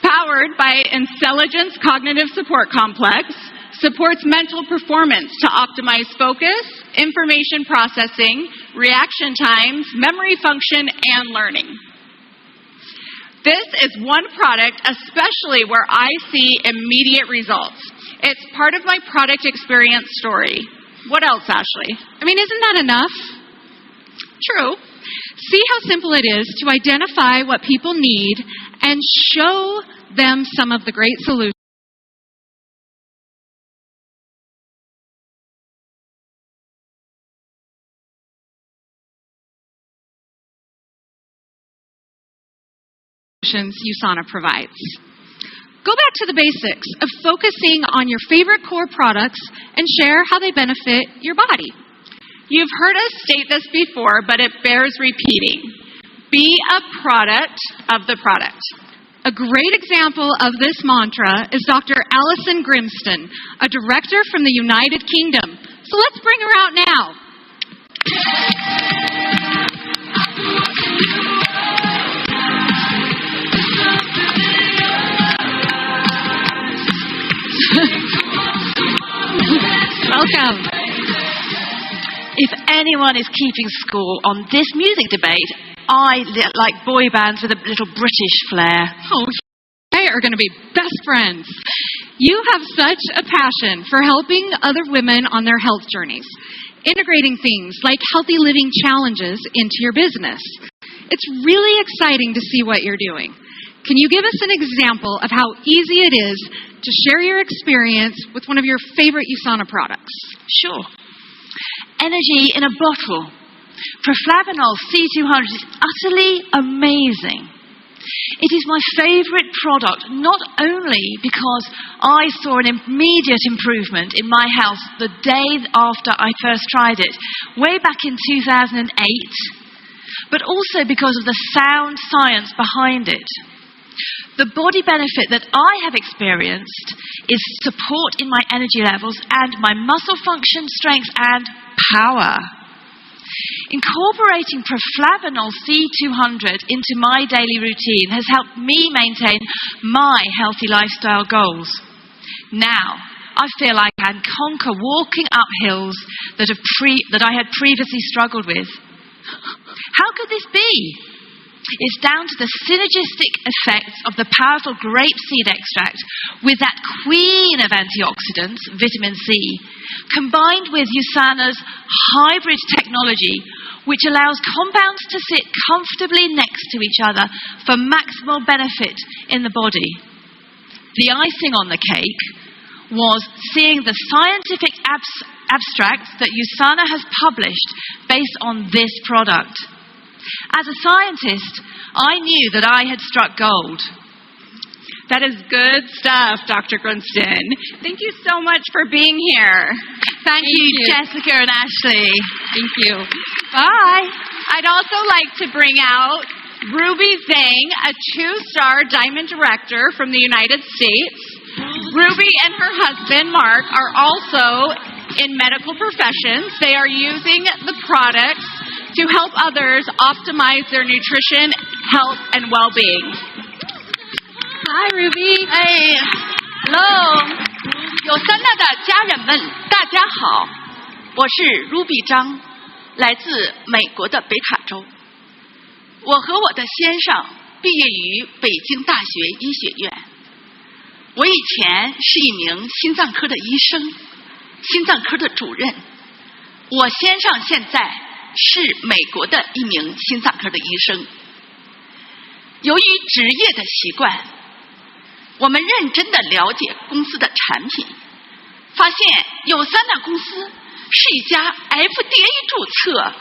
Speaker 6: powered by Intelligence Cognitive Support Complex, supports mental performance to optimize focus, information processing, reaction times, memory function, and learning. This is one product especially where I see immediate results. It's part of my product experience story. What else, Ashley?
Speaker 18: I mean, isn't that enough?
Speaker 6: True.
Speaker 18: See how simple it is to identify what people need and show them some of the great solutions USANA provides. Go back to the basics of focusing on your favorite core products and share how they benefit your body.
Speaker 6: You've heard us state this before, but it bears repeating. Be a product of the product.
Speaker 18: A great example of this mantra is Dr. Alison Grimston, a director from the United Kingdom. So let's bring her out now. Welcome.
Speaker 20: If anyone is keeping score on this music debate, I like boy bands with a little British flair.
Speaker 18: Oh, they are going to be best friends. You have such a passion for helping other women on their health journeys, integrating things like healthy living challenges into your business. It's really exciting to see what you're doing. Can you give us an example of how easy it is to share your experience with one of your favorite USANA products?
Speaker 20: Sure. Energy in a bottle. Proflavanol C200 is utterly amazing. It is my favorite product, not only because I saw an immediate improvement in my health the day after I first tried it, way back in 2008, but also because of the sound science behind it. The body benefit that I have experienced is support in my energy levels and my muscle function, strength, and power. Incorporating proflavanol C200 into my daily routine has helped me maintain my healthy lifestyle goals. Now, I feel I can conquer walking up hills that I had previously struggled with. How could this be? It's down to the synergistic effects of the powerful grapeseed extract with that queen of antioxidants, vitamin C, combined with USANA's hybrid technology, which allows compounds to sit comfortably next to each other for maximal benefit in the body. The icing on the cake was seeing the scientific abstracts that USANA has published based on this product. As a scientist, I knew that I had struck gold.
Speaker 6: That is good stuff, Dr. Grunston. Thank you so much for being here.
Speaker 20: Thank you, Jessica and Ashley.
Speaker 6: Thank you. Bye. I'd also like to bring out Ruby Zhang, a 2-star diamond director from the United States. Ruby and her husband, Mark, are also in medical professions. They are using the products to help others optimize their nutrition, health, and well-being.
Speaker 13: Hi, Ruby.
Speaker 20: Hey, hello. USANA 的家人们，大家好，我是 Ruby 张，来自美国的北卡州。我和我的先生毕业于北京大学医学院。我以前是一名心脏科的医生，心脏科的主任。我先生现在是美国的一名心脏科的医生。由于职业的习惯，我们认真的了解公司的产品，发现USANA公司是一家 FDA 注册，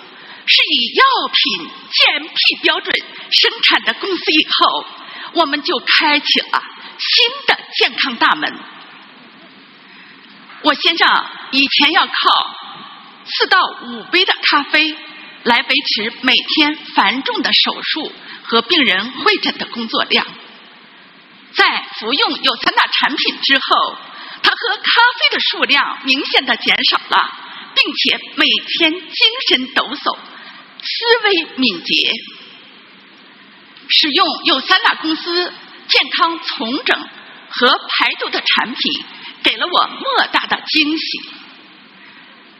Speaker 20: 是以药品 GMP 标准生产的公司以后，我们就开启了新的健康大门。我先生以前要靠4到5杯的咖啡来维持每天繁重的手术和病人会诊的工作量。在服用USANA产品之后，他喝咖啡的数量明显的减少了，并且每天精神抖擞，思维敏捷。使用USANA公司健康重整和排毒的产品，给了我莫大的惊喜。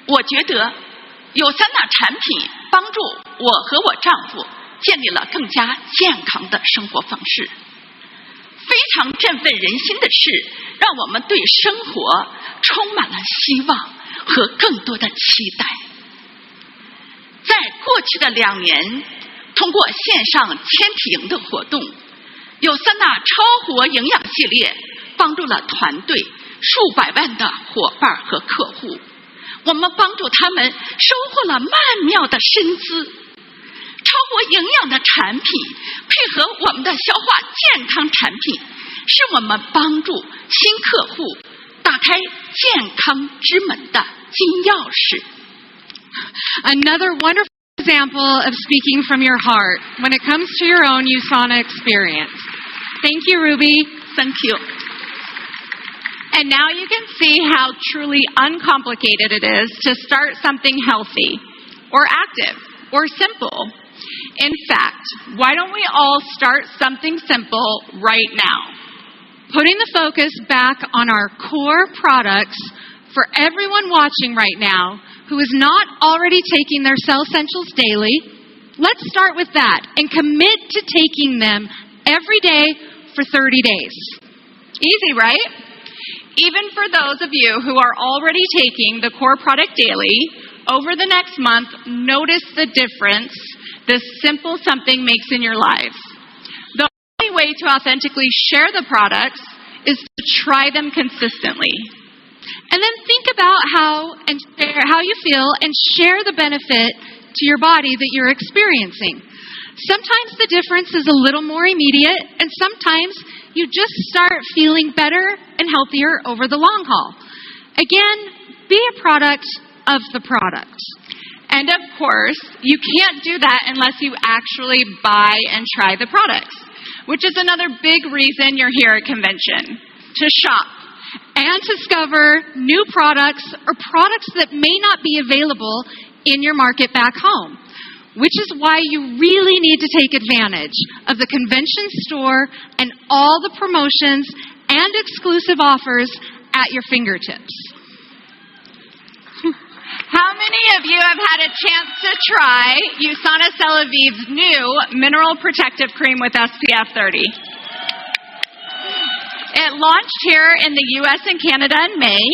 Speaker 20: 我觉得USANA产品帮助我和我丈夫建立了更加健康的生活方式。非常振奋人心的是，让我们对生活充满了希望和更多的期待。在过去的2年，通过线上千体营的活动，USANA超活营养系列帮助了团队数百万的伙伴和客户。我们帮助他们收获了曼妙的身姿。超活营养的产品配合我们的消化健康产品，是我们帮助新客户打开健康之门的金钥匙。
Speaker 18: Another wonderful example of speaking from your heart when it comes to your own USANA experience. Thank you, Ruby.
Speaker 20: Thank you.
Speaker 6: And now you can see how truly uncomplicated it is to start something healthy or active or simple. In fact, why don't we all start something simple right now?
Speaker 18: Putting the focus back on our core products for everyone watching right now who is not already taking their Cell Essentials daily, let's start with that and commit to taking them every day for 30 days.
Speaker 6: Easy, right? Even for those of you who are already taking the core product daily, over the next month, notice the difference this simple something makes in your lives. The only way to authentically share the products is to try them consistently.
Speaker 18: And then think about how you feel and share the benefit to your body that you're experiencing. Sometimes the difference is a little more immediate, and sometimes you just start feeling better and healthier over the long haul. Again, be a product of the product.
Speaker 6: And of course, you can't do that unless you actually buy and try the products, which is another big reason you're here at convention, to shop
Speaker 18: and discover new products or products that may not be available in your market back home, which is why you really need to take advantage of the convention store and all the promotions and exclusive offers at your fingertips.
Speaker 6: How many of you have had a chance to try USANA Tel Aviv's new Mineral Protective Cream with SPF 30? It launched here in the U.S. and Canada in May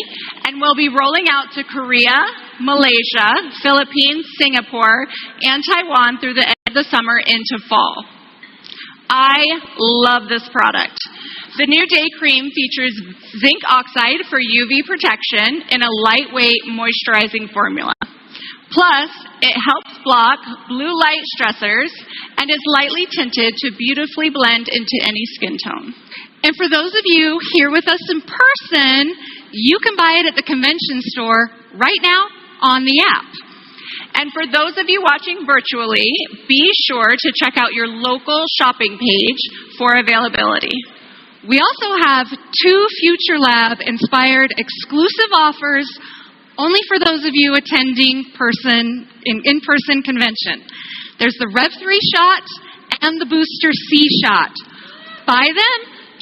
Speaker 6: and will be rolling out to Korea, Malaysia, Philippines, Singapore, and Taiwan through the end of the summer into fall. I love this product. The new day cream features zinc oxide for UV protection in a lightweight moisturizing formula. Plus, it helps block blue light stressors and is lightly tinted to beautifully blend into any skin tone.
Speaker 18: And for those of you here with us in person, you can buy it at the convention store right now on the app.
Speaker 6: And for those of you watching virtually, be sure to check out your local shopping page for availability.
Speaker 18: We also have 2 Future Lab-inspired exclusive offers only for those of you attending in-person convention. There's the Rev 3 shot and the Booster C shot. Buy them,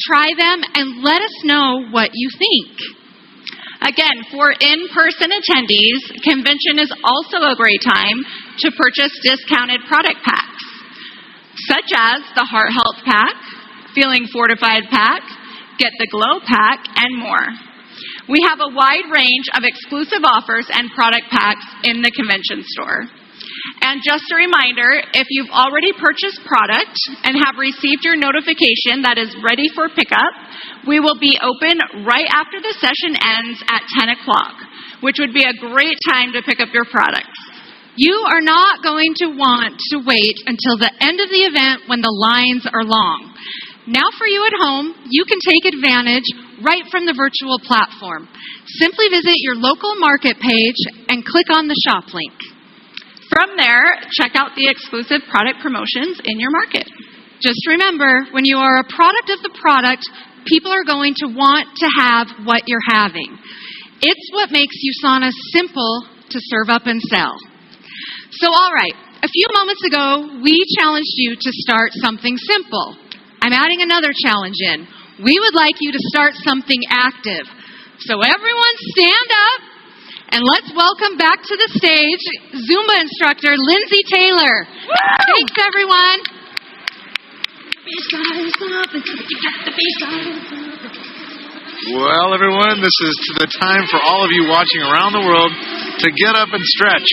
Speaker 18: try them, and let us know what you think.
Speaker 6: Again, for in-person attendees, convention is also a great time to purchase discounted product packs, such as the Heart Health Pack, Feeling Fortified Pack, Get the Glow Pack, and more. We have a wide range of exclusive offers and product packs in the convention store. And just a reminder, if you've already purchased product and have received your notification that is ready for pickup, we will be open right after the session ends at 10 o'clock, which would be a great time to pick up your products.
Speaker 18: You are not going to want to wait until the end of the event when the lines are long. Now for you at home, you can take advantage right from the virtual platform. Simply visit your local market page and click on the shop link.
Speaker 6: From there, check out the exclusive product promotions in your market.
Speaker 18: Just remember, when you are a product of the product, people are going to want to have what you're having. It's what makes USANA simple to serve up and sell. So, all right, a few moments ago, we challenged you to start something simple. I'm adding another challenge in. We would like you to start something active. So everyone stand up and let's welcome back to the stage Zumba instructor Lindsay Taylor. Woo! Thanks, everyone.
Speaker 2: Well, everyone, this is the time for all of you watching around the world to get up and stretch.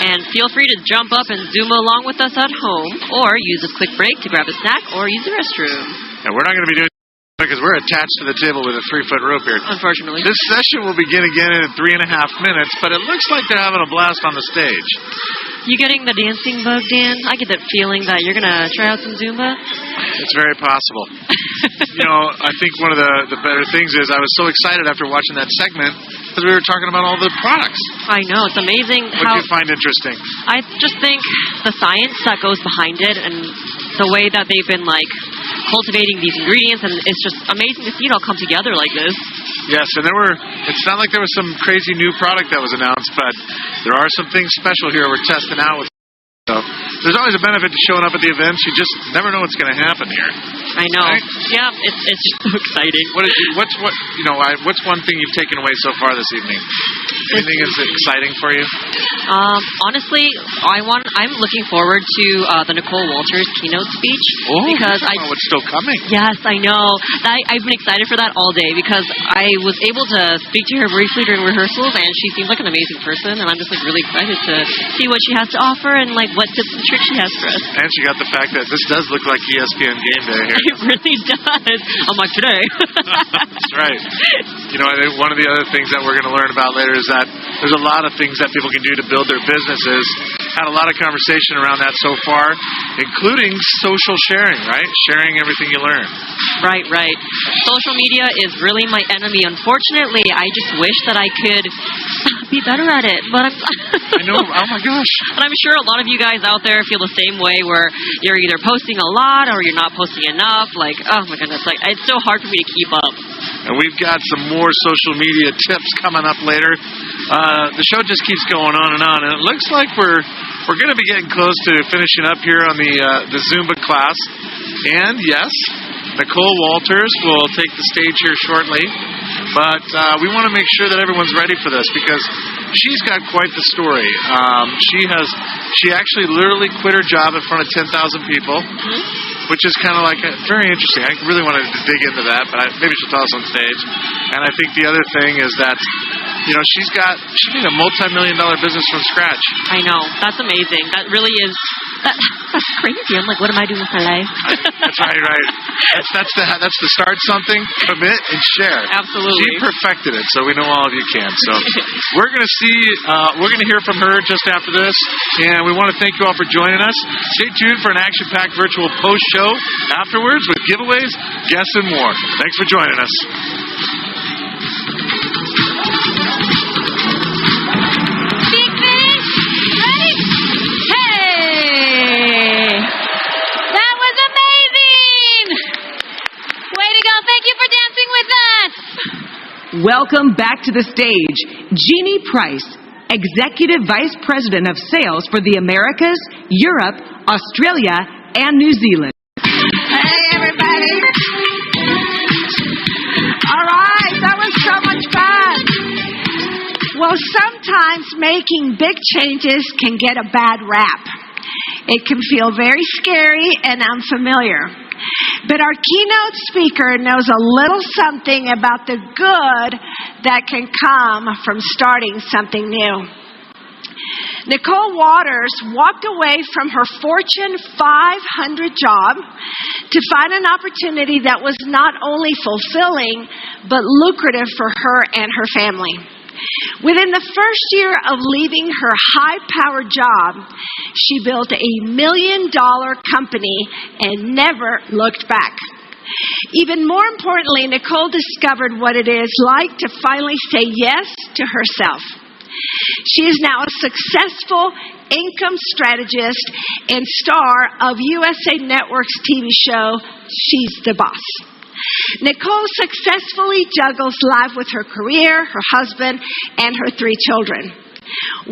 Speaker 3: And feel free to jump up and Zumba along with us at home, or use a quick break to grab a snack or use the restroom.
Speaker 2: And we're not going to be doing because we're attached to the table with a 3-foot rope here.
Speaker 3: Unfortunately.
Speaker 2: This session will begin again in 3.5 minutes, but it looks like they're having a blast on the stage.
Speaker 3: You getting the dancing bug, Dan? I get that feeling that you're going to try out some Zumba.
Speaker 2: It's very possible. I think one of the better things is I was so excited after watching that segment because we were talking about all the products.
Speaker 3: I know. It's amazing
Speaker 2: What do you find interesting?
Speaker 3: I just think the science that goes behind it and the way that they've been, cultivating these ingredients, and it's just amazing to see it all come together like this.
Speaker 2: Yes, and it's not like there was some crazy new product that was announced, but there are some things special here we're testing out with. So there's always a benefit to showing up at the events. You just never know what's going to happen here.
Speaker 3: I know.
Speaker 2: Right?
Speaker 3: Yeah, it's just so exciting.
Speaker 2: What's one thing you've taken away so far this evening? Anything that's exciting for you?
Speaker 3: Honestly, I'm looking forward to the Nicole Walters keynote speech because
Speaker 2: it's still coming.
Speaker 3: Yes, I know. I've been excited for that all day because I was able to speak to her briefly during rehearsals, and she seems like an amazing person, and I'm just really excited to see what she has to offer and what tips and tricks she has for us.
Speaker 2: And she got the fact that this does look like ESPN Game Day here.
Speaker 3: It really does. I'm like, today.
Speaker 2: That's right. I think one of the other things that we're going to learn about later is that there's a lot of things that people can do to build their businesses. Had a lot of conversation around that so far, including social sharing, right? Sharing everything you learn.
Speaker 3: Right. Social media is really my enemy. Unfortunately, I just wish that I could be better at it. But
Speaker 2: I know. Oh my gosh.
Speaker 3: But I'm sure a lot of you guys out there feel the same way, where you're either posting a lot or you're not posting enough. Oh my goodness, it's so hard for me to keep up.
Speaker 2: And we've got some more social media tips coming up later. the show just keeps going on, and it looks like we're going to be getting close to finishing up here on the Zumba class. And yes, Nicole Walters will take the stage here shortly, but we want to make sure that everyone's ready for this because she's got quite the story. She actually literally quit her job in front of 10,000 people, which is kind of like very interesting. I really wanted to dig into that, but maybe she'll tell us on stage. And I think the other thing is that, she made a multi-million-dollar business from scratch.
Speaker 3: I know. That's amazing. That really is. That's crazy. I'm like, what am I doing with my life?
Speaker 2: That's right. That's to start something, commit, and share.
Speaker 3: Absolutely.
Speaker 2: She perfected it, so we know all of you can. So we're going to hear from her just after this, and we want to thank you all for joining us. Stay tuned for an action-packed virtual post-show afterwards with giveaways, guests, and more. Thanks for joining us.
Speaker 1: Welcome back to the stage, Jeannie Price, Executive Vice President of Sales for the Americas, Europe, Australia, and New Zealand.
Speaker 17: Hey, everybody. All right, that was so much fun. Well, sometimes making big changes can get a bad rap. It can feel very scary and unfamiliar. But our keynote speaker knows a little something about the good that can come from starting something new. Nicole Walters walked away from her Fortune 500 job to find an opportunity that was not only fulfilling, but lucrative for her and her family. Within the first year of leaving her high-powered job, she built a $1 million company and never looked back. Even more importantly, Nicole discovered what it is like to finally say yes to herself. She is now a successful income strategist and star of USA Network's TV show, She's the Boss. Nicole successfully juggles life with her career, her husband, and her 3 children,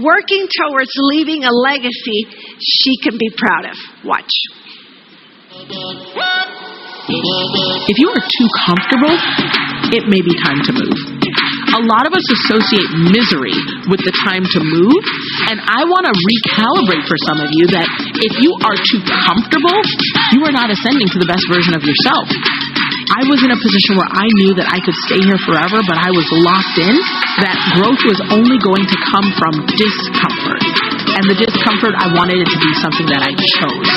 Speaker 17: working towards leaving a legacy she can be proud of. Watch.
Speaker 8: If you are too comfortable, it may be time to move. A lot of us associate misery with the time to move, and I want to recalibrate for some of you that if you are too comfortable, you are not ascending to the best version of yourself. I was in a position where I knew that I could stay here forever, but I was locked in, that growth was only going to come from discomfort. And the discomfort, I wanted it to be something that I chose.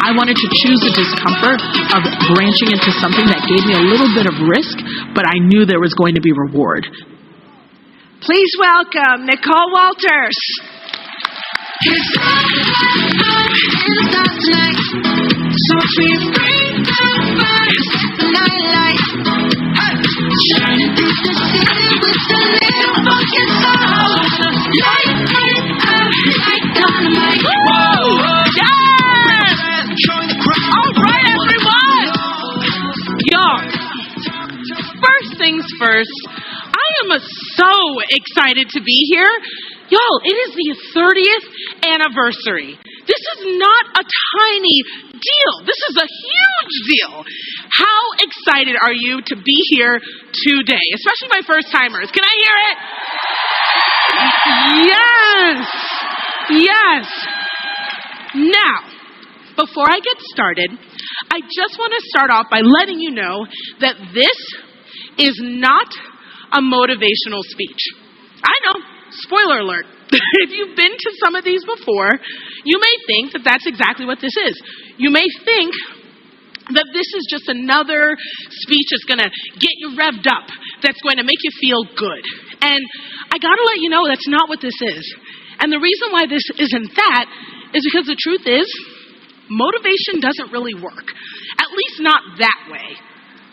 Speaker 8: I wanted to choose the discomfort of branching into something that gave me a little bit of risk, but I knew there was going to be reward.
Speaker 17: Please welcome Nicole Walters.
Speaker 18: First things first, I am so excited to be here. Y'all, it is the 30th anniversary. This is not a tiny deal. This is a huge deal. How excited are you to be here today? Especially my first timers. Can I hear it? Yes. Now, before I get started, I just want to start off by letting you know that this is not a motivational speech. I know, spoiler alert. If you've been to some of these before, you may think that that's exactly what this is. You may think that this is just another speech that's going to get you revved up, that's going to make you feel good. And I got to let you know that's not what this is. And the reason why this isn't that is because the truth is, motivation doesn't really work. At least not that way.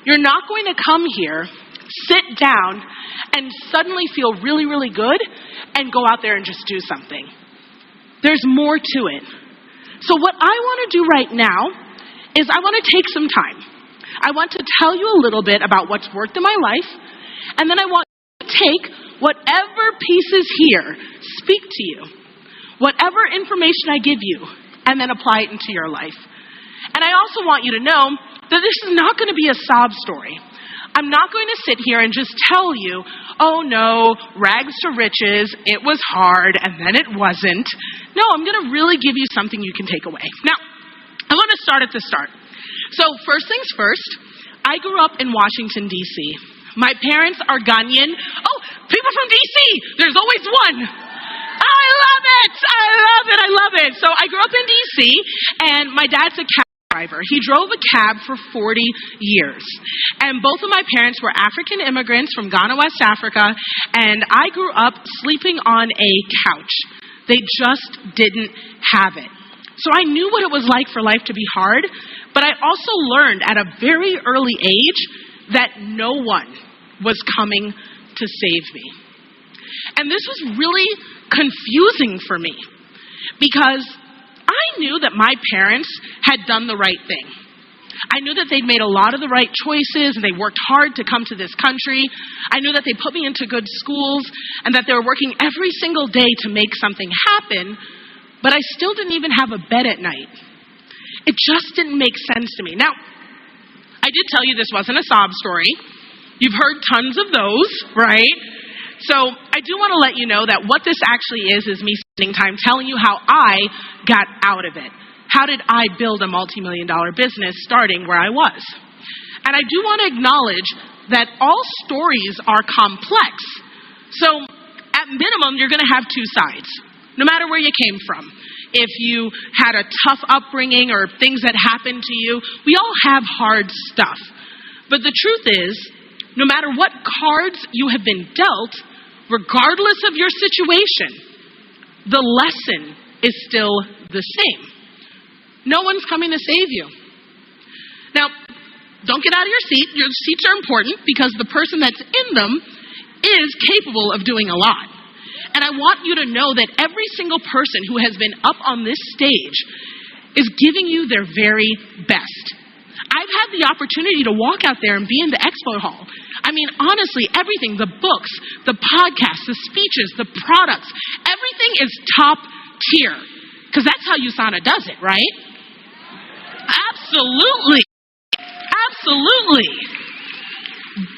Speaker 18: You're not going to come here, sit down, and suddenly feel really, really good and go out there and just do something. There's more to it. So what I want to do right now is I want to take some time. I want to tell you a little bit about what's worked in my life, and then I want to take
Speaker 8: whatever pieces here speak to you, whatever information I give you, and then apply it into your life. And I also want you to know that this is not going to be a sob story. I'm not going to sit here and just tell you, oh no, rags to riches, it was hard, and then it wasn't. No, I'm going to really give you something you can take away. Now, I want to start at the start. So first things first, I grew up in Washington, D.C. My parents are Ghanaian. Oh, people from D.C., there's always one. I love it. I love it. I love it. So I grew up in D.C., and my dad's a cab driver. He drove a cab for 40 years. And both of my parents were African immigrants from Ghana, West Africa, and I grew up sleeping on a couch. They just didn't have it. So I knew what it was like for life to be hard, but I also learned at a very early age that no one was coming to save me. And this was really confusing for me because I knew that my parents had done the right thing. I knew that they'd made a lot of the right choices and they worked hard to come to this country. I knew that they put me into good schools and that they were working every single day to make something happen, but I still didn't even have a bed at night. It just didn't make sense to me. Now, I did tell you this wasn't a sob story. You've heard tons of those, right? So I do want to let you know that what this actually is me spending time telling you how I got out of it. How did I build a multi-million-dollar business starting where I was? And I do want to acknowledge that all stories are complex. So at minimum, you're going to have two sides, no matter where you came from. If you had a tough upbringing or things that happened to you, we all have hard stuff. But the truth is, no matter what cards you have been dealt, regardless of your situation, the lesson is still the same. No one's coming to save you. Now, don't get out of your seat. Your seats are important because the person that's in them is capable of doing a lot. And I want you to know that every single person who has been up on this stage is giving you their very best. I've had the opportunity to walk out there and be in the expo hall. I mean, honestly, everything, the books, the podcasts, the speeches, the products, everything is top tier. Because that's how USANA does it, right? Absolutely. Absolutely.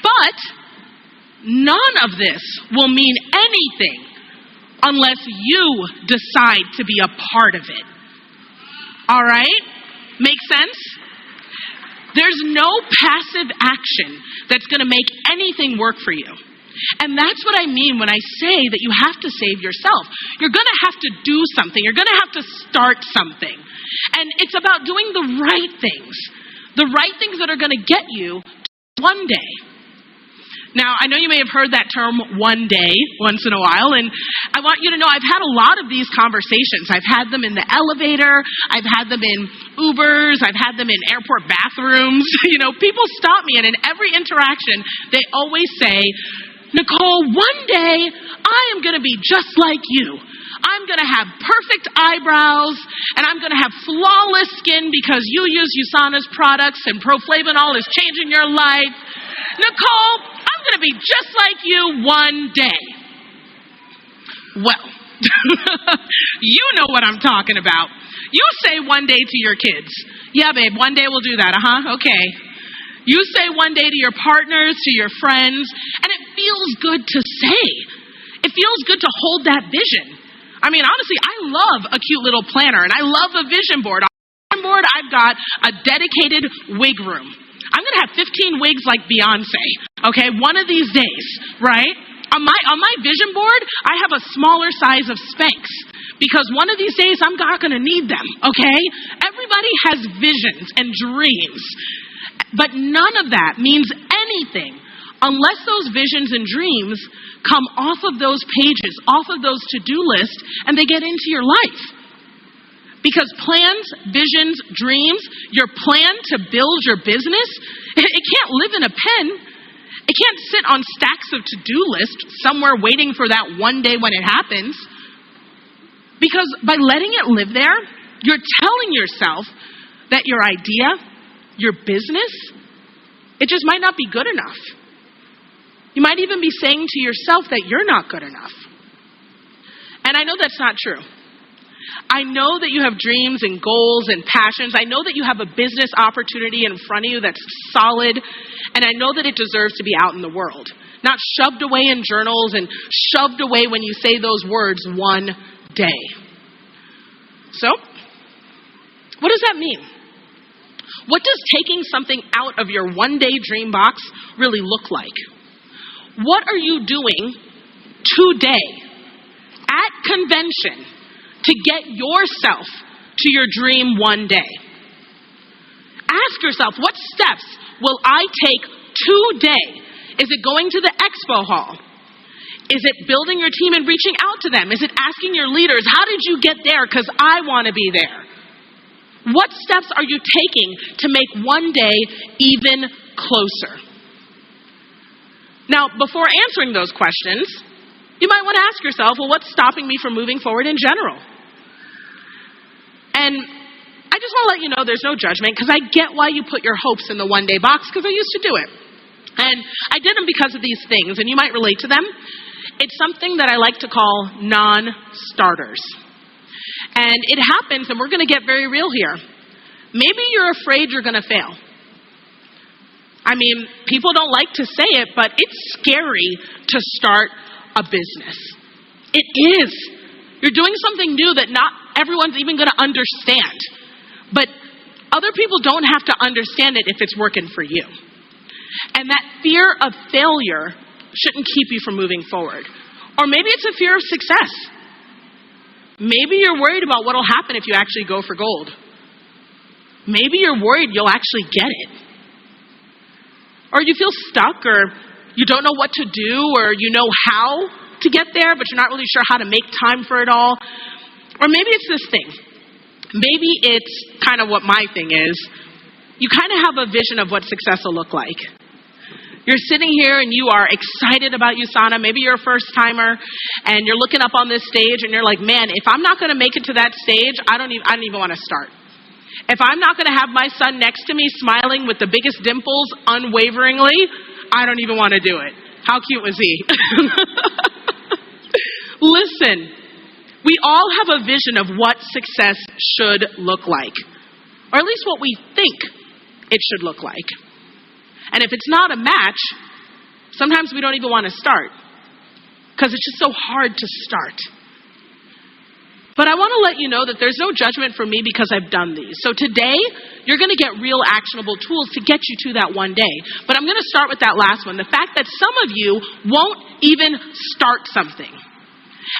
Speaker 8: But none of this will mean anything unless you decide to be a part of it. All right? Make sense? There's no passive action that's going to make anything work for you. And that's what I mean when I say that you have to save yourself. You're going to have to do something. You're going to have to start something. And it's about doing the right things. The right things that are going to get you one day. Now, I know you may have heard that term one day once in a while, and I want you to know I've had a lot of these conversations. I've had them in the elevator, I've had them in Ubers, I've had them in airport bathrooms. You know, people stop me, and in every interaction, they always say, Nicole, one day I am going to be just like you. I'm going to have perfect eyebrows, and I'm going to have flawless skin because you use USANA's products, and Proflavanol is changing your life. Nicole, I'm going to be just like you one day. Well, you know what I'm talking about. You say one day to your kids, yeah, babe, one day we'll do that, okay. You say one day to your partners, to your friends, and it feels good to say. It feels good to hold that vision. I mean, honestly, I love a cute little planner, and I love a vision board. On the vision board, I've got a dedicated wig room. I'm going to have 15 wigs like Beyonce, okay, one of these days, right? On my vision board, I have a smaller size of Spanx because one of these days I'm not going to need them, okay? Everybody has visions and dreams, but none of that means anything unless those visions and dreams come off of those pages, off of those to-do lists, and they get into your life. Because plans, visions, dreams, your plan to build your business, it can't live in a pen. It can't sit on stacks of to-do lists somewhere waiting for that one day when it happens. Because by letting it live there, you're telling yourself that your idea, your business, it just might not be good enough. You might even be saying to yourself that you're not good enough. And I know that's not true. I know that you have dreams and goals and passions. I know that you have a business opportunity in front of you that's solid. And I know that it deserves to be out in the world. Not shoved away in journals and shoved away when you say those words one day. So, what does that mean? What does taking something out of your one-day dream box really look like? What are you doing today at convention to get yourself to your dream one day? Ask yourself, what steps will I take today? Is it going to the expo hall? Is it building your team and reaching out to them? Is it asking your leaders, how did you get there? Because I want to be there. What steps are you taking to make one day even closer? Now, before answering those questions, you might want to ask yourself, well, what's stopping me from moving forward in general? And I just want to let you know there's no judgment, because I get why you put your hopes in the one-day box, because I used to do it. And I did them because of these things, and you might relate to them. It's something that I like to call non-starters. And it happens, and we're going to get very real here. Maybe you're afraid you're going to fail. I mean, people don't like to say it, but it's scary to start a business. It is. You're doing something new that not everyone's even going to understand. But other people don't have to understand it if it's working for you. And that fear of failure shouldn't keep you from moving forward. Or maybe it's a fear of success. Maybe you're worried about what will happen if you actually go for gold. Maybe you're worried you'll actually get it. Or you feel stuck, or you don't know what to do, or you know how to get there, but you're not really sure how to make time for it all. Or maybe it's this thing. Maybe it's kind of what my thing is. You kind of have a vision of what success will look like. You're sitting here and you are excited about USANA. Maybe you're a first timer and you're looking up on this stage and you're like, man, if I'm not going to make it to that stage, I don't even want to start. If I'm not going to have my son next to me smiling with the biggest dimples unwaveringly, I don't even want to do it. How cute was he? Listen, we all have a vision of what success should look like, or at least what we think it should look like. And if it's not a match, sometimes we don't even want to start because it's just so hard to start. But I want to let you know that there's no judgment for me because I've done these. So today, you're going to get real actionable tools to get you to that one day. But I'm going to start with that last one, the fact that some of you won't even start something.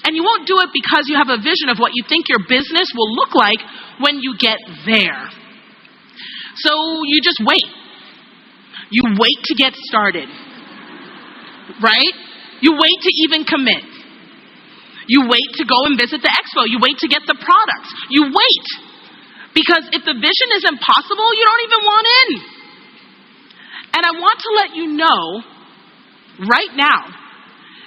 Speaker 8: And you won't do it because you have a vision of what you think your business will look like when you get there. So you just wait. You wait to get started, right? You wait to even commit. You wait to go and visit the expo. You wait to get the products. You wait. Because if the vision is impossible, you don't even want in. And I want to let you know right now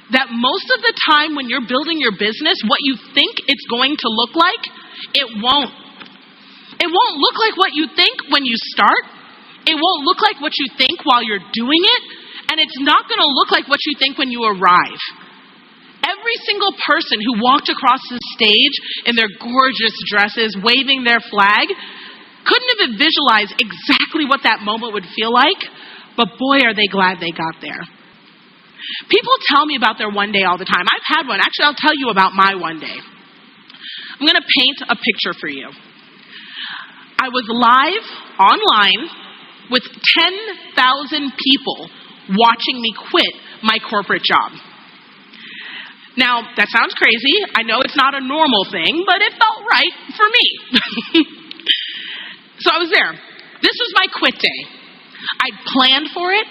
Speaker 8: that most of the time when you're building your business, what you think it's going to look like, it won't. It won't look like what you think when you start. It won't look like what you think while you're doing it. And it's not going to look like what you think when you arrive. Every single person who walked across the stage in their gorgeous dresses, waving their flag, couldn't have visualized exactly what that moment would feel like. But boy, are they glad they got there. People tell me about their one day all the time. I've had one. Actually, I'll tell you about my one day. I'm going to paint a picture for you. I was live online with 10,000 people watching me quit my corporate job. Now, that sounds crazy. I know it's not a normal thing, but it felt right for me. So I was there. This was my quit day. I'd planned for it.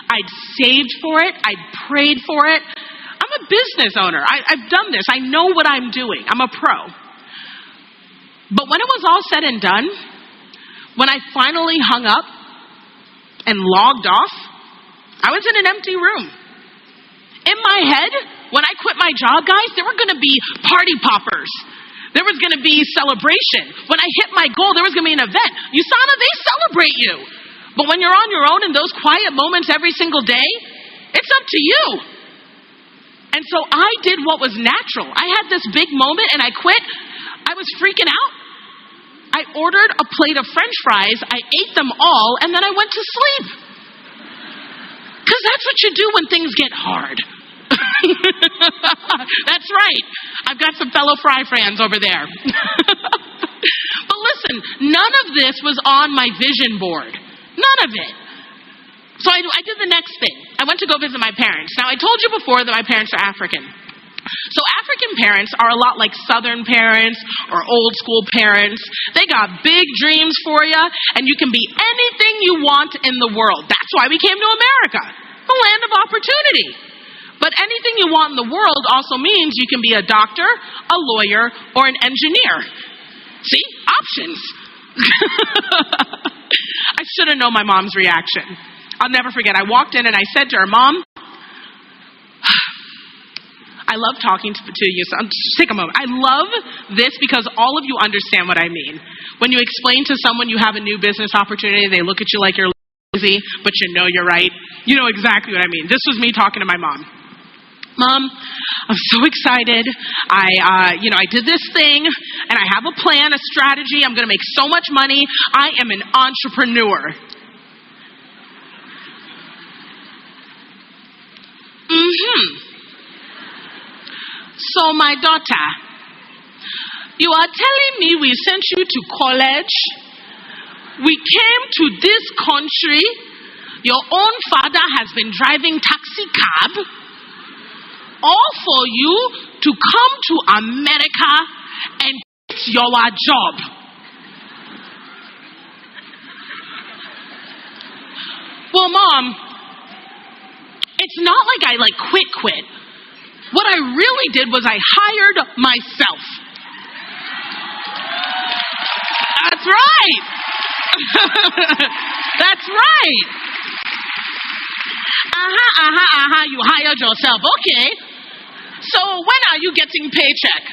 Speaker 8: I'd saved for it. I'd prayed for it. I'm a business owner. I've done this. I know what I'm doing. I'm a pro. But when it was all said and done, when I finally hung up and logged off, I was in an empty room. In my head, when I quit my job, guys, there were going to be party poppers. There was going to be celebration. When I hit my goal, there was going to be an event. USANA, they celebrate you. But when you're on your own in those quiet moments every single day, It's up to you. And so I did what was natural. I had this big moment and I quit. I was freaking out. I ordered a plate of French fries. I ate them all and then I went to sleep. Because that's what you do when things get hard. That's right. I've got some fellow fry fans over there. But listen, none of this was on my vision board. None of it. So I did the next thing. I went to go visit my parents. Now, I told you before that my parents are African. So African parents are a lot like Southern parents or old school parents. They got big dreams for you, and you can be anything you want in the world. That's why we came to America, the land of opportunity. But anything you want in the world also means you can be a doctor, a lawyer, or an engineer. See? Options. I should have known my mom's reaction. I'll never forget. I walked in and I said to her, Mom, I love talking to you. So just take a moment. I love this because all of you understand what I mean. When you explain to someone you have a new business opportunity, they look at you like you're lazy, but you know you're right. You know exactly what I mean. This was me talking to my mom. Mom, I'm so excited. I did this thing, and I have a plan, a strategy. I'm going to make so much money. I am an entrepreneur. So, my daughter, you are telling me we sent you to college. We came to this country. Your own father has been driving taxi cab. All for you to come to America and get your job. Well, Mom, it's not like I quit. What I really did was I hired myself. That's right. That's right. You hired yourself. Okay. So when are you getting paycheck?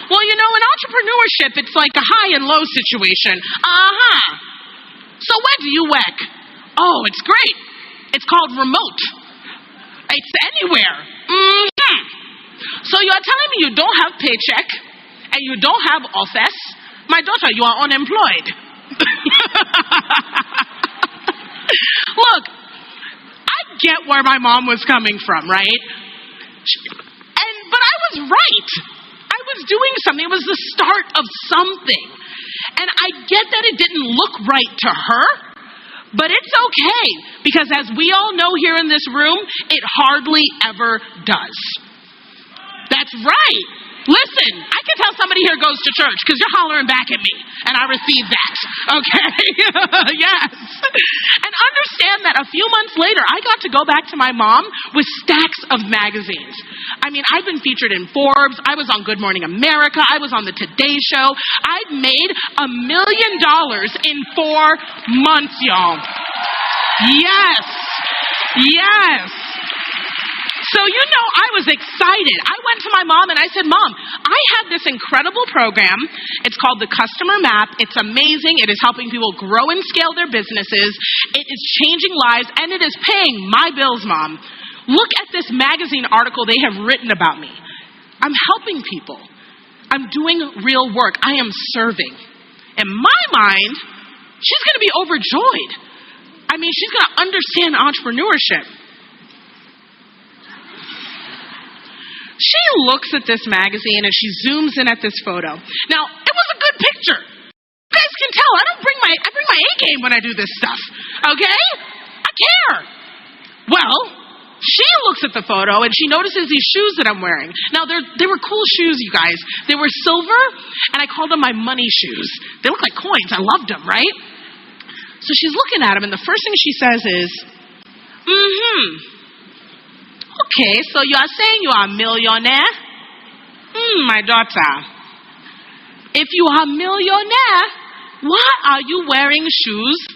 Speaker 8: Well, in entrepreneurship, it's like a high and low situation. So where do you work? Oh, it's great. It's called remote. It's anywhere. So you are telling me you don't have paycheck and you don't have office? My daughter, you are unemployed. Look, I get where my mom was coming from, right? But I was right. I was doing something. It was the start of something. And I get that it didn't look right to her, but it's okay, because as we all know here in this room, it hardly ever does. That's right. Listen, I can tell somebody here goes to church because you're hollering back at me, and I receive that, okay? Yes. And understand that a few months later, I got to go back to my mom with stacks of magazines. I mean, I've been featured in Forbes. I was on Good Morning America. I was on the Today Show. I've made $1 million in 4 months, y'all. Yes. Yes. So, I was excited. I went to my mom and I said, Mom, I have this incredible program. It's called the Customer Map. It's amazing. It is helping people grow and scale their businesses. It is changing lives, and it is paying my bills, Mom. Look at this magazine article they have written about me. I'm helping people. I'm doing real work. I am serving. In my mind, she's going to be overjoyed. I mean, she's going to understand entrepreneurship. She looks at this magazine and she zooms in at this photo. Now, it was a good picture. You guys can tell I bring my A game when I do this stuff. Okay? I care. Well, she looks at the photo and she notices these shoes that I'm wearing. Now, they were cool shoes, you guys. They were silver, and I called them my money shoes. They look like coins. I loved them, right? So she's looking at them, and the first thing she says is, okay, so you are saying you are a millionaire? My daughter, if you are a millionaire, why are you wearing shoes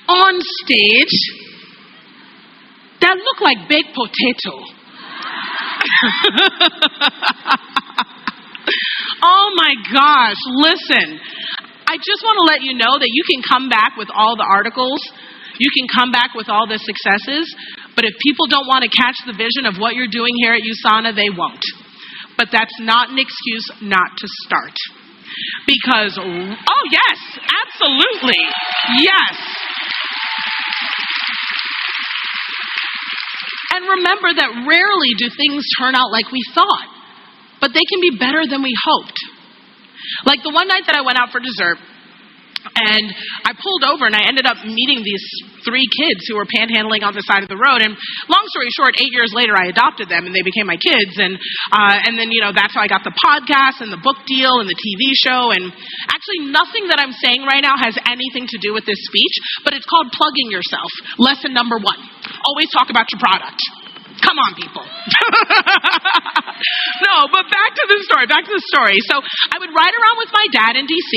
Speaker 8: on stage that look like baked potato? Oh my gosh, listen. I just want to let you know that you can come back with all the articles. You can come back with all the successes, but if people don't want to catch the vision of what you're doing here at USANA, they won't. But that's not an excuse not to start. Because, oh yes, absolutely, yes. And remember that rarely do things turn out like we thought, but they can be better than we hoped. Like the one night that I went out for dessert, and I pulled over and I ended up meeting these 3 kids who were panhandling on the side of the road. And long story short, 8 years later, I adopted them and they became my kids. And then, that's how I got the podcast and the book deal and the TV show. And actually nothing that I'm saying right now has anything to do with this speech, but it's called plugging yourself. Lesson number 1, always talk about your product. Come on, people. No, but back to the story. So I would ride around with my dad in D.C.,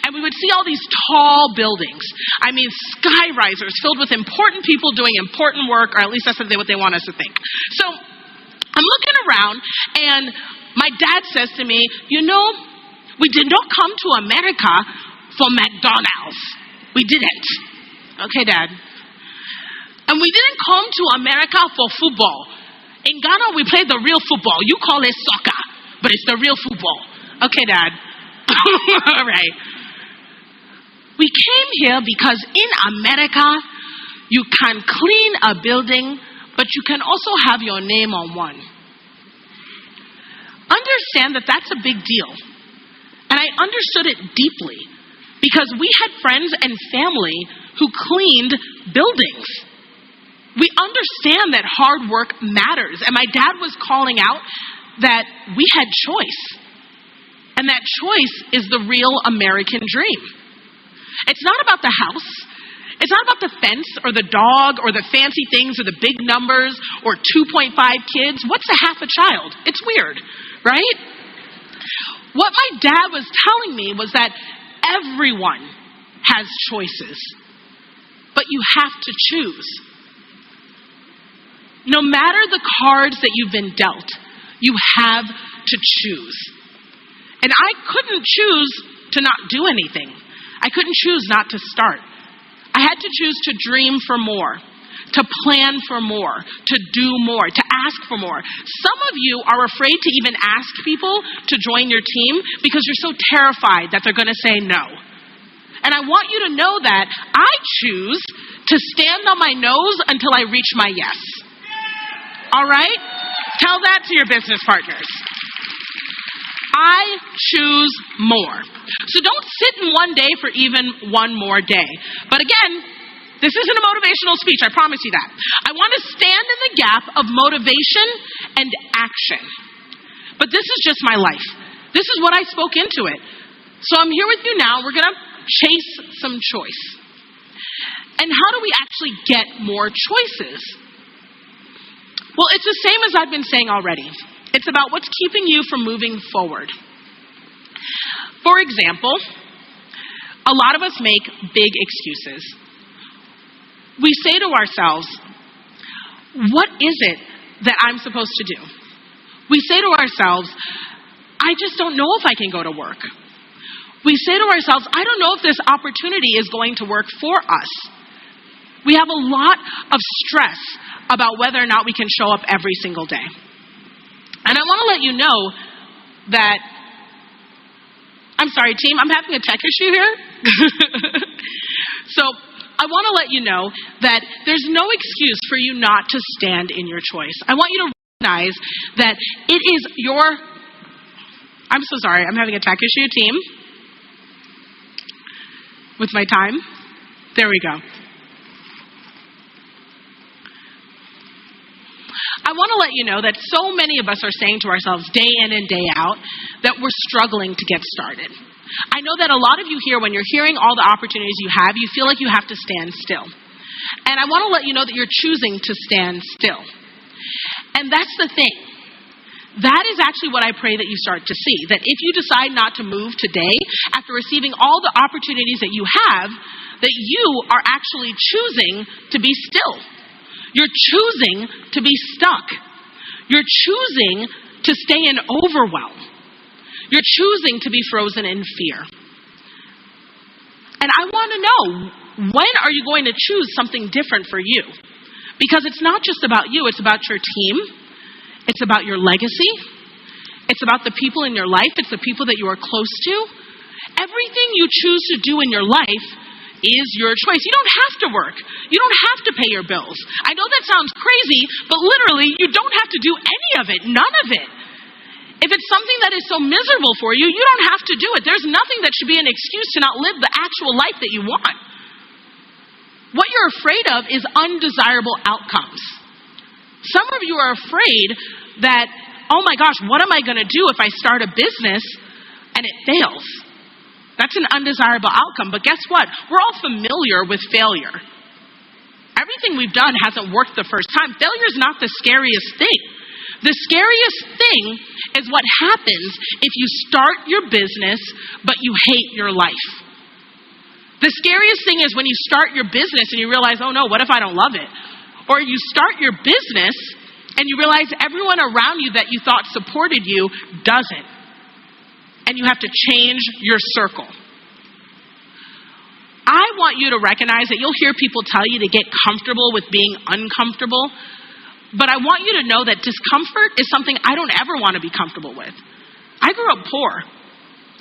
Speaker 8: and we would see all these tall buildings. I mean, sky risers filled with important people doing important work, or at least that's what they want us to think. So I'm looking around, and my dad says to me, we did not come to America for McDonald's. We didn't. Okay, Dad. And we didn't come to America for football. In Ghana, we play the real football. You call it soccer, but it's the real football. Okay, Dad. All right. We came here because in America, you can clean a building, but you can also have your name on one. Understand that that's a big deal. And I understood it deeply because we had friends and family who cleaned buildings. We understand that hard work matters. And my dad was calling out that we had choice. And that choice is the real American dream. It's not about the house. It's not about the fence or the dog or the fancy things or the big numbers or 2.5 kids. What's a half a child? It's weird, right? What my dad was telling me was that everyone has choices, but you have to choose. No matter the cards that you've been dealt, you have to choose. And I couldn't choose to not do anything. I couldn't choose not to start. I had to choose to dream for more, to plan for more, to do more, to ask for more. Some of you are afraid to even ask people to join your team because you're so terrified that they're going to say no. And I want you to know that I choose to stand on my nose until I reach my yes. All right? Tell that to your business partners. I choose more. So don't sit in one day for even one more day. But again, this isn't a motivational speech, I promise you that. I want to stand in the gap of motivation and action. But this is just my life. This is what I spoke into it. So I'm here with you now. We're going to chase some choice. And how do we actually get more choices? Well, it's the same as I've been saying already. It's about what's keeping you from moving forward. For example, a lot of us make big excuses. We say to ourselves, what is it that I'm supposed to do? We say to ourselves, I just don't know if I can go to work. We say to ourselves, I don't know if this opportunity is going to work for us. We have a lot of stress about whether or not we can show up every single day. And I want to let you know that, I'm sorry team, I'm having a tech issue here. So I want to let you know that there's no excuse for you not to stand in your choice. I want you to recognize that it is your, I'm so sorry, I'm having a tech issue, team. With my time. There we go. I want to let you know that so many of us are saying to ourselves day in and day out that we're struggling to get started. I know that a lot of you here, when you're hearing all the opportunities you have, you feel like you have to stand still. And I want to let you know that you're choosing to stand still. And that's the thing. That is actually what I pray that you start to see. That if you decide not to move today, after receiving all the opportunities that you have, that you are actually choosing to be still. You're choosing to be stuck. You're choosing to stay in overwhelm. You're choosing to be frozen in fear. And I want to know, when are you going to choose something different for you? Because it's not just about you, it's about your team. It's about your legacy. It's about the people in your life. It's the people that you are close to. Everything you choose to do in your life is your choice. You don't have to work. You don't have to pay your bills. I know that sounds crazy, but literally, you don't have to do any of it, none of it. If it's something that is so miserable for you, you don't have to do it. There's nothing that should be an excuse to not live the actual life that you want. What you're afraid of is undesirable outcomes. Some of you are afraid that, oh my gosh, what am I going to do if I start a business and it fails? That's an undesirable outcome. But guess what? We're all familiar with failure. Everything we've done hasn't worked the first time. Failure is not the scariest thing. The scariest thing is what happens if you start your business, but you hate your life. The scariest thing is when you start your business and you realize, oh no, what if I don't love it? Or you start your business and you realize everyone around you that you thought supported you doesn't. And you have to change your circle. I want you to recognize that you'll hear people tell you to get comfortable with being uncomfortable. But I want you to know that discomfort is something I don't ever want to be comfortable with. I grew up poor.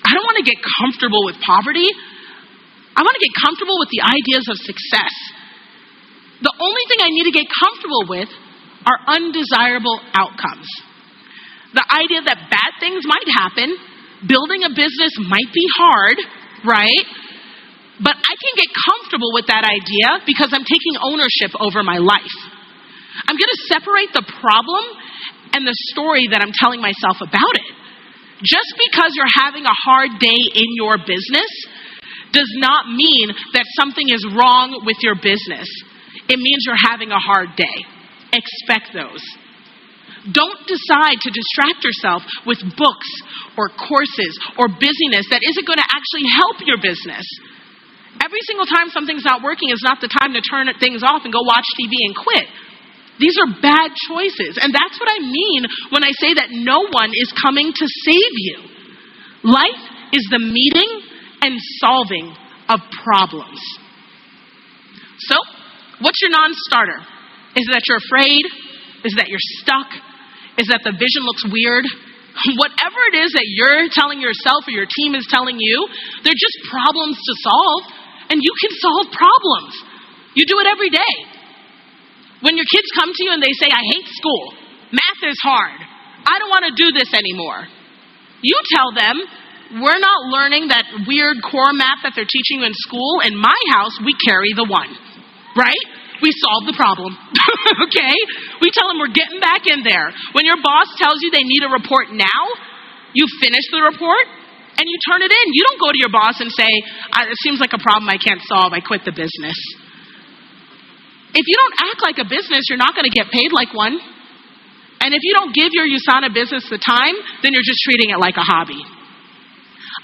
Speaker 8: I don't want to get comfortable with poverty. I want to get comfortable with the ideas of success. The only thing I need to get comfortable with are undesirable outcomes. The idea that bad things might happen, building a business might be hard, right? But I can get comfortable with that idea because I'm taking ownership over my life. I'm going to separate the problem and the story that I'm telling myself about it. Just because you're having a hard day in your business does not mean that something is wrong with your business. It means you're having a hard day. Expect those. Don't decide to distract yourself with books or courses or busyness that isn't going to actually help your business. Every single time something's not working is not the time to turn things off and go watch TV and quit. These are bad choices. And that's what I mean when I say that no one is coming to save you. Life is the meeting and solving of problems. So, what's your non-starter? Is it that you're afraid? Is it that you're stuck? Is it that the vision looks weird? Whatever it is that you're telling yourself or your team is telling you, they're just problems to solve. And you can solve problems. You do it every day. When your kids come to you and they say, I hate school, math is hard, I don't want to do this anymore. You tell them, we're not learning that weird core math that they're teaching you in school. In my house, we carry the one, right? We solve the problem, okay? We tell them we're getting back in there. When your boss tells you they need a report now, you finish the report and you turn it in. You don't go to your boss and say, it seems like a problem I can't solve, I quit the business. If you don't act like a business, you're not going to get paid like one. And if you don't give your USANA business the time, then you're just treating it like a hobby.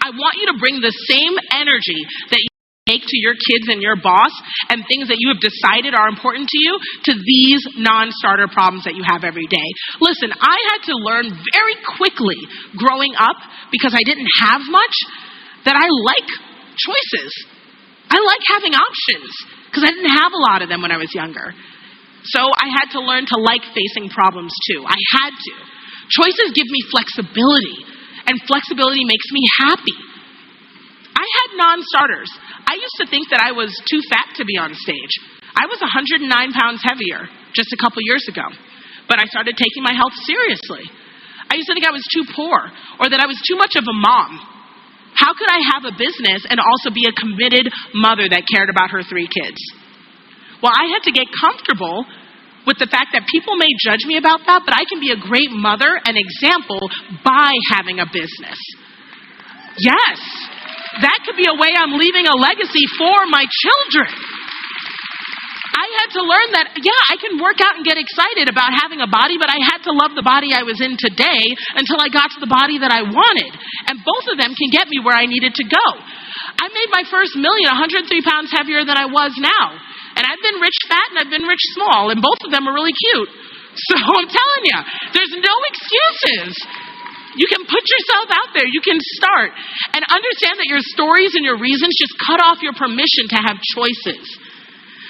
Speaker 8: I want you to bring the same energy that you take to your kids and your boss and things that you have decided are important to you to these non-starter problems that you have every day. Listen, I had to learn very quickly growing up, because I didn't have much, that I like choices. I like having options, because I didn't have a lot of them when I was younger. So I had to learn to like facing problems too. I had to. Choices give me flexibility, and flexibility makes me happy. I had non-starters. I used to think that I was too fat to be on stage. I was 109 pounds heavier just a couple years ago, but I started taking my health seriously. I used to think I was too poor, or that I was too much of a mom. How could I have a business and also be a committed mother that cared about her 3 kids? Well, I had to get comfortable with the fact that people may judge me about that, but I can be a great mother and example by having a business. Yes, that could be a way I'm leaving a legacy for my children. I had to learn that, I can work out and get excited about having a body, but I had to love the body I was in today until I got to the body that I wanted. And both of them can get me where I needed to go. I made my first million 103 pounds heavier than I was now. And I've been rich fat and I've been rich small, and both of them are really cute. So I'm telling you, there's no excuses. You can put yourself out there. You can start. And understand that your stories and your reasons just cut off your permission to have choices.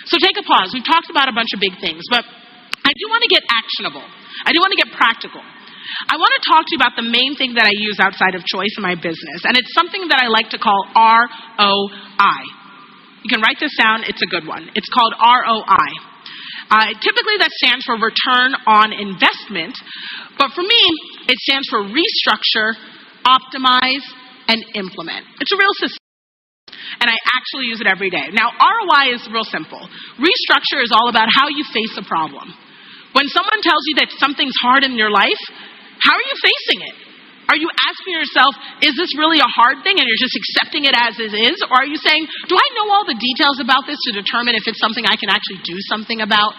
Speaker 8: So take a pause. We've talked about a bunch of big things, but I do want to get actionable. I do want to get practical. I want to talk to you about the main thing that I use outside of choice in my business, and it's something that I like to call ROI. You can write this down. It's a good one. It's called ROI. Typically, that stands for return on investment, but for me, it stands for restructure, optimize, and implement. It's a real system, and I actually use it every day. Now, ROI is real simple. Restructure is all about how you face a problem. When someone tells you that something's hard in your life, how are you facing it? Are you asking yourself, is this really a hard thing and you're just accepting it as it is? Or are you saying, do I know all the details about this to determine if it's something I can actually do something about?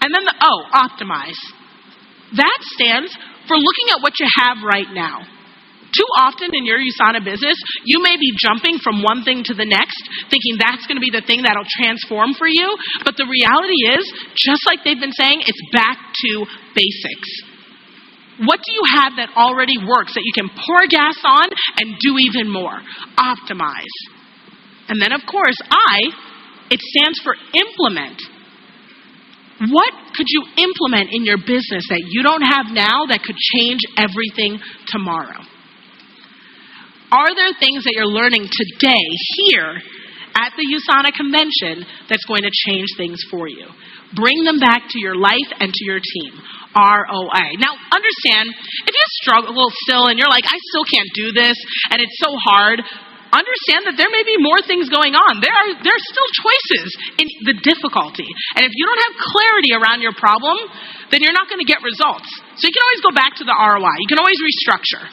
Speaker 8: And then the O, optimize. That stands for looking at what you have right now. Too often in your USANA business, you may be jumping from one thing to the next, thinking that's going to be the thing that'll transform for you. But the reality is, just like they've been saying, it's back to basics. What do you have that already works that you can pour gas on and do even more? Optimize. And then, of course, it stands for implement. What could you implement in your business that you don't have now that could change everything tomorrow? Are there things that you're learning today here at the USANA convention that's going to change things for you? Bring them back to your life and to your team. ROI. Now, understand, if you struggle still and you're like, I still can't do this and it's so hard, understand that there may be more things going on. There are still choices in the difficulty. And if you don't have clarity around your problem, then you're not going to get results. So you can always go back to the ROI. You can always restructure.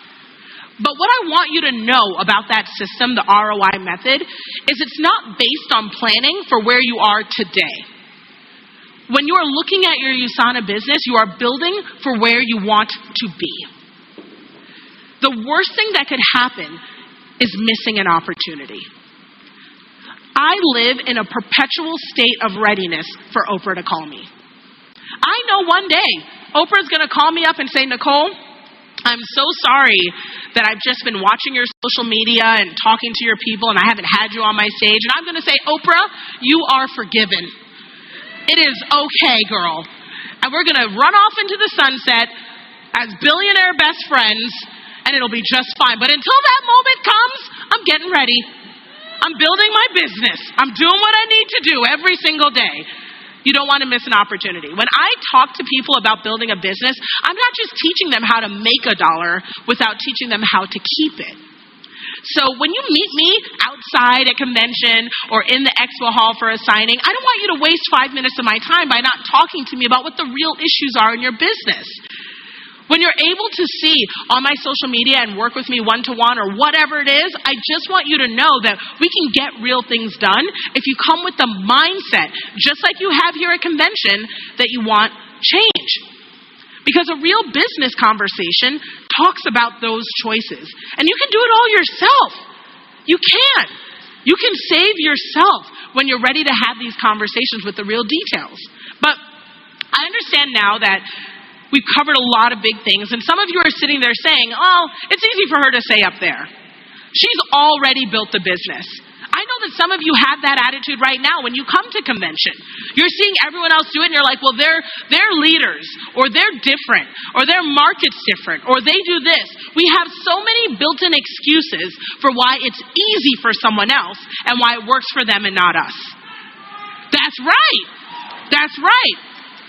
Speaker 8: But what I want you to know about that system, the ROI method, is it's not based on planning for where you are today. When you are looking at your USANA business, you are building for where you want to be. The worst thing that could happen is missing an opportunity. I live in a perpetual state of readiness for Oprah to call me. I know one day Oprah's going to call me up and say, Nicole, I'm so sorry that I've just been watching your social media and talking to your people and I haven't had you on my stage. And I'm going to say, Oprah, you are forgiven. It is okay, girl. And we're going to run off into the sunset as billionaire best friends and it'll be just fine. But until that moment comes, I'm getting ready. I'm building my business. I'm doing what I need to do every single day. You don't want to miss an opportunity. When I talk to people about building a business, I'm not just teaching them how to make $1 without teaching them how to keep it. So when you meet me outside at convention or in the expo hall for a signing, I don't want you to waste 5 minutes of my time by not talking to me about what the real issues are in your business. When you're able to see on my social media and work with me one-to-one or whatever it is, I just want you to know that we can get real things done if you come with the mindset, just like you have here at convention, that you want change. Because a real business conversation talks about those choices. And you can do it all yourself. You can. You can save yourself when you're ready to have these conversations with the real details. But I understand now that we've covered a lot of big things, and some of you are sitting there saying, oh, it's easy for her to say up there. She's already built the business. I know that some of you have that attitude right now when you come to convention. You're seeing everyone else do it, and you're like, well, they're leaders, or they're different, or their market's different, or they do this. We have so many built-in excuses for why it's easy for someone else and why it works for them and not us. That's right. That's right.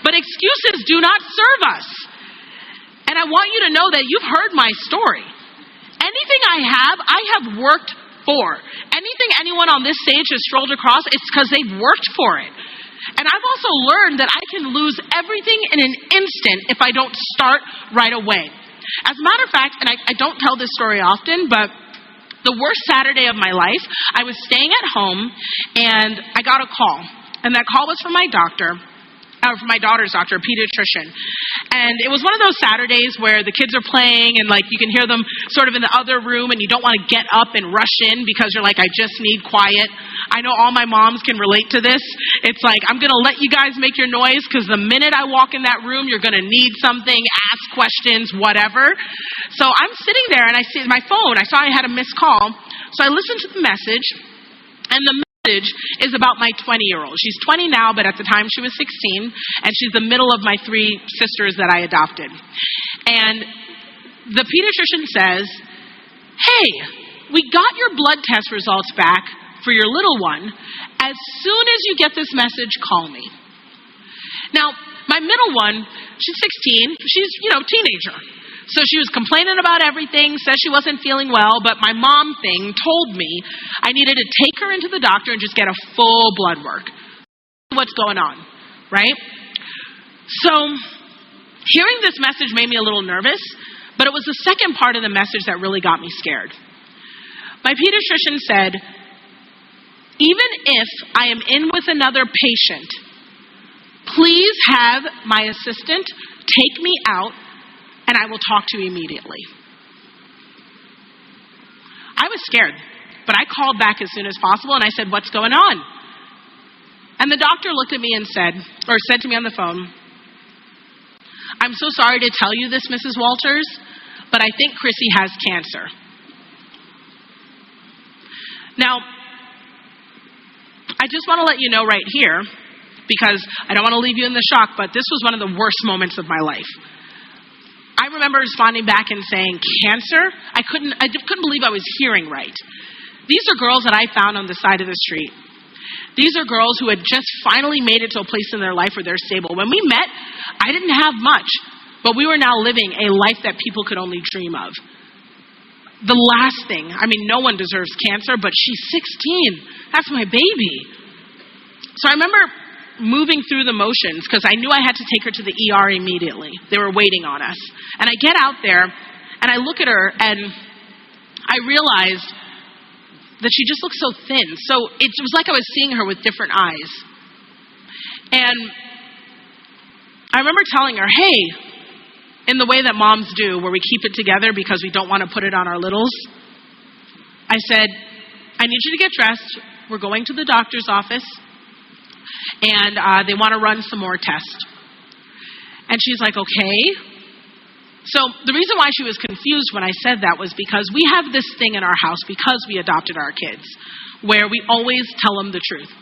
Speaker 8: But excuses do not serve us. And I want you to know that you've heard my story. Anything I have worked for. Anything anyone on this stage has strolled across, it's because they've worked for it. And I've also learned that I can lose everything in an instant if I don't start right away. As a matter of fact, and I don't tell this story often, but the worst Saturday of my life, I was staying at home and I got a call. And that call was from my doctor. For my daughter's doctor, a pediatrician. And it was one of those Saturdays where the kids are playing and like you can hear them sort of in the other room and you don't want to get up and rush in because you're like, I just need quiet. I know all my moms can relate to this. It's like, I'm going to let you guys make your noise because the minute I walk in that room, you're going to need something, ask questions, whatever. So I'm sitting there and I see my phone. I saw I had a missed call. So I listened to the message, and the message is about my 20-year-old. She's 20 now, but at the time she was 16, and she's the middle of my 3 sisters that I adopted. And the pediatrician says, hey, we got your blood test results back for your little one. As soon as you get this message, call me. Now, my middle one, she's 16. She's, teenager. So she was complaining about everything, said she wasn't feeling well, but my mom thing told me I needed to take her into the doctor and just get a full blood work. What's going on, right? So hearing this message made me a little nervous, but it was the second part of the message that really got me scared. My pediatrician said, even if I am in with another patient, please have my assistant take me out and I will talk to you immediately. I was scared, but I called back as soon as possible and I said, what's going on? And the doctor looked at me and said to me on the phone, I'm so sorry to tell you this, Mrs. Walters, but I think Chrissy has cancer. Now, I just want to let you know right here, because I don't want to leave you in the shock, but this was one of the worst moments of my life. I remember responding back and saying, cancer? I couldn't believe I was hearing right. These are girls that I found on the side of the street. These are girls who had just finally made it to a place in their life where they're stable. When we met, I didn't have much, but we were now living a life that people could only dream of. The last thing, no one deserves cancer, but she's 16. That's my baby. So I remember moving through the motions because I knew I had to take her to the ER immediately. They were waiting on us. And I get out there and I look at her and I realized that she just looked so thin. So it was like I was seeing her with different eyes. And I remember telling her, hey, in the way that moms do, where we keep it together because we don't want to put it on our littles, I said, I need you to get dressed. We're going to the doctor's office, and they want to run some more tests. And she's like, okay. So the reason why she was confused when I said that was because we have this thing in our house because we adopted our kids, where we always tell them the truth.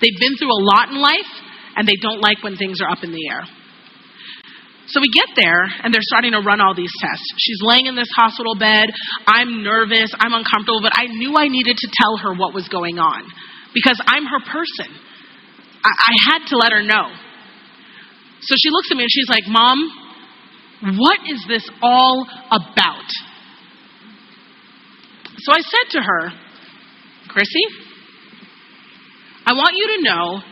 Speaker 8: They've been through a lot in life, and they don't like when things are up in the air. So we get there, and they're starting to run all these tests. She's laying in this hospital bed. I'm nervous. I'm uncomfortable, but I knew I needed to tell her what was going on because I'm her person. I had to let her know. So she looks at me, and she's like, Mom, what is this all about? So I said to her, Chrissy, I want you to know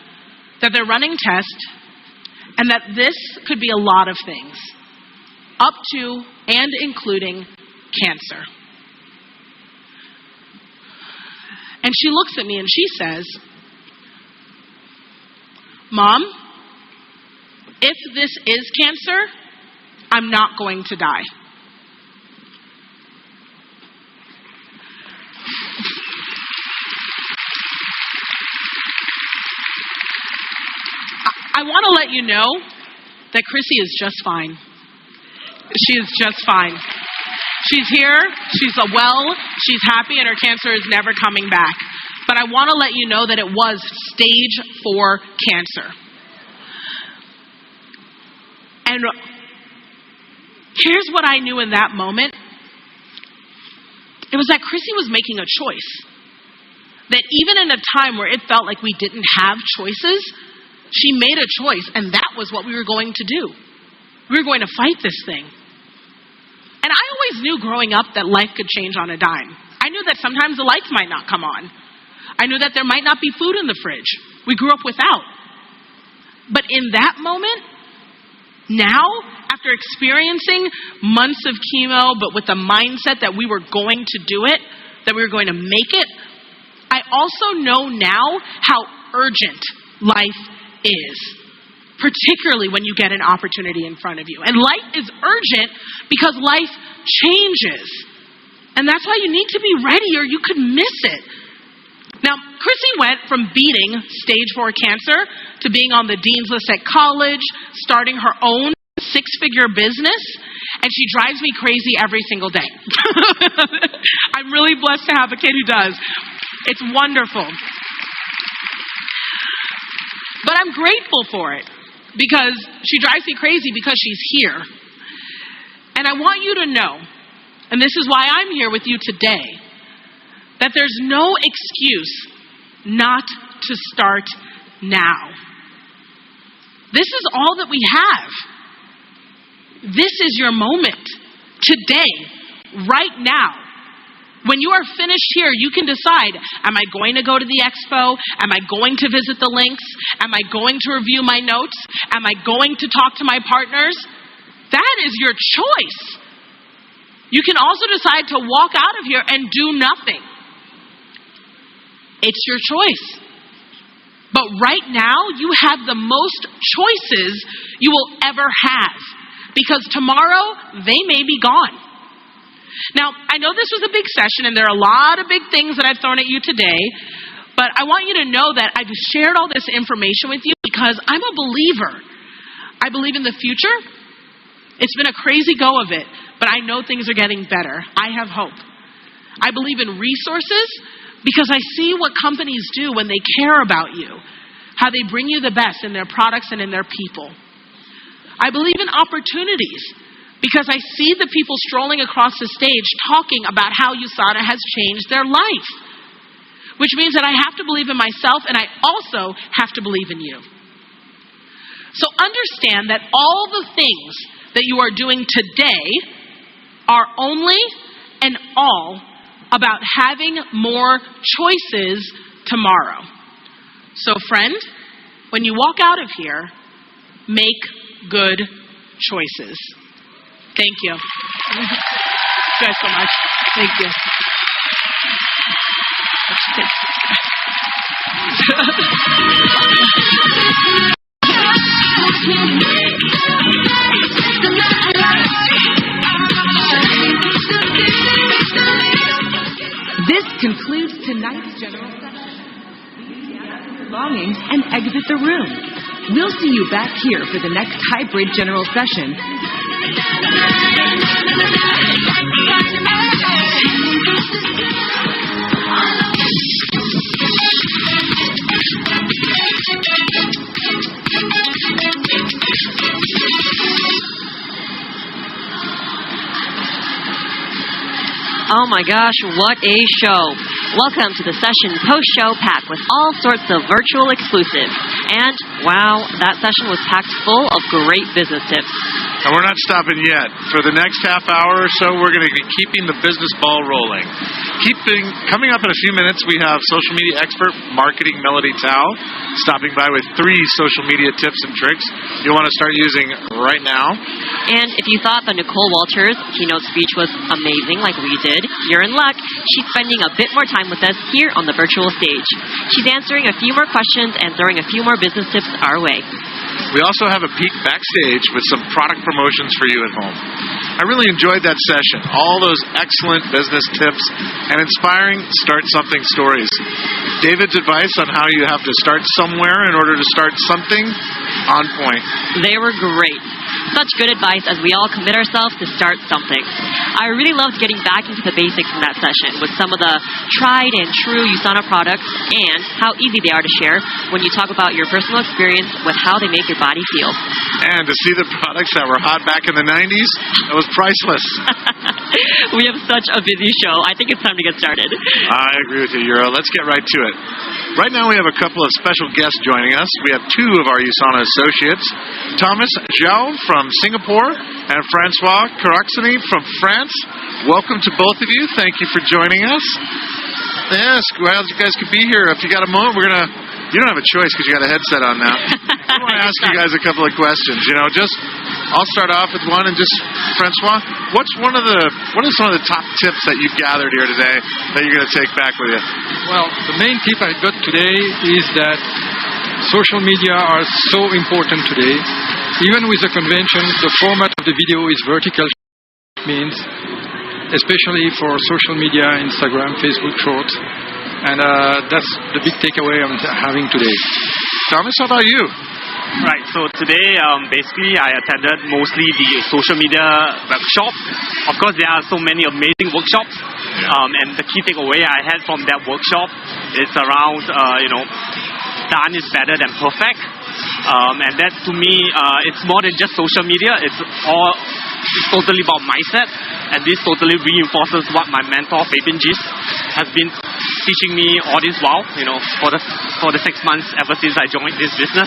Speaker 8: that they're running tests and that this could be a lot of things, up to and including cancer. And she looks at me and she says, Mom, if this is cancer, I'm not going to die. I want to let you know that Chrissy is just fine. She is just fine. She's here, she's well, she's happy, and her cancer is never coming back. But I want to let you know that it was stage 4 cancer. And here's what I knew in that moment. It was that Chrissy was making a choice. That even in a time where it felt like we didn't have choices, she made a choice, and that was what we were going to do. We were going to fight this thing. And I always knew growing up that life could change on a dime. I knew that sometimes the lights might not come on. I knew that there might not be food in the fridge. We grew up without. But in that moment, now, after experiencing months of chemo, but with the mindset that we were going to do it, that we were going to make it, I also know now how urgent life is, particularly when you get an opportunity in front of you. And life is urgent because life changes. And that's why you need to be ready or you could miss it. Now, Chrissy went from beating stage 4 cancer to being on the dean's list at college, starting her own 6-figure business, and she drives me crazy every single day. I'm really blessed to have a kid who does. It's wonderful. But I'm grateful for it because she drives me crazy because she's here. And I want you to know, and this is why I'm here with you today, that there's no excuse not to start now. This is all that we have. This is your moment. Today, right now. When you are finished here, you can decide, am I going to go to the expo? Am I going to visit the links? Am I going to review my notes? Am I going to talk to my partners? That is your choice. You can also decide to walk out of here and do nothing. It's your choice. But right now, you have the most choices you will ever have. Because tomorrow, they may be gone. Now, I know this was a big session, and there are a lot of big things that I've thrown at you today, but I want you to know that I've shared all this information with you because I'm a believer. I believe in the future. It's been a crazy go of it, but I know things are getting better. I have hope. I believe in resources because I see what companies do when they care about you, how they bring you the best in their products and in their people. I believe in opportunities because I see the people strolling across the stage talking about how USANA has changed their life, which means that I have to believe in myself and I also have to believe in you. So understand that all the things that you are doing today are only and all about having more choices tomorrow. So friend, when you walk out of here, make good choices. Thank you. Thank you guys so much. Thank you.
Speaker 1: This concludes tonight's general session. Please gather your belongings and exit the room. We'll see you back here for the next hybrid general session.
Speaker 3: Oh my gosh, what a show. Welcome to the session post-show pack with all sorts of virtual exclusives. And wow, that session was packed full of great business tips.
Speaker 2: And we're not stopping yet. For the next half hour or so, we're going to be keeping the business ball rolling. Coming up in a few minutes, we have social media expert Marketing Melody Tao stopping by with 3 social media tips and tricks you'll want to start using right now.
Speaker 3: And if you thought the Nicole Walters keynote speech was amazing like we did, you're in luck. She's spending a bit more time with us here on the virtual stage. She's answering a few more questions and throwing a few more business tips our way.
Speaker 2: We also have a peek backstage with some product promotions for you at home. I really enjoyed that session. All those excellent business tips and inspiring start something stories. David's advice on how you have to start somewhere in order to start something, on point.
Speaker 3: They were great. Such good advice as we all commit ourselves to start something. I really loved getting back into the basics in that session with some of the tried and true USANA products and how easy they are to share when you talk about your personal experience with how they make your body feel.
Speaker 2: And to see the products that were hot back in the 90s, that was priceless.
Speaker 3: We have such a busy show. I think it's time to get started.
Speaker 2: I agree with you, Euro. Let's get right to it. Right now we have a couple of special guests joining us. We have 2 of our USANA associates, Thomas Zhao from Singapore and Francois Caraxini from France. Welcome to both of you. Thank you for joining us. Yes, glad you guys could be here. If you got a moment, you don't have a choice because you got a headset on now. I want to ask you guys a couple of questions. I'll start off with one, and just Francois, what are some of the top tips that you've gathered here today that you're going to take back with you?
Speaker 5: Well, the main tip I got today is that social media are so important today. Even with the convention, the format of the video is vertical. Means, especially for social media, Instagram, Facebook Shorts, And that's the big takeaway I'm having today.
Speaker 2: Thomas, how about you?
Speaker 7: Right, so today basically I attended mostly the social media workshop. Of course, there are so many amazing workshops, and the key takeaway I had from that workshop is around, done is better than perfect. And that to me, it's more than just social media, it's totally about mindset. And this totally reinforces what my mentor, Fabian Gis, has been teaching me all this while, for the 6 months ever since I joined this business.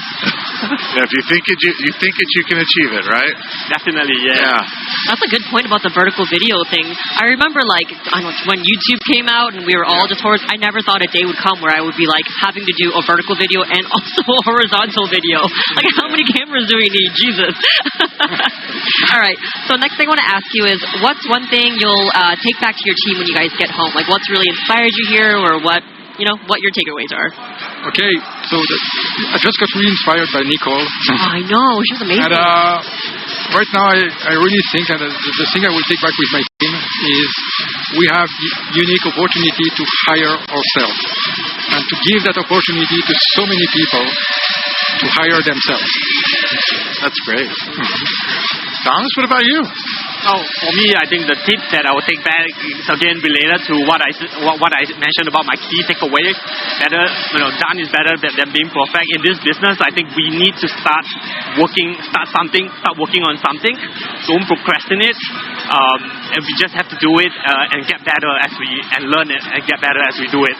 Speaker 2: Yeah, if you think it, you can achieve it, right?
Speaker 7: Definitely, yeah.
Speaker 3: That's a good point about the vertical video thing. I remember, when YouTube came out and we were all just horrors, I never thought a day would come where I would be, having to do a vertical video and also a horizontal video. How many cameras do we need? Jesus. All right. So next thing I want to ask you is, what's one thing you'll take back to your team when you guys get home? What's really inspired you here, or what your takeaways are?
Speaker 5: Okay, so I just got really inspired by Nicole.
Speaker 3: I know, she was amazing.
Speaker 5: And right now, I really think, and the thing I will take back with my team is we have unique opportunity to hire ourselves and to give that opportunity to so many people to hire themselves.
Speaker 2: That's great. Thomas, what about you?
Speaker 7: Oh, for me, I think the tip that I will take back is again related to what I mentioned about my key takeaway. Better, done is better than being perfect. In this business, I think we need to start working on something. Don't procrastinate, and we just have to do it and get better and learn it and get better as we do it.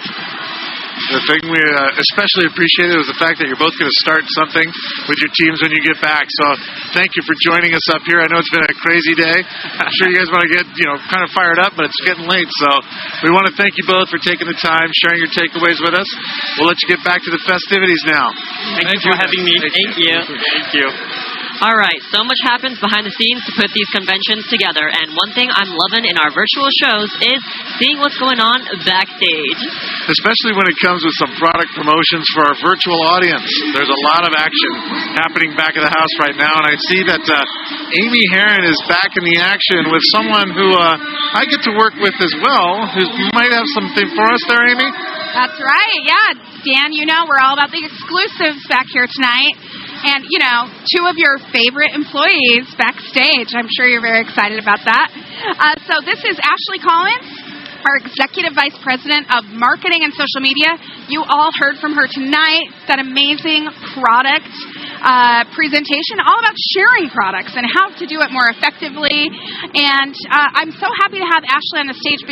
Speaker 2: The thing we especially appreciated was the fact that you're both going to start something with your teams when you get back. So thank you for joining us up here. I know it's been a crazy day. I'm sure you guys want to get kind of fired up, but it's getting late. So we want to thank you both for taking the time, sharing your takeaways with us. We'll let you get back to the festivities now.
Speaker 7: Thank you for having me. Thank you. Thank you.
Speaker 3: All right, so much happens behind the scenes to put these conventions together, and one thing I'm loving in our virtual shows is seeing what's going on backstage.
Speaker 2: Especially when it comes with some product promotions for our virtual audience. There's a lot of action happening back of the house right now, and I see that Amy Herron is back in the action with someone who I get to work with as well, who might have something for us there, Amy?
Speaker 22: That's right, yeah. Dan, we're all about the exclusives back here tonight. And, two of your favorite employees backstage. I'm sure you're very excited about that. So this is Ashley Collins, our Executive Vice President of Marketing and Social Media. You all heard from her tonight, that amazing product presentation, all about sharing products and how to do it more effectively. And I'm so happy to have Ashley on the stage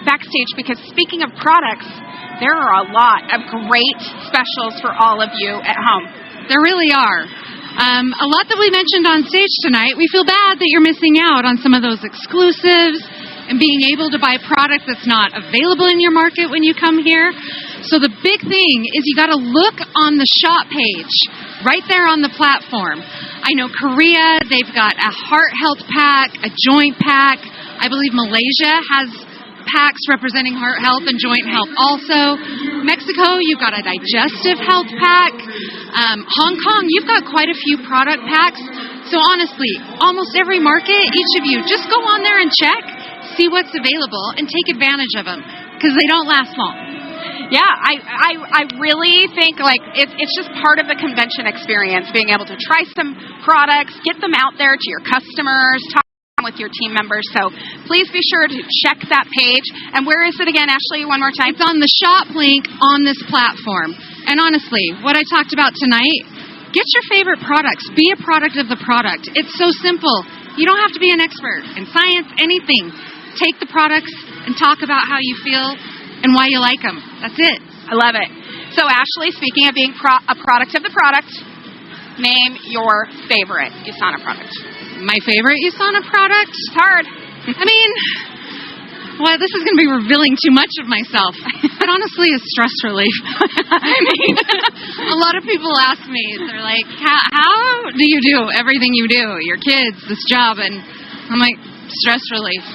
Speaker 22: backstage because speaking of products, there are a lot of great specials for all of you at home.
Speaker 18: There really are. A lot that we mentioned on stage tonight. We feel bad that you're missing out on some of those exclusives and being able to buy product that's not available in your market when you come here. So the big thing is you got to look on the shop page right there on the platform. I know Korea, they've got a heart health pack, a joint pack. I believe Malaysia has packs representing heart health and joint health also. Mexico, you've got a digestive health pack. Hong Kong, you've got quite a few product packs. So honestly, almost every market, each of you, just go on there and check, see what's available, and take advantage of them because they don't last long.
Speaker 22: Yeah, I really think it's just part of the convention experience, being able to try some products, get them out there to your customers, talk with your team members. So please be sure to check that page. And where is it again, Ashley, one more time?
Speaker 18: It's on the shop link on this platform. And honestly, what I talked about tonight, get your favorite products. Be a product of the product. It's so simple. You don't have to be an expert in science, anything. Take the products and talk about how you feel and why you like them. That's it.
Speaker 22: I love it. So Ashley, speaking of being a product of the product, name your favorite USANA product.
Speaker 18: My favorite USANA product?
Speaker 22: It's hard.
Speaker 18: This is going to be revealing too much of myself. But honestly, it's stress relief. A lot of people ask me, they're like, how do you do everything you do? Your kids, this job. And I'm like, stress relief.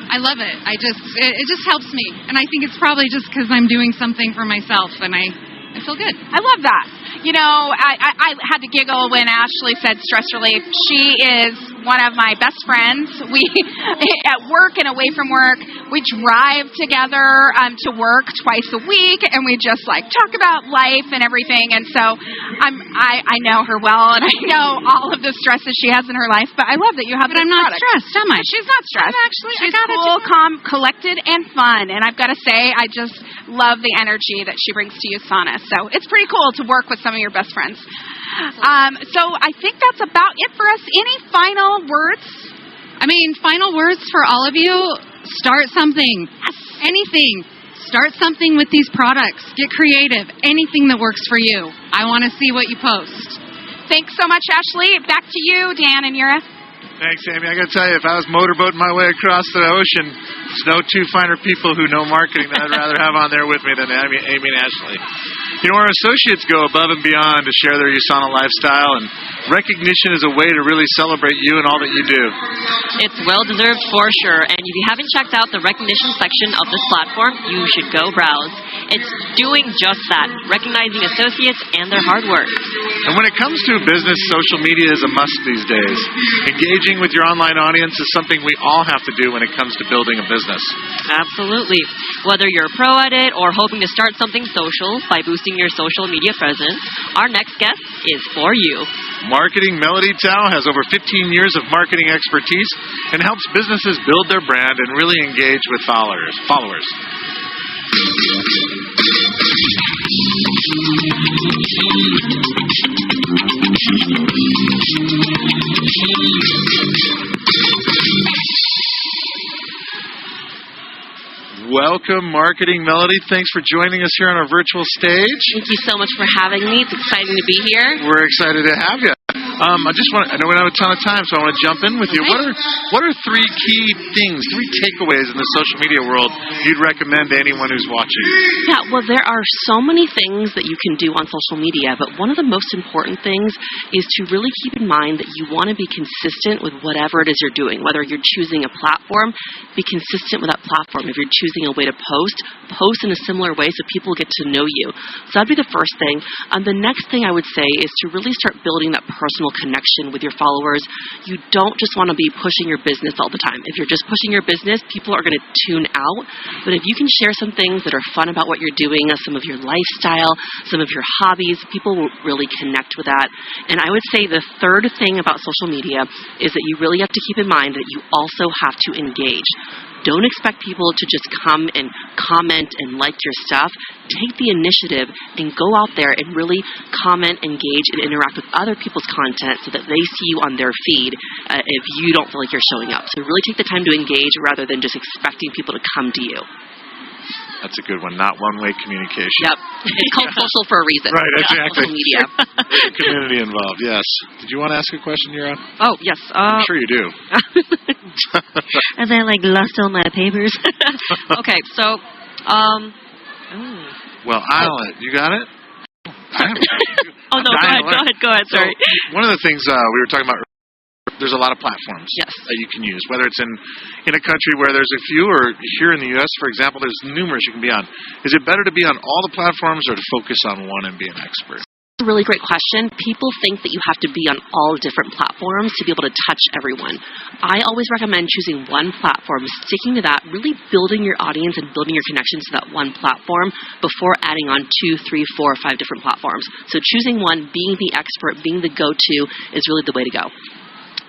Speaker 18: I love it. It just helps me. And I think it's probably just because I'm doing something for myself and I I feel good.
Speaker 22: I love that. You know, I had to giggle when Ashley said stress relief. She is one of my best friends. We, at work and away from work, we drive together to work twice a week, and we just like talk about life and everything. And so I know her well, and I know all of the stresses she has in her life. But I love that you have.
Speaker 18: But I'm not stressed, am I?
Speaker 22: She's not stressed. She's cool, calm, collected, and fun. And I've got to say, I just love the energy that she brings to USANA. So it's pretty cool to work with some of your best friends. So I think that's about it for us. Any final words?
Speaker 18: I mean, final words for all of you. Start something. Yes. Anything. Start something with these products. Get creative. Anything that works for you. I want to see what you post.
Speaker 22: Thanks so much, Ashley. Back to you, Dan and Yura.
Speaker 2: Thanks, Amy. I got to tell you, if I was motorboating my way across the ocean, there's no two finer people who know marketing that I'd rather have on there with me than Amy and Ashley. You know, our associates go above and beyond to share their USANA lifestyle, and recognition is a way to really celebrate you and all that you do.
Speaker 3: It's well-deserved for sure, and if you haven't checked out the recognition section of this platform, you should go browse. It's doing just that, recognizing associates and their hard work.
Speaker 2: And when it comes to business, social media is a must these days. Engaging with your online audience is something we all have to do when it comes to building a business.
Speaker 3: Absolutely. Whether you're a pro at it or hoping to start something social by boosting your social media presence, our next guest is for you.
Speaker 2: Marketing Melody Tao has over 15 years of marketing expertise and helps businesses build their brand and really engage with followers. Welcome, Marketing Melody. Thanks for joining us here on our virtual stage.
Speaker 3: Thank you so much for having me. It's exciting to be here.
Speaker 2: We're excited to have you. I know we don't have a ton of time, so I want to jump in with you. What are three key things, three takeaways in the social media world you'd recommend to anyone who's watching?
Speaker 3: Yeah, well, there are so many things that you can do on social media, but one of the most important things is to really keep in mind that you want to be consistent with whatever it is you're doing. Whether you're choosing a platform, be consistent with that platform. If you're choosing a way to post in a similar way so people get to know you. So that'd be the first thing. The next thing I would say is to really start building that personal connection with your followers. You don't just want to be pushing your business all the time. If you're just pushing your business, people are going to tune out. But if you can share some things that are fun about what you're doing, some of your lifestyle, some of your hobbies, people will really connect with that. And I would say the third thing about social media is that you really have to keep in mind that you also have to engage. Don't expect people to just come and comment and like your stuff. Take the initiative and go out there and really comment, engage, and interact with other people's content so that they see you on their feed if you don't feel like you're showing up. So really take the time to engage rather than just expecting people to come to you.
Speaker 2: That's a good one. Not one-way communication.
Speaker 3: Yep. It's called social for a reason.
Speaker 2: Right, exactly.
Speaker 3: Social media.
Speaker 2: Community involved, yes. Did you want to ask a question, Yura?
Speaker 3: Oh, yes.
Speaker 2: I'm sure you do.
Speaker 3: And then, lost all my papers. Okay, so,
Speaker 2: Well, you got it?
Speaker 3: Oh, no, go ahead, sorry.
Speaker 2: So, one of the things we were talking about, there's a lot of platforms that you can use, whether it's in a country where there's a few, or here in the U.S., for example, there's numerous you can be on. Is it better to be on all the platforms or to focus on one and be an expert?
Speaker 3: A really great question. People think that you have to be on all different platforms to be able to touch everyone. I always recommend choosing one platform, sticking to that, really building your audience and building your connections to that one platform before adding on 2, 3, 4, or 5 different platforms. So choosing one, being the expert, being the go-to is really the way to go.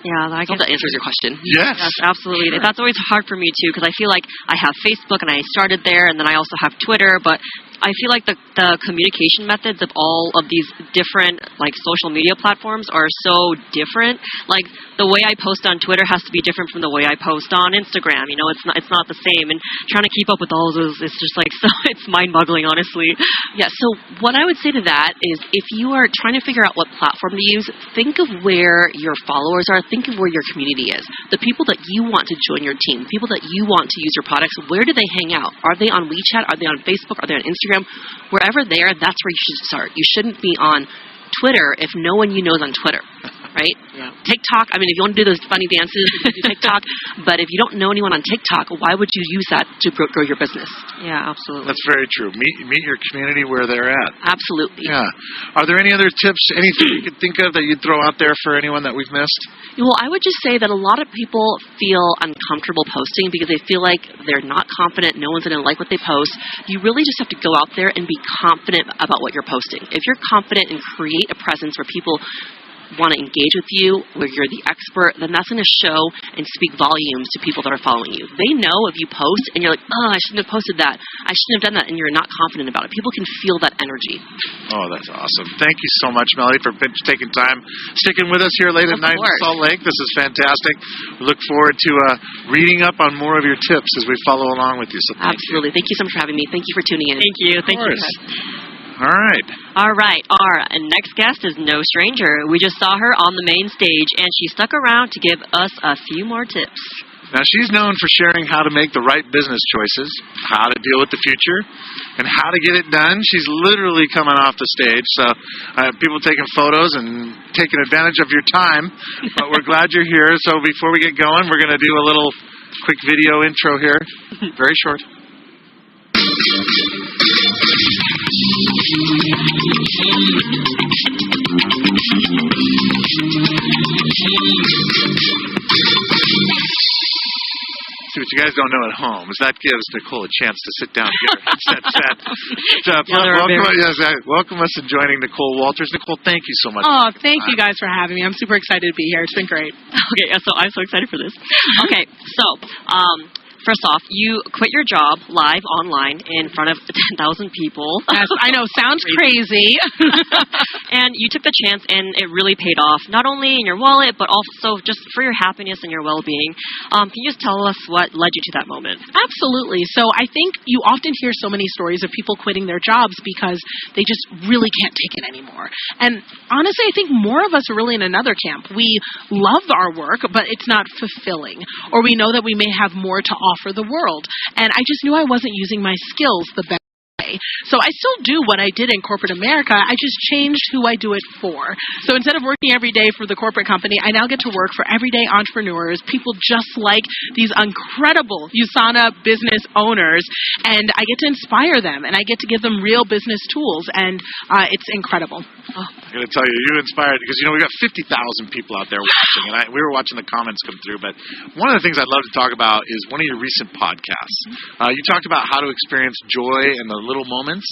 Speaker 3: Yeah, I hope that answers your question.
Speaker 2: Yes.
Speaker 3: Yes, absolutely. Sure. That's always hard for me, too, because I feel like I have Facebook, and I started there, and then I also have Twitter, but I feel like the communication methods of all of these different, social media platforms are so different. Like, the way I post on Twitter has to be different from the way I post on Instagram. You know, it's not the same, and trying to keep up with all of those is just, so it's mind-boggling, honestly. Yeah, so what I would say to that is if you are trying to figure out what platform to use, think of where your followers are. Think of where your community is. The people that you want to join your team, people that you want to use your products, where do they hang out? Are they on WeChat? Are they on Facebook? Are they on Instagram? Wherever they are, that's where you should start. You shouldn't be on Twitter if no one you know is on Twitter. right?
Speaker 9: Yeah.
Speaker 3: TikTok, I mean, if you want to do those funny dances, you can do TikTok. But if you don't know anyone on TikTok, why would you use that to grow your business? Yeah, absolutely.
Speaker 2: That's very true. Meet your community where they're at.
Speaker 3: Absolutely.
Speaker 2: Yeah. Are there any other tips, anything you could think of that you'd throw out there for anyone that we've missed?
Speaker 3: Well, I would just say that a lot of people feel uncomfortable posting because they feel like they're not confident, no one's going to like what they post. You really just have to go out there and be confident about what you're posting. If you're confident and create a presence where people want to engage with you, where you're the expert, then that's going to show and speak volumes to people that are following you. They know if you post and you're like, oh, I shouldn't have posted that. I shouldn't have done that, and you're not confident about it. People can feel that energy.
Speaker 2: Oh, that's awesome. Thank you so much, Melody, for taking time, sticking with us here late at night in Salt Lake. This is fantastic. We look forward to reading up on more of your tips as we follow along with you. So
Speaker 3: Absolutely. Thank you so much for having me. Thank you for tuning in.
Speaker 15: Thank you. Thank you.
Speaker 2: All right.
Speaker 3: All right. Our next guest is no stranger. We just saw her on the main stage, and she stuck around to give us a few more tips.
Speaker 2: Now, she's known for sharing how to make the right business choices, how to deal with the future, and how to get it done. She's literally coming off the stage, so people taking photos and taking advantage of your time, but we're glad you're here. So before we get going, we're going to do a little quick video intro here, very short. See, what you guys don't know at home is that gives Nicole a chance to sit down and get her headset set. Welcome us in joining Nicole Walters. Nicole, thank you so much.
Speaker 8: Oh, thank you guys for having me. I'm super excited to be here. It's been great.
Speaker 3: Okay, so I'm so excited for this. Okay, so first off, you quit your job live online in front of 10,000 people.
Speaker 8: Yes, I know. Sounds crazy.
Speaker 3: And you took the chance, and it really paid off, not only in your wallet, but also just for your happiness and your well-being. Can you just tell us what led you to that moment?
Speaker 8: Absolutely. So I think you often hear so many stories of people quitting their jobs because they just really can't take it anymore. And honestly, I think more of us are really in another camp. We love our work, but it's not fulfilling. Or we know that we may have more to offer the world. And I just knew I wasn't using my skills the best way. So I still do what I did in corporate America. I just changed who I do it for. So instead of working every day for the corporate company, I now get to work for everyday entrepreneurs, people just like these incredible USANA business owners, and I get to inspire them, and I get to give them real business tools, and it's incredible.
Speaker 2: Oh. I'm going to tell you, you inspired, because, you know, we've got 50,000 people out there watching, and we were watching the comments come through, but one of the things I'd love to talk about is one of your recent podcasts. You talked about how to experience joy in the little moments,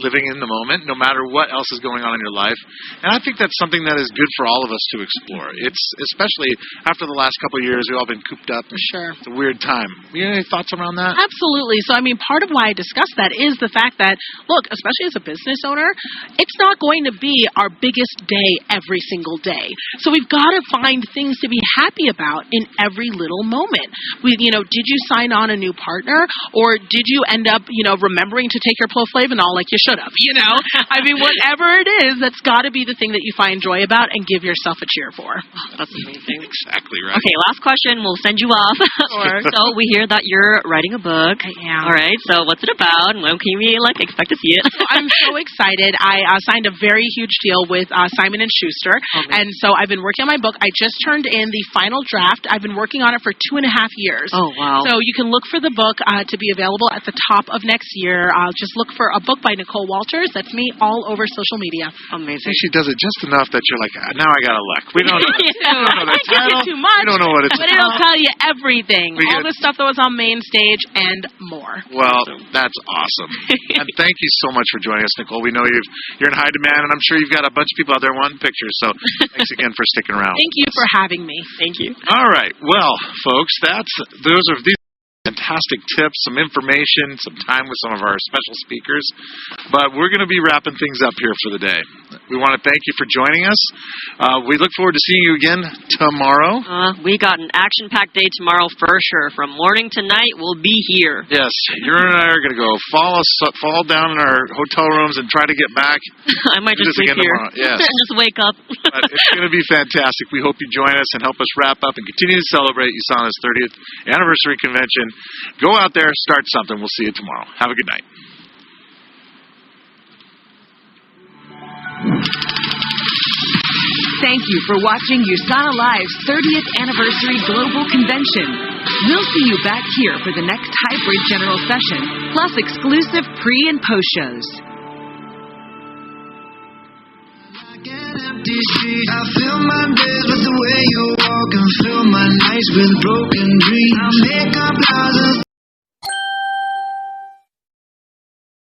Speaker 2: living in the moment, no matter what else is going on in your life, and I think that's something that is good for all of us to explore. It's especially after the last couple of years, we've all been cooped up.
Speaker 8: Sure.
Speaker 2: It's a weird time. You have any thoughts around that?
Speaker 8: Absolutely. So, I mean, part of why I discuss that is the fact that, look, especially as a business owner, it's not going to be our biggest day every single day. So we've got to find things to be happy about in every little moment. Did you sign on a new partner, or did you end up, remembering to take your Flavonoid like you should have? I mean, whatever it is, that's got to be the thing that you find joy about and give yourself a cheer for.
Speaker 3: Oh, that's amazing.
Speaker 2: Exactly right.
Speaker 3: Okay, last question. We'll send you off.
Speaker 8: Sure.
Speaker 3: So we hear that you're writing a book.
Speaker 8: I am.
Speaker 3: All right. So what's it about, and when can we expect to see it?
Speaker 8: I'm so excited. I signed a very huge deal with Simon & Schuster, and so I've been working on my book. I just turned in the final draft. I've been working on it for 2.5 years.
Speaker 3: Oh, wow.
Speaker 8: So you can look for the book to be available at the top of next year. Just look for a book by Nicole Walters. That's me all over social media.
Speaker 3: Amazing.
Speaker 2: She does it just enough that you're like, now I got to look. We don't know.
Speaker 8: I give you too much.
Speaker 2: We don't know what it's
Speaker 8: but it'll tell you everything. All the stuff that was on main stage and more.
Speaker 2: Well, that's awesome. And thank you so much for joining us, Nicole. We know you're in high demand, and I'm sure you've got a bunch of people out there wanting pictures. So thanks again for sticking around.
Speaker 8: Thank you for having me.
Speaker 3: Thank you.
Speaker 2: All right. Well, folks, these fantastic tips, some information, some time with some of our special speakers. But we're going to be wrapping things up here for the day. We want to thank you for joining us. We look forward to seeing you again tomorrow.
Speaker 3: We got an action-packed day tomorrow for sure. From morning to night, we'll be here.
Speaker 2: Yes, you and I are going to go fall down in our hotel rooms and try to get back.
Speaker 3: I might just sleep here.
Speaker 2: Yes.
Speaker 3: And just wake up.
Speaker 2: But it's going to be fantastic. We hope you join us and help us wrap up and continue to celebrate USANA's 30th anniversary convention. Go out there, start something. We'll see you tomorrow. Have a good night.
Speaker 1: Thank you for watching USANA Live's 30th Anniversary Global Convention. We'll see you back here for the next hybrid general session, plus exclusive pre- and post-shows.
Speaker 9: I fill my days with the way you walk and fill my nights with broken dreams. I make up lies.